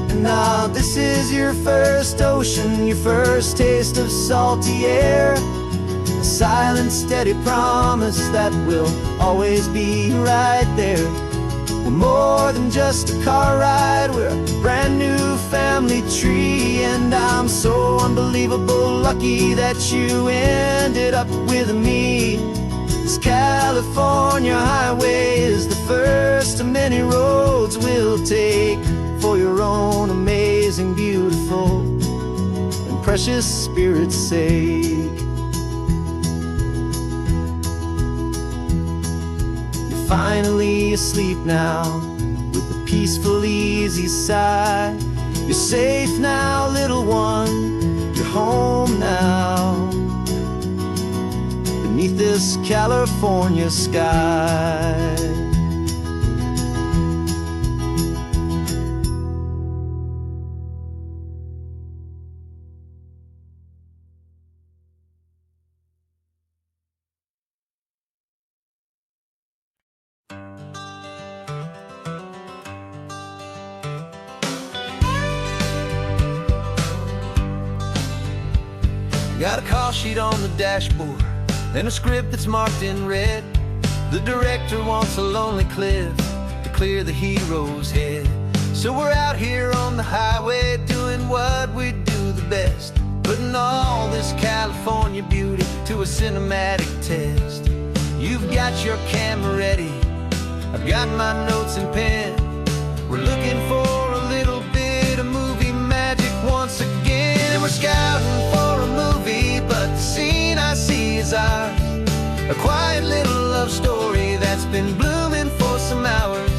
And now this is your first ocean, your first taste of salty air, a silent, steady promise that we'll always be right there. We're more more than just a car ride. We're a brand new family tree, and I'm so unbelievable lucky that you ended up with me. This California highway is the first of many roads we'll take for your own amazing, beautiful, and precious spirit's sake. You're finally asleep now with a peaceful, easy sigh. You're safe now, little one, you're home now, beneath this California sky. Got a call sheet on the dashboard and a script that's marked in red. The director wants a lonely cliff to clear the hero's head. So we're out here on the highway doing what we do the best, putting all this California beauty to a cinematic test. You've got your camera ready, I've got my notes and pen. We're looking for a little bit of movie magic once again. And we're scouting for a movie, but the scene I see is ours. A quiet little love story that's been blooming for some hours.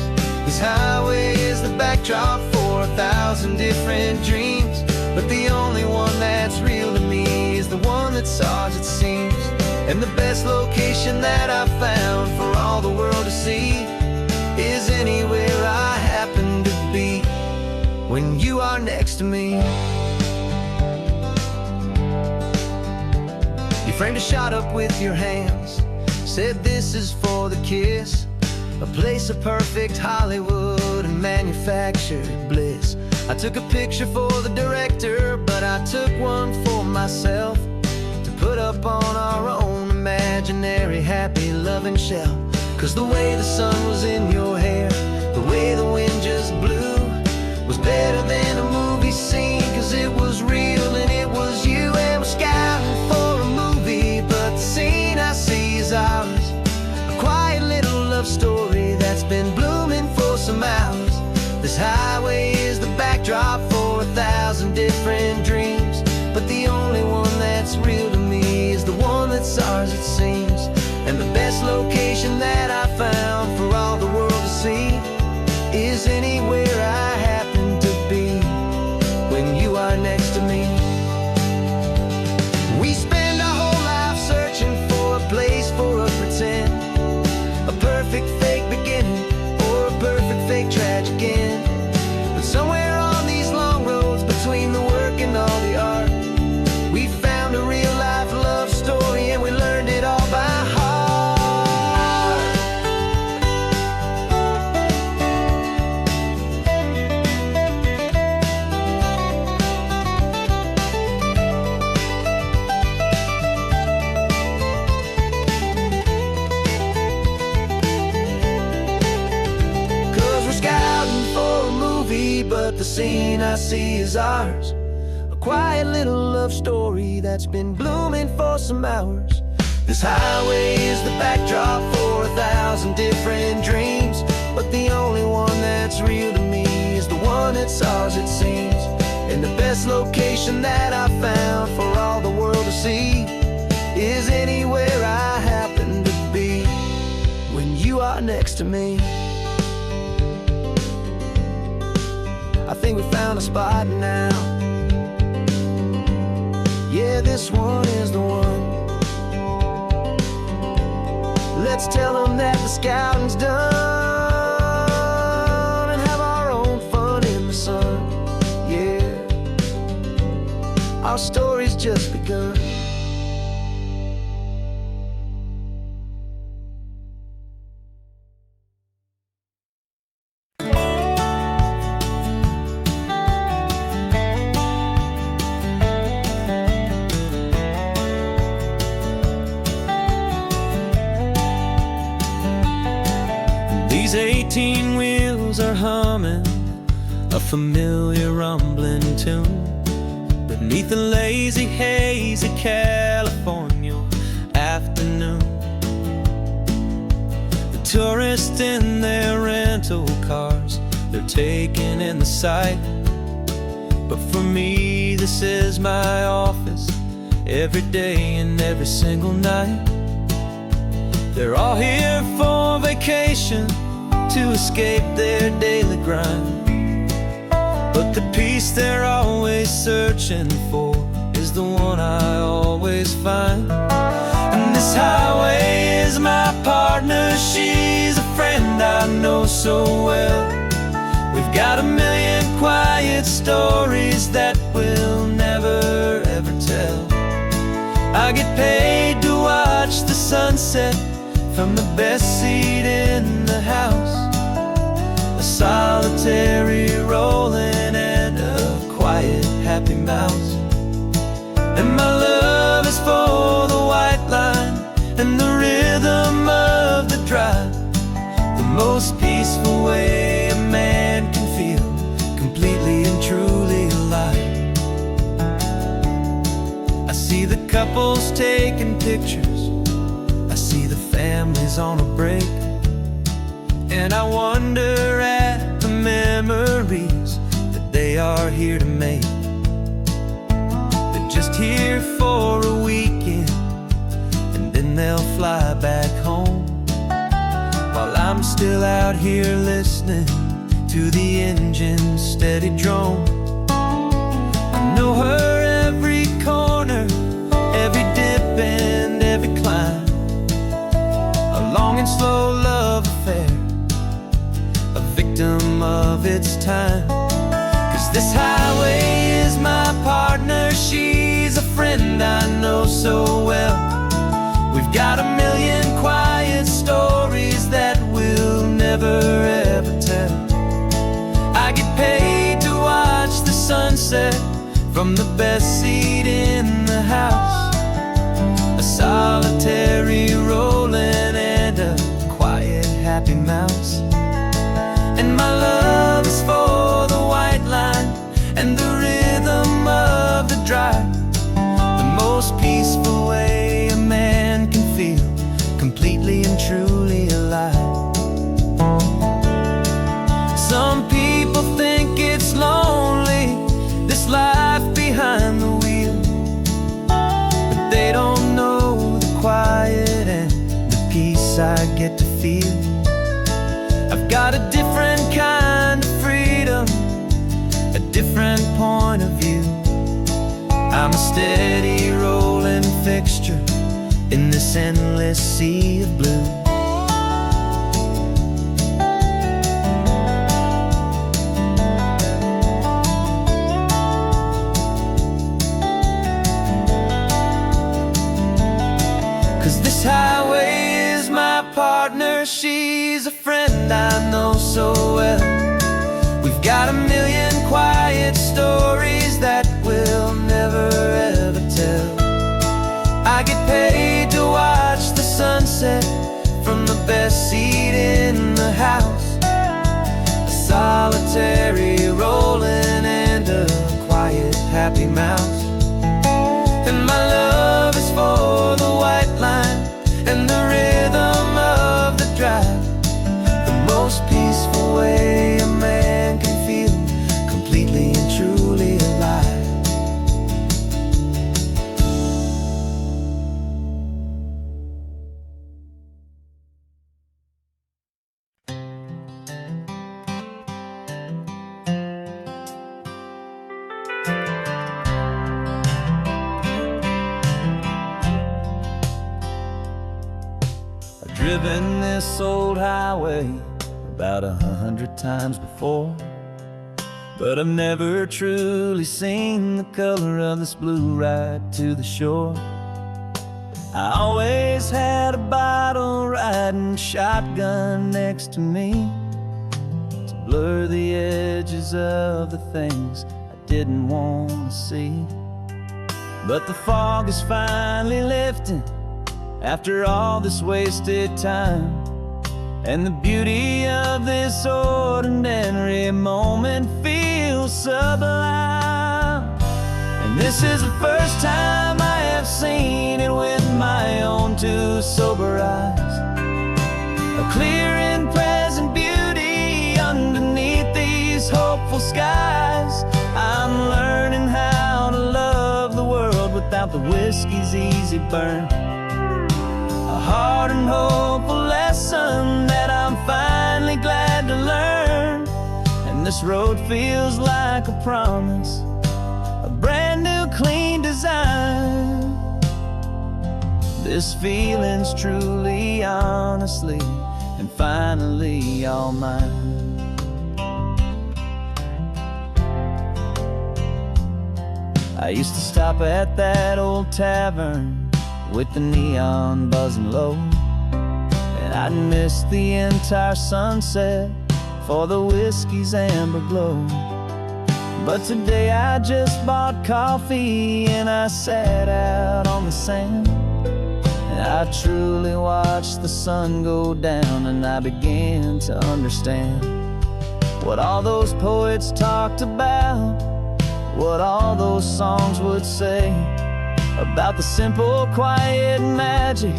This highway is the backdrop for 1,000 different dreams, but the only one that's real to me is the one that's ours, it seems. And the best location that I've found for all the world to see is anywhere I happen to be when you are next to me. You framed a shot up with your hands, said this is for the kiss, a place of perfect Hollywood and manufactured bliss. I took a picture for the director, but I took one for myself to put up on our own imaginary happy loving shelf. Cause the way the sun was in your hair, the way the wind just blew, was better than a movie scene. Cause it was real and it was you. And we're scouting for a movie, but the scene I see is ours. A quiet little love story that's been blooming for some hours. This highway is the backdrop for 1,000 different dreams, but the only one that's real to me is the one that's ours, it seems. And the best location that I found for all the world to see is anywhere I happen to be when you are next to me. We spend our whole life searching for a place for a pretend, a perfect fake beginning or a perfect fake tragic end. But somewhere on these long roads between the work and all the art, we found a real life love story, and we learned it all by heart. Cause we're scouting for a movie, but the scene I see is ours. A quiet little love story that's been blooming for some hours. This highway is the backdrop for 1,000 different dreams, but the only one that's real to me is the one that's ours, it seems. And the best location that I found for all the world to see is anywhere I happen to be when you are next to me. I think we found a spot now. Yeah, this one is the one. Let's tell them that the scouting's done and have our own fun in the sun. Yeah, our story's just begun. These 18 wheels radios are humming a familiar rumbling tune beneath the lazy haze of California afternoon. The tourists in their rental cars, they're taking in the sight. But for me, this is my office, every day and every single night. They're all here for vacation, to escape their daily grind. But the peace they're always searching for is the one I always find. And this highway is my partner, she's a friend I know so well. We've got a million quiet stories that we'll never ever tell. I get paid to watch the sunset from the best seat in the house. A solitary rolling and a quiet happy mouse. And my love is for the white line and the rhythm of the drive. The most peaceful way a man can feel completely and truly alive. I see the couples taking pictures, I see the families on a break, and I wonder at the memories that they are here to make. They're just here for a weekend, and then they'll fly back home, while I'm still out here listening to the engine's steady drone. I know her every corner, every dip and every climb. A long and slow love affair, a victim of its time. 'Cause this highway is my partner, she's a friend I know so well. We've got a million quiet stories that we'll never ever tell. I get paid to watch the sunset from the best seat in the house. A solitary rolling and a quiet happy mouse. And my love is for the white line and the rhythm of the drive. The most peaceful way a man can feel completely and truly alive. Some people think it's lonely, this life behind the wheel, but they don't know the quiet and the peace I get to feel. I've got a different kind of freedom, a different point of view. I'm a steady rolling fixture in this endless sea of blue. 'Cause this highway is my partner, she's a friend I know so well. We've got a million quiet stories that we'll never ever tell. I get paid to watch the sunset from the best seat in the house. A solitary rolling and a quiet happy mouse. And my love is for the white line and the rhythm of the drive. The most peaceful way a man can feel completely and truly alive. I've driven this old highway about 100 times before, but I've never truly seen the color of this blue right to the shore. I always had a bottle riding shotgun next to me to blur the edges of the things I didn't want to see. But the fog is finally lifting after all this wasted time, and the beauty of this ordinary moment feels sublime. And this is the first time I have seen it with my own two sober eyes. A clear and present beauty underneath these hopeful skies. I'm learning how to love the world without the whiskey's easy burn. A hard and hopeful lesson that I'm finally glad to learn. And this road feels like a promise, a brand new clean design. This feeling's truly, honestly, and finally all mine. I used to stop at that old tavern with the neon buzzing low, and I'd miss the entire sunset for the whiskey's amber glow. But today I just bought coffee and I sat out on the sand, and I truly watched the sun go down, and I began to understand what all those poets talked about, what all those songs would say about the simple, quiet magic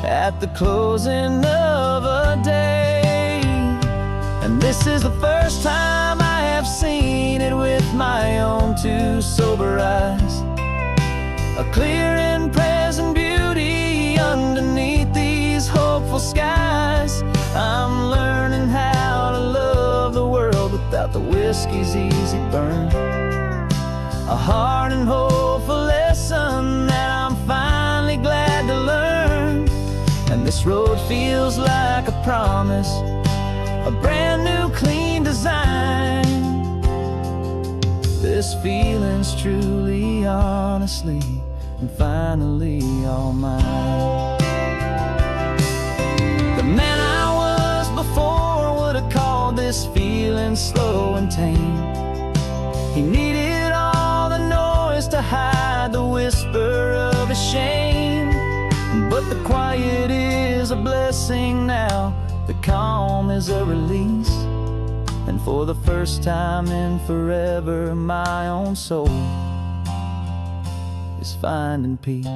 at the closing of a day. And this is the first time I have seen it with my own two sober eyes. A clear and present beauty underneath these hopeful skies. I'm learning how to love the world without the whiskey's easy burn. A hard and hopeful lesson that I'm finally glad to learn. And this road feels like a promise, a brand new clean design. This feeling's truly, honestly, and finally all mine. The man I was before would have called this feeling slow and tame. He needed all the noise to hide the whisper of his shame. But the quiet is a blessing now, the calm is a release. And for the first time in forever, my own soul is finding peace.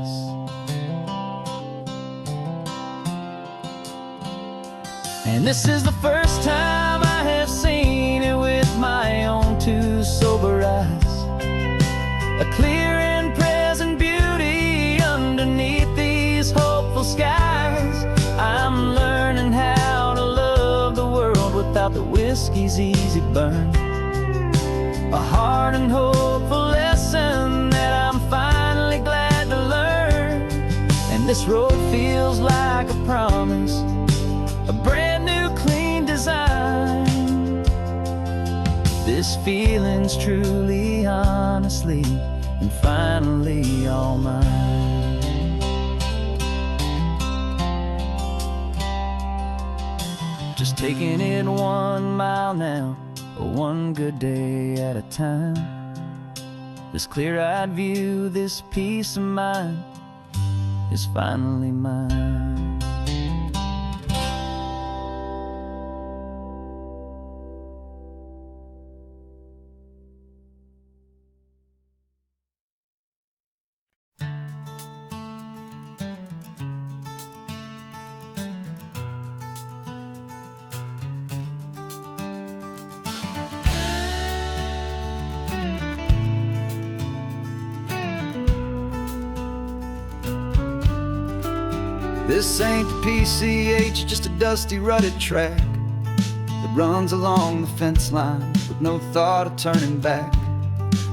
And this is the first time I have seen it with my own two sober eyes. A clear and present beauty underneath these hopeful skies. I'm learning how to love the world without the whiskey's easy burn. A hard and hopeful lesson that I'm finally glad to learn. And this road feels like a promise, a brand new clean design. This feeling's truly, honestly, and finally all mine. Just taking it 1 mile now, one good day at a time. This clear-eyed view, this peace of mind is finally mine. This ain't the PCH, just a dusty, rutted track that runs along the fence line with no thought of turning back.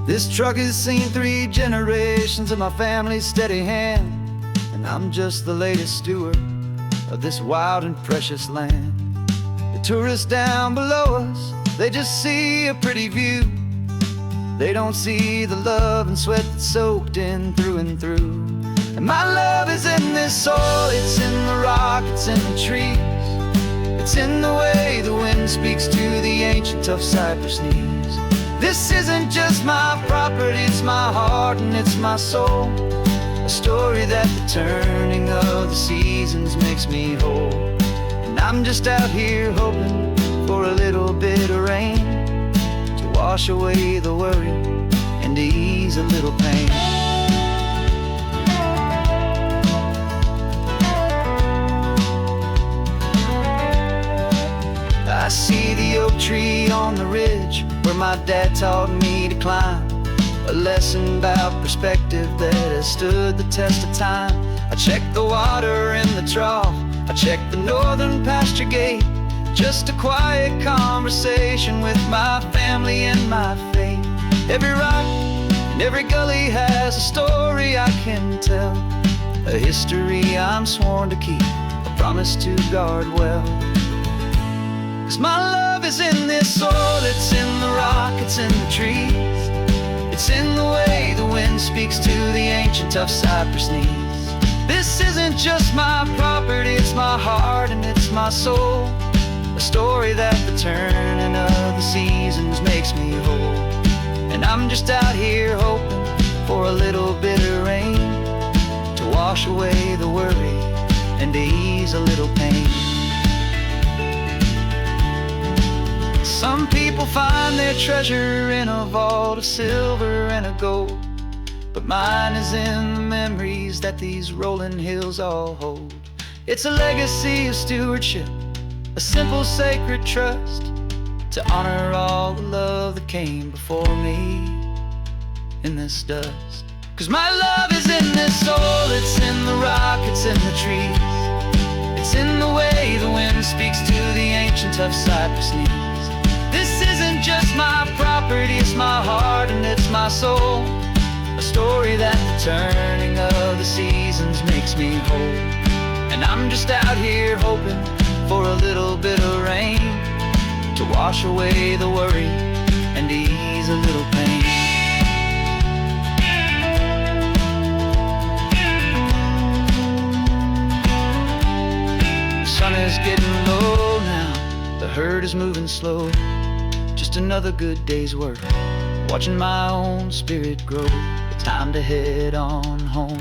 This truck has seen 3 generations of my family's steady hand, and I'm just the latest steward of this wild and precious land. The tourists down below us, they just see a pretty view. They don't see the love and sweat that's soaked in through and through. And my love is in this soil, it's in the rock, it's in the trees. It's in the way the wind speaks to the ancient tough cypress knees. This isn't just my property, it's my heart and it's my soul. A story that the turning of the seasons makes me whole. And I'm just out here hoping for a little bit of wash away the worry and to ease a little pain. I see the oak tree on the ridge where my dad taught me to climb, a lesson about perspective that has stood the test of time. I check the water in the trough, I check the northern pasture gate, just a quiet conversation with my family and my faith. Every rock and every gully has a story I can tell, a history I'm sworn to keep, a promise to guard well. 'Cause my love is in this soil, it's in the rock, it's in the trees, it's in the way the wind speaks to the ancient tough cypress knees. This isn't just my property, it's my heart and it's my soul, a story that the turning of the seasons makes me whole. And I'm just out here hoping for a little bit of rain to wash away the worry and to ease a little pain. Some people find their treasure in a vault of silver and of gold, but mine is in the memories that these rolling hills all hold. It's a legacy of stewardship, a simple sacred trust, to honor all the love that came before me in this dust. 'Cause my love is in this soul, it's in the rock, it's in the trees, it's in the way the wind speaks to the ancient tough cypress knees. This isn't just my property, it's my heart and it's my soul, a story that the turning of the seasons makes me whole. And I'm just out here hoping for a little bit of rain to wash away the worry and ease a little pain. The sun is getting low now, the herd is moving slow, just another good day's work, watching my own spirit grow. Time to head on home.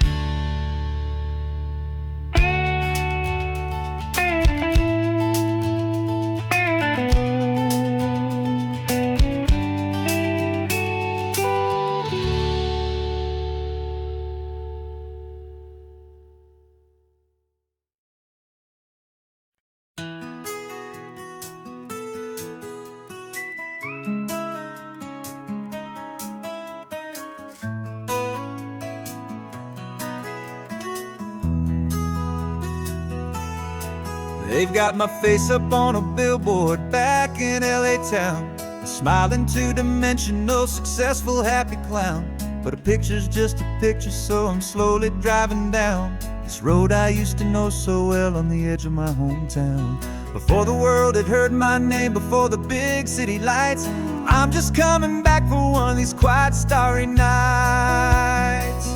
They've got my face up on a billboard back in LA town, smiling two-dimensional, successful, happy clown. But a picture's just a picture, so I'm slowly driving down this road I used to know so well on the edge of my hometown. Before the world had heard my name, before the big city lights, I'm just coming back for one of these quiet, starry nights.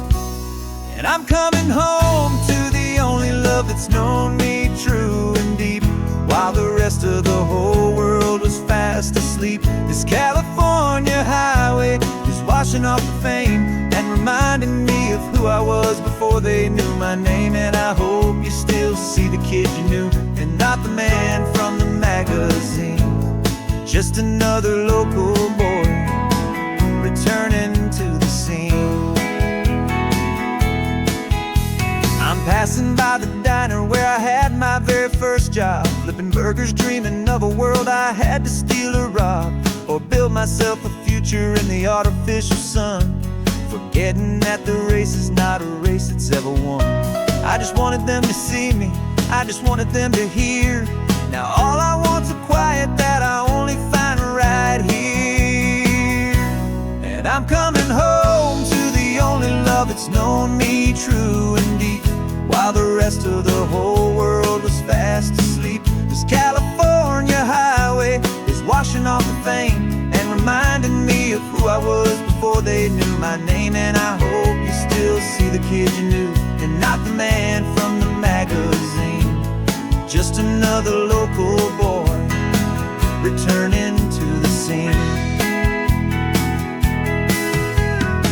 And I'm coming home to the only love that's known me true and deep, while the rest of the whole world was fast asleep. This California highway is washing off the fame and reminding me of who I was before they knew my name. And I hope you still see the kid you knew and not the man from the magazine, just another local boy returning to the scene. I'm passing by the diner where I had my very first job, flipping burgers, dreaming of a world I had to steal or rob, or build myself a future in the artificial sun, forgetting that the race is not a race that's ever won. I just wanted them to see me, I just wanted them to hear. Now all I want's a quiet that I only find right here. And I'm coming home to the only love that's known me true and deep, while the rest of the whole world was fast asleep. This California highway is washing off the fame and reminding me of who I was before they knew my name. And I hope you still see the kid you knew and not the man from the magazine, just another local boy returning to the scene.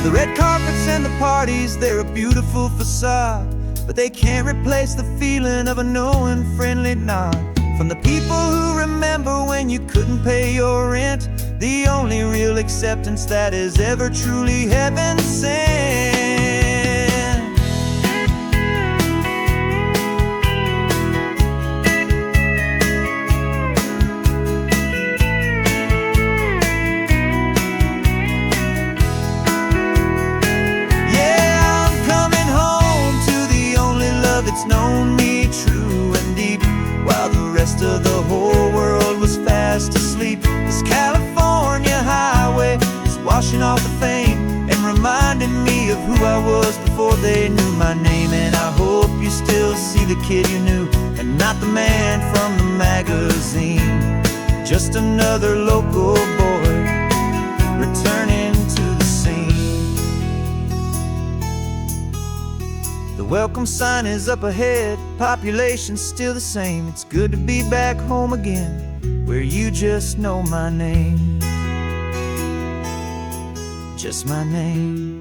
The red carpets and the parties, they're a beautiful facade, but they can't replace the feeling of a knowing, friendly nod from the people who remember when you couldn't pay your rent. the only real acceptance that is ever truly heaven sent. Yeah, I'm coming home to the only love that's known me true and deep, while the rest of the whole world was fast asleep. This California highway is washing off the fame and reminding me of who I was before they knew my name. And I hope you still see the kid you knew and not the man from the magazine. Just another local boy returning to the scene. The welcome sign is up ahead, population's still the same. It's good to be back home again, where you just know my name. Just my name.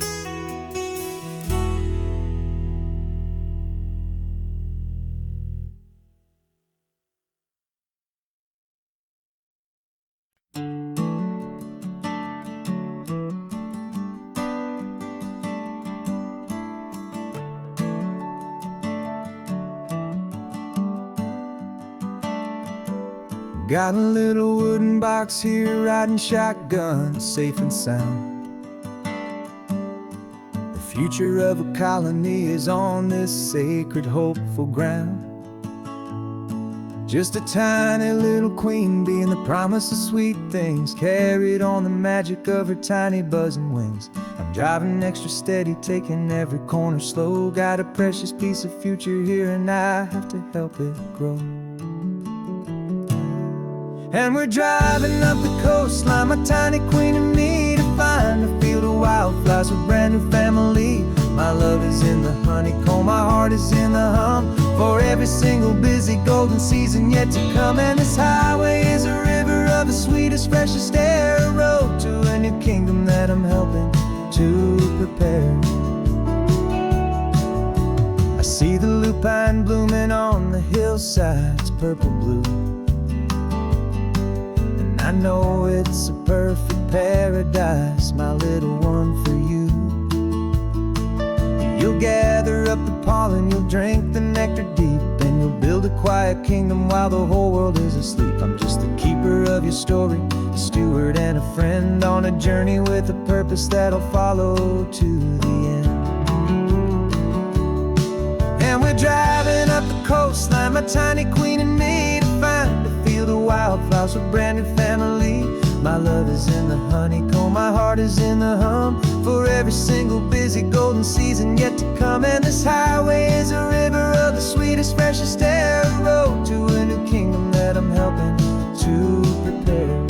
Got a little wooden box here, riding shotgun, safe and sound. The future of a colony is on this sacred, hopeful ground. Just a tiny little queen bee and the promise of sweet things, carried on the magic of her tiny buzzing wings. I'm driving extra steady, taking every corner slow. Got a precious piece of future here and I have to help it grow. And we're driving up the coastline, my tiny queen and me, to find a field of wildflowers with a brand new family. My love is in the honeycomb, my heart is in the hum, for every single busy golden season yet to come. And this highway is a river of the sweetest, freshest air, a road to a new kingdom that I'm helping to prepare. I see the lupine blooming on the hillsides, purple blue. I know it's a perfect paradise, my little one, for you. You'll gather up the pollen, you'll drink the nectar deep, and you'll build a quiet kingdom while the whole world is asleep. I'm just the keeper of your story, a steward and a friend, on a journey with a purpose that'll follow to the end. And we're driving up the coastline, my tiny queen and me, to find a field of wildflowers with a brand new family. My love is in the honeycomb, my heart is in the hum, for every single busy golden season yet to come. And this highway is a river of the sweetest, freshest air, a road to a new kingdom that I'm helping to prepare.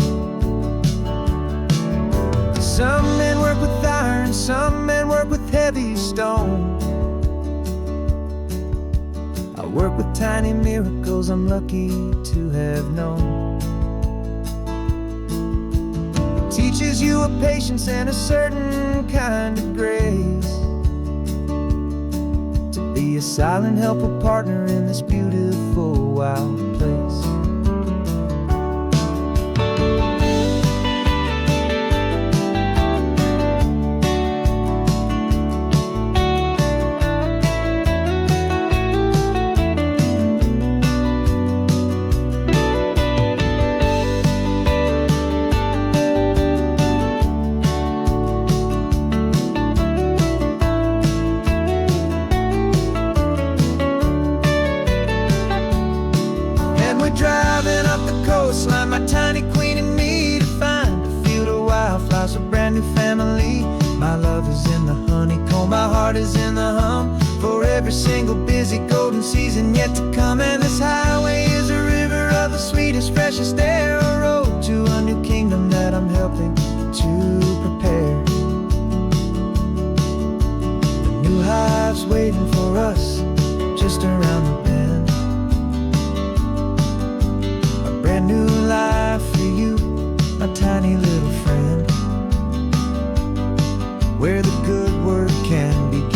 Some men work with iron, some men work with heavy stone. I work with tiny miracles I'm lucky to have known. It teaches you a patience and a certain kind of grace, to be a silent helper partner in this beautiful wild place. Driving up the coastline, my tiny queen and me, to find a field of wildflowers, a brand new family. My love is in the honeycomb, my heart is in the hum, for every single busy golden season yet to come. And this highway is a river of the sweetest, freshest air, a road to a new kingdom that I'm helping to prepare. The new hive's waiting for us just around the bend. Brand new life for you, my tiny little friend, where the good work can begin.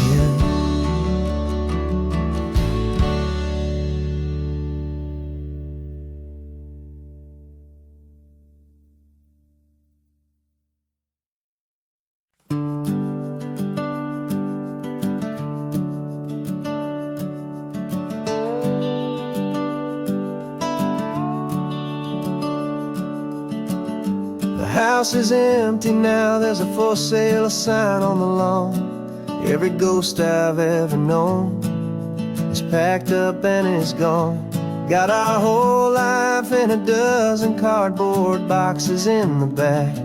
house is empty now, there's a for sale sign on the lawn. Every ghost I've ever known is packed up and is gone. Got our whole life in a dozen cardboard boxes in the back.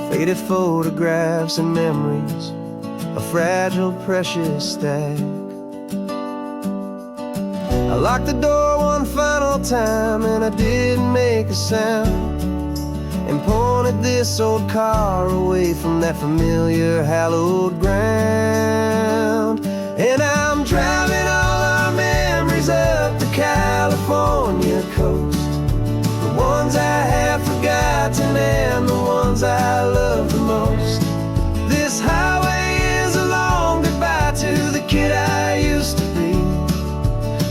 Faded photographs and memories, a fragile, precious stack. I locked the door one final time and I didn't make a sound, and pointed this old car away from that familiar hallowed ground. And I'm driving all our memories up the California coast, the ones I have forgotten and the ones I love the most. This highway is a long goodbye to the kid I used to be,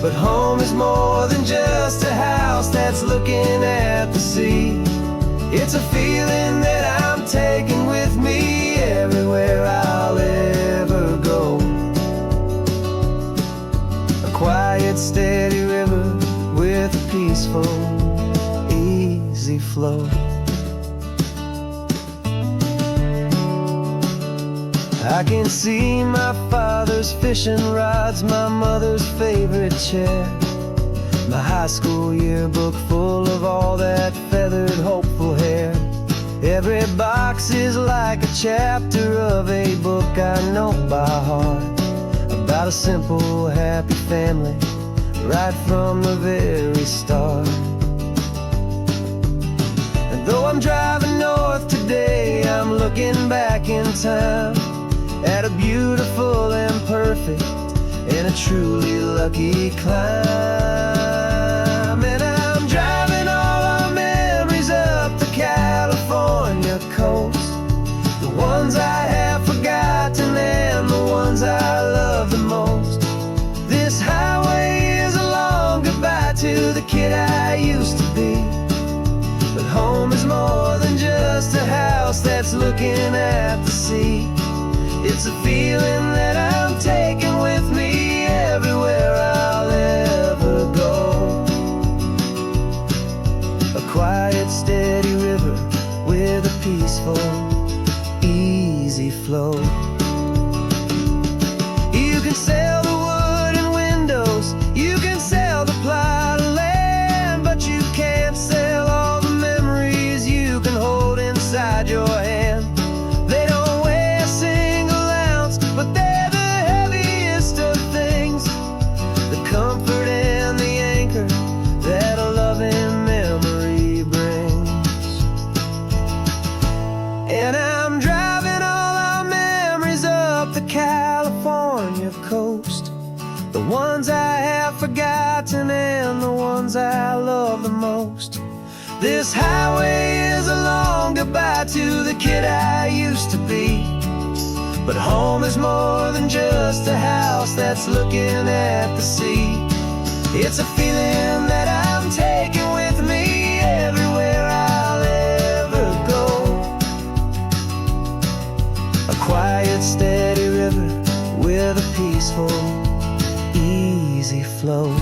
but home is more than just a house that's looking at the sea. It's a feeling that I'm taking with me everywhere I'll ever go. A quiet, steady river with a peaceful, easy flow. I can see my father's fishing rods, my mother's favorite chair, my high school yearbook full of all that feathered, hopeful hair. Every box is like a chapter of a book I know by heart, about a simple, happy family right from the very start. And though I'm driving north today, I'm looking back in time at a beautiful and perfect and a truly lucky climb. And I'm driving all our memories up the California coast, the ones I have forgotten and the ones I love the most. This highway is a long goodbye to the kid I used to be, but home is more than just a house that's looking at the sea. It's a feeling that I'm taking with me everywhere I'll ever go. A quiet, steady river with a peaceful, easy flow. You can sell the wood and windows, you can sell the plot of land, but you can't sell all the memories you can hold inside your hand. They don't weigh a single ounce, but they're the heaviest of things, the comfort and the anchor that a loving memory brings. And I'm driving all our memories up the California coast, the ones I have forgotten and the ones I love the most. This highway is a long goodbye to the kid I used to be, but home is more than just a house that's looking at the sea. It's a feeling that I'm taking with me everywhere I'll ever go. A quiet, steady river with a peaceful, easy flow.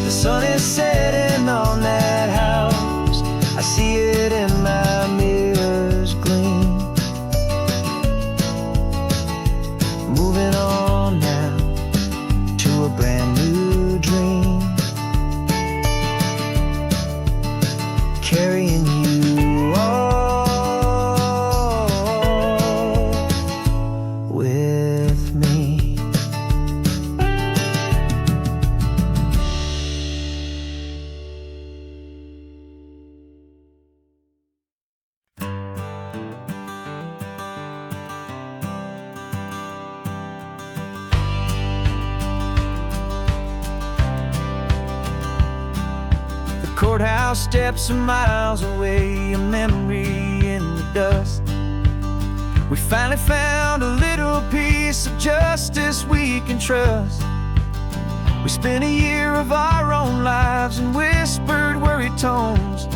The sun is setting on that house, I see it in my mirror's gleam. Moving on now to a brand new dream, carrying you all with me. Courthouse steps are miles away, a memory in the dust. We finally found a little piece of justice we can trust. We spent a year of our own lives in whispered, worried tones,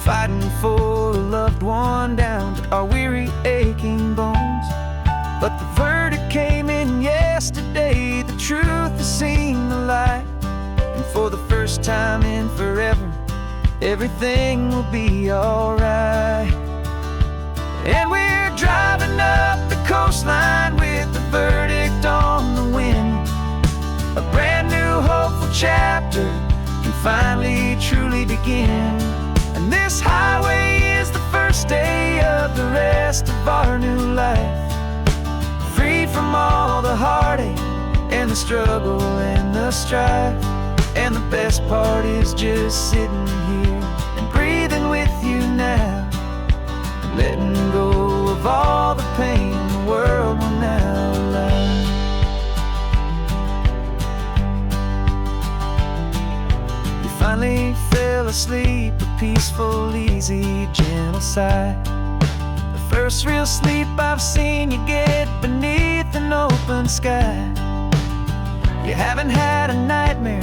fighting for a loved one down to our weary, aching bones. But the verdict came in yesterday, the truth has seen the light, and for everything will be alright. And we're driving up the coastline with the verdict on the wind. A brand new hopeful chapter can finally truly begin. And this highway is the first day of the rest of our new life. Free from all the heartache and the struggle and the strife. And the best part is just sitting here and breathing with you now, and letting go of all the pain the world will now allow. You finally fell asleep, a peaceful, easy, gentle sigh. The first real sleep I've seen you get beneath an open sky. You haven't had a nightmare,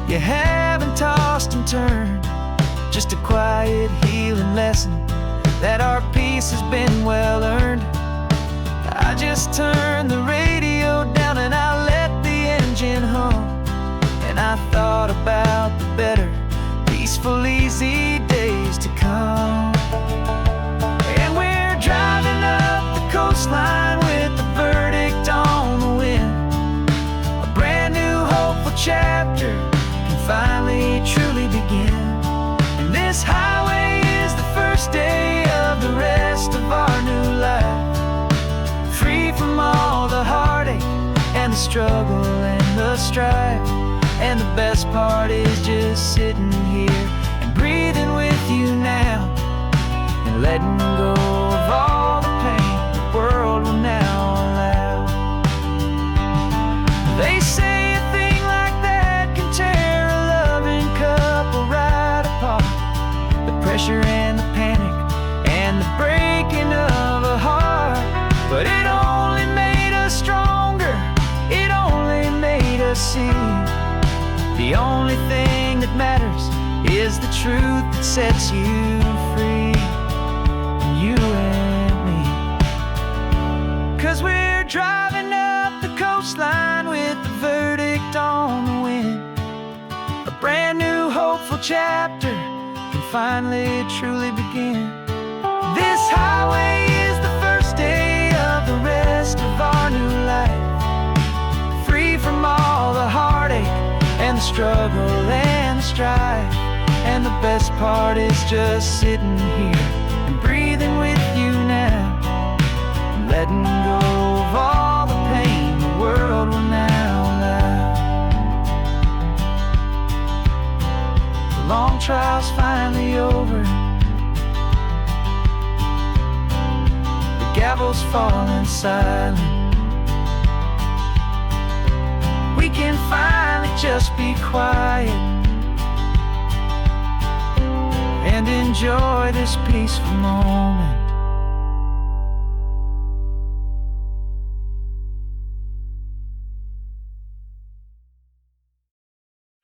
you haven't tossed and turned, just a quiet healing lesson that our peace has been well earned. I just turned the radio down and I let the engine hum, and I thought about the better, peaceful, easy days to come. And we're driving up the coastline with the verdict on the wind. A brand new hopeful chapter finally truly begin. And this highway is the first day of the rest of our new life. Free from all the heartache and the struggle and the strife. And the best part is just sitting here and breathing with you now, and letting go of all the pain the world will now allow. They say a thing like that can tear a loving couple right apart. The pressure and the panic and the breaking of a heart. But it only made us stronger, it only made us see the only thing that matters is the truth that sets you free, you and me. 'Cause we're driving up the coastline with the verdict on the wind. A brand new hopeful chapter can finally truly begin. This highway is the first day of the rest of our new life. Free from all the heartache and the struggle and the strife. And the best part is just sitting here and breathing with you now, and letting go of all the pain the world will now allow. The long trial's finally over, the gavel's falling silent. We can finally just be quiet and enjoy this peaceful moment.